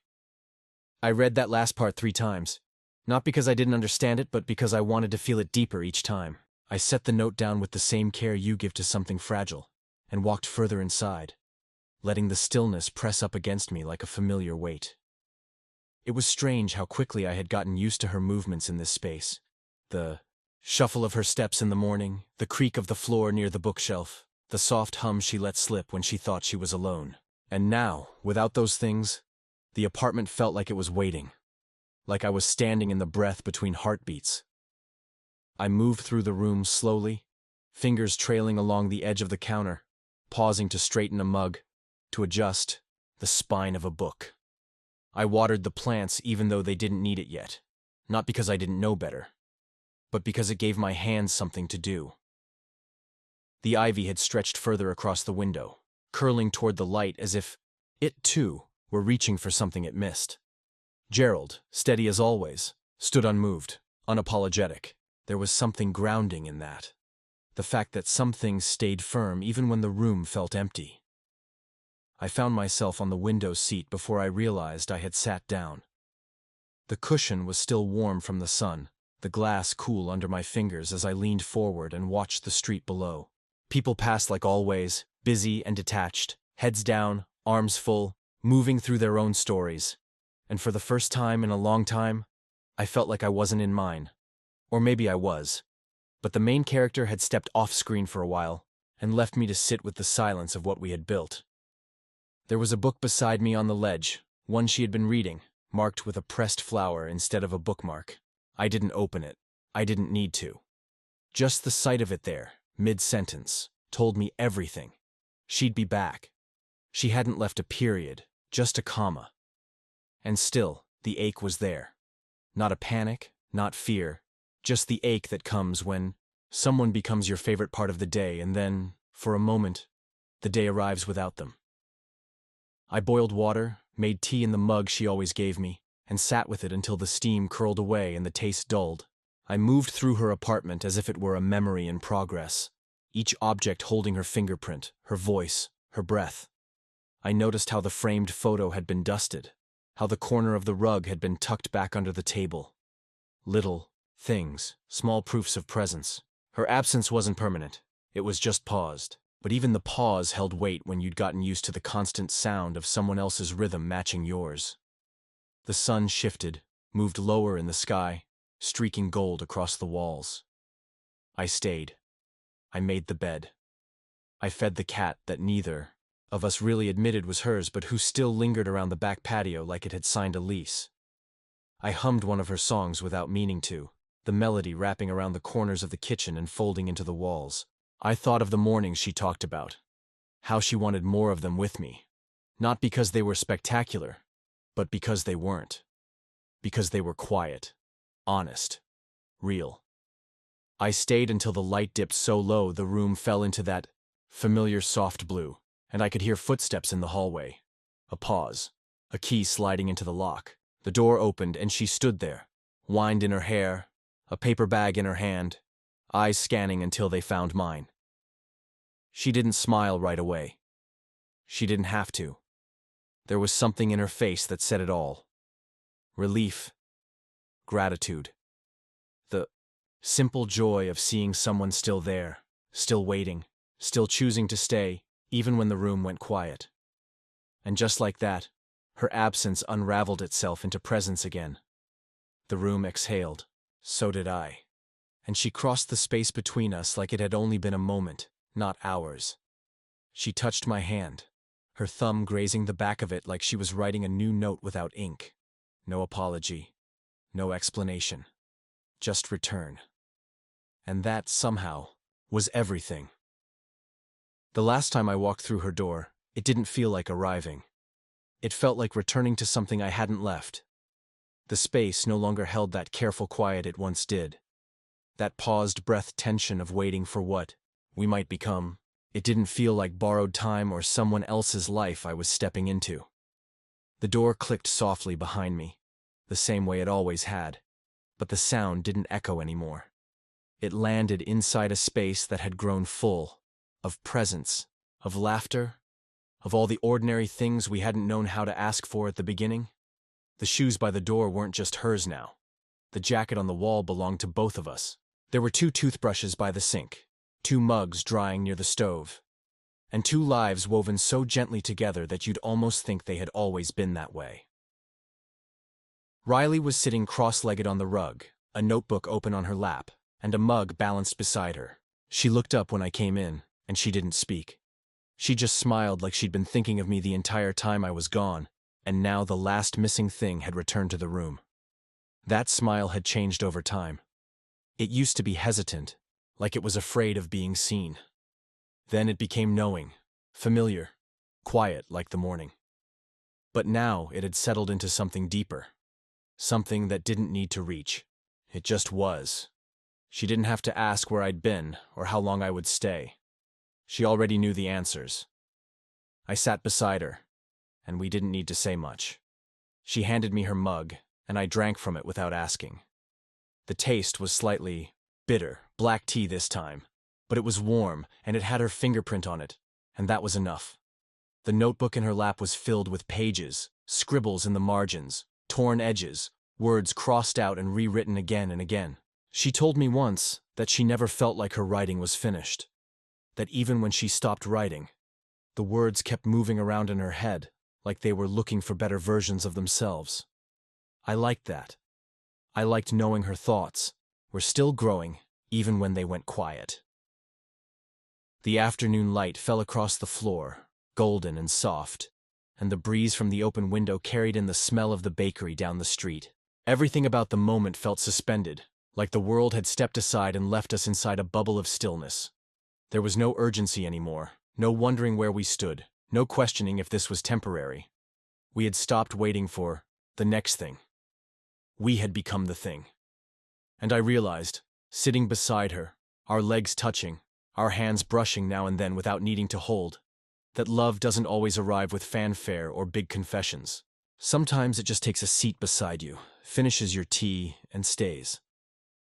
I read that last part 3 times, not because I didn't understand it, but because I wanted to feel it deeper each time. I set the note down with the same care you give to something fragile, and walked further inside, letting the stillness press up against me like a familiar weight. It was strange how quickly I had gotten used to her movements in this space. The shuffle of her steps in the morning, the creak of the floor near the bookshelf, the soft hum she let slip when she thought she was alone. And now, without those things, the apartment felt like it was waiting, like I was standing in the breath between heartbeats. I moved through the room slowly, fingers trailing along the edge of the counter, pausing to straighten a mug, to adjust the spine of a book. I watered the plants even though they didn't need it yet, not because I didn't know better, but because it gave my hands something to do. The ivy had stretched further across the window, curling toward the light as if it, too, were reaching for something it missed. Gerald, steady as always, stood unmoved, unapologetic. There was something grounding in that. The fact that some things stayed firm even when the room felt empty. I found myself on the window seat before I realized I had sat down. The cushion was still warm from the sun, the glass cool under my fingers as I leaned forward and watched the street below. People passed like always, busy and detached, heads down, arms full, moving through their own stories. And for the first time in a long time, I felt like I wasn't in mine. Or maybe I was. But the main character had stepped off screen for a while, and left me to sit with the silence of what we had built. There was a book beside me on the ledge, one she had been reading, marked with a pressed flower instead of a bookmark. I didn't open it. I didn't need to. Just the sight of it there, mid-sentence, told me everything. She'd be back. She hadn't left a period, just a comma. And still, the ache was there. Not a panic, not fear, just the ache that comes when someone becomes your favorite part of the day and then, for a moment, the day arrives without them. I boiled water, made tea in the mug she always gave me, and sat with it until the steam curled away and the taste dulled. I moved through her apartment as if it were a memory in progress, each object holding her fingerprint, her voice, her breath. I noticed how the framed photo had been dusted, how the corner of the rug had been tucked back under the table. Little things, small proofs of presence. Her absence wasn't permanent. It was just paused. But even the pause held weight when you'd gotten used to the constant sound of someone else's rhythm matching yours. The sun shifted, moved lower in the sky, streaking gold across the walls. I stayed. I made the bed. I fed the cat that neither of us really admitted was hers but who still lingered around the back patio like it had signed a lease. I hummed one of her songs without meaning to, the melody wrapping around the corners of the kitchen and folding into the walls. I thought of the mornings she talked about, how she wanted more of them with me. Not because they were spectacular, but because they weren't. Because they were quiet, honest, real. I stayed until the light dipped so low the room fell into that familiar soft blue, and I could hear footsteps in the hallway. A pause, a key sliding into the lock. The door opened and she stood there, wind in her hair, a paper bag in her hand, eyes scanning until they found mine. She didn't smile right away. She didn't have to. There was something in her face that said it all. Relief. Gratitude. The simple joy of seeing someone still there, still waiting, still choosing to stay, even when the room went quiet. And just like that, her absence unraveled itself into presence again. The room exhaled. So did I. And she crossed the space between us like it had only been a moment, not hours. She touched my hand, her thumb grazing the back of it like she was writing a new note without ink. No apology, no explanation, just return. And that, somehow, was everything. The last time I walked through her door, it didn't feel like arriving. It felt like returning to something I hadn't left. The space no longer held that careful quiet it once did. That paused breath tension of waiting for what we might become. It didn't feel like borrowed time or someone else's life I was stepping into. The door clicked softly behind me, the same way it always had, but the sound didn't echo anymore. It landed inside a space that had grown full, of presence, of laughter, of all the ordinary things we hadn't known how to ask for at the beginning. The shoes by the door weren't just hers now. The jacket on the wall belonged to both of us. There were 2 toothbrushes by the sink, 2 mugs drying near the stove, and 2 lives woven so gently together that you'd almost think they had always been that way. Riley was sitting cross-legged on the rug, a notebook open on her lap, and a mug balanced beside her. She looked up when I came in, and she didn't speak. She just smiled like she'd been thinking of me the entire time I was gone, and now the last missing thing had returned to the room. That smile had changed over time. It used to be hesitant, like it was afraid of being seen. Then it became knowing, familiar, quiet like the morning. But now it had settled into something deeper, something that didn't need to reach. It just was. She didn't have to ask where I'd been or how long I would stay. She already knew the answers. I sat beside her, and we didn't need to say much. She handed me her mug, and I drank from it without asking. The taste was slightly bitter, black tea this time, but it was warm, and it had her fingerprint on it, and that was enough. The notebook in her lap was filled with pages, scribbles in the margins, torn edges, words crossed out and rewritten again and again. She told me once that she never felt like her writing was finished, that even when she stopped writing, the words kept moving around in her head like they were looking for better versions of themselves. I liked that. I liked knowing her thoughts were still growing even when they went quiet. The afternoon light fell across the floor, golden and soft, and the breeze from the open window carried in the smell of the bakery down the street. Everything about the moment felt suspended, like the world had stepped aside and left us inside a bubble of stillness. There was no urgency anymore, no wondering where we stood, no questioning if this was temporary. We had stopped waiting for the next thing. We had become the thing. And I realized, sitting beside her, our legs touching, our hands brushing now and then without needing to hold, that love doesn't always arrive with fanfare or big confessions. Sometimes it just takes a seat beside you, finishes your tea, and stays.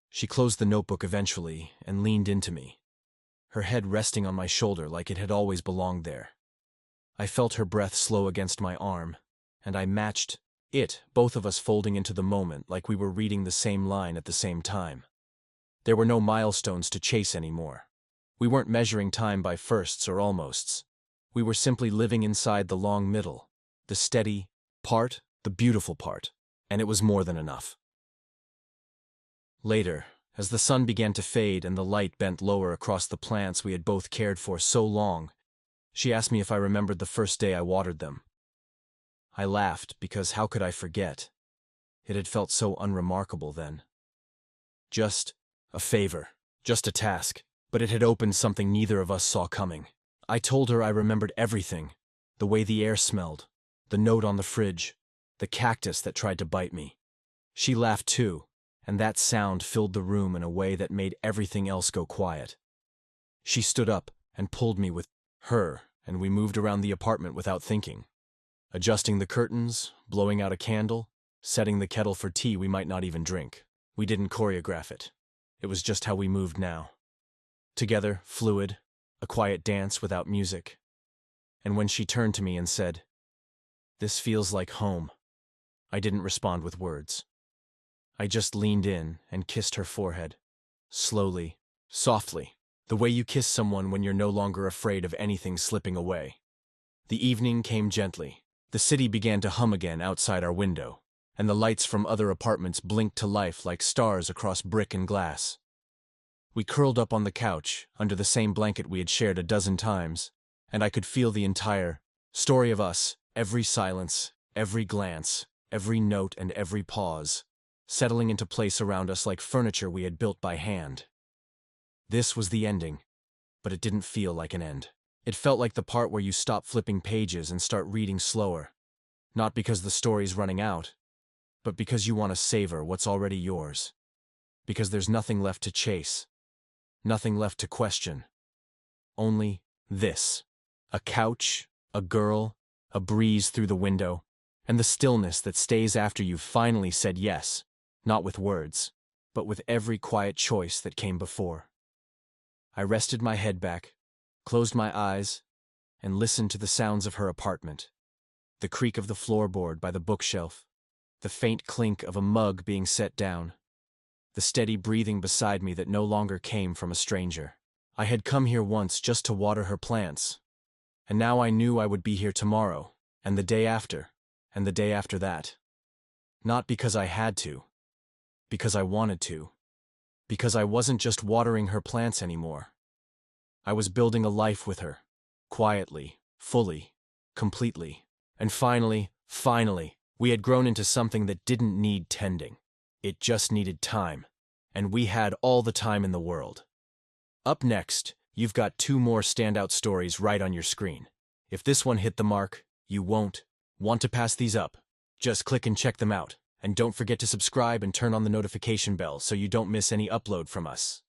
She closed the notebook eventually and leaned into me, her head resting on my shoulder like it had always belonged there. I felt her breath slow against my arm, and I matched it, both of us folding into the moment like we were reading the same line at the same time. There were no milestones to chase anymore. We weren't measuring time by firsts or almosts. We were simply living inside the long middle, the steady part, the beautiful part, and it was more than enough. Later, as the sun began to fade and the light bent lower across the plants we had both cared for so long, she asked me if I remembered the first day I watered them. I laughed because how could I forget? It had felt so unremarkable then. Just a favor, just a task, but it had opened something neither of us saw coming. I told her I remembered everything, the way the air smelled, the note on the fridge, the cactus that tried to bite me. She laughed too, and that sound filled the room in a way that made everything else go quiet. She stood up and pulled me with her, and we moved around the apartment without thinking. Adjusting the curtains, blowing out a candle, setting the kettle for tea we might not even drink. We didn't choreograph it. It was just how we moved now. Together, fluid, a quiet dance without music. And when she turned to me and said, "This feels like home," I didn't respond with words. I just leaned in and kissed her forehead. Slowly, softly, the way you kiss someone when you're no longer afraid of anything slipping away. The evening came gently. The city began to hum again outside our window, and the lights from other apartments blinked to life like stars across brick and glass. We curled up on the couch, under the same blanket we had shared a dozen times, and I could feel the entire story of us, every silence, every glance, every note and every pause, settling into place around us like furniture we had built by hand. This was the ending, but it didn't feel like an end. It felt like the part where you stop flipping pages and start reading slower, not because the story's running out, but because you want to savor what's already yours. Because there's nothing left to chase, nothing left to question. Only this. A couch, a girl, a breeze through the window, and the stillness that stays after you've finally said yes, not with words, but with every quiet choice that came before. I rested my head back, closed my eyes, and listened to the sounds of her apartment. The creak of the floorboard by the bookshelf, the faint clink of a mug being set down, the steady breathing beside me that no longer came from a stranger. I had come here once just to water her plants, and now I knew I would be here tomorrow, and the day after, and the day after that. Not because I had to, because I wanted to, because I wasn't just watering her plants anymore. I was building a life with her, quietly, fully, completely. And finally, we had grown into something that didn't need tending. It just needed time, and we had all the time in the world. Up next, you've got 2 more standout stories right on your screen. If this one hit the mark, you won't want to pass these up. Just click and check them out, and don't forget to subscribe and turn on the notification bell so you don't miss any upload from us.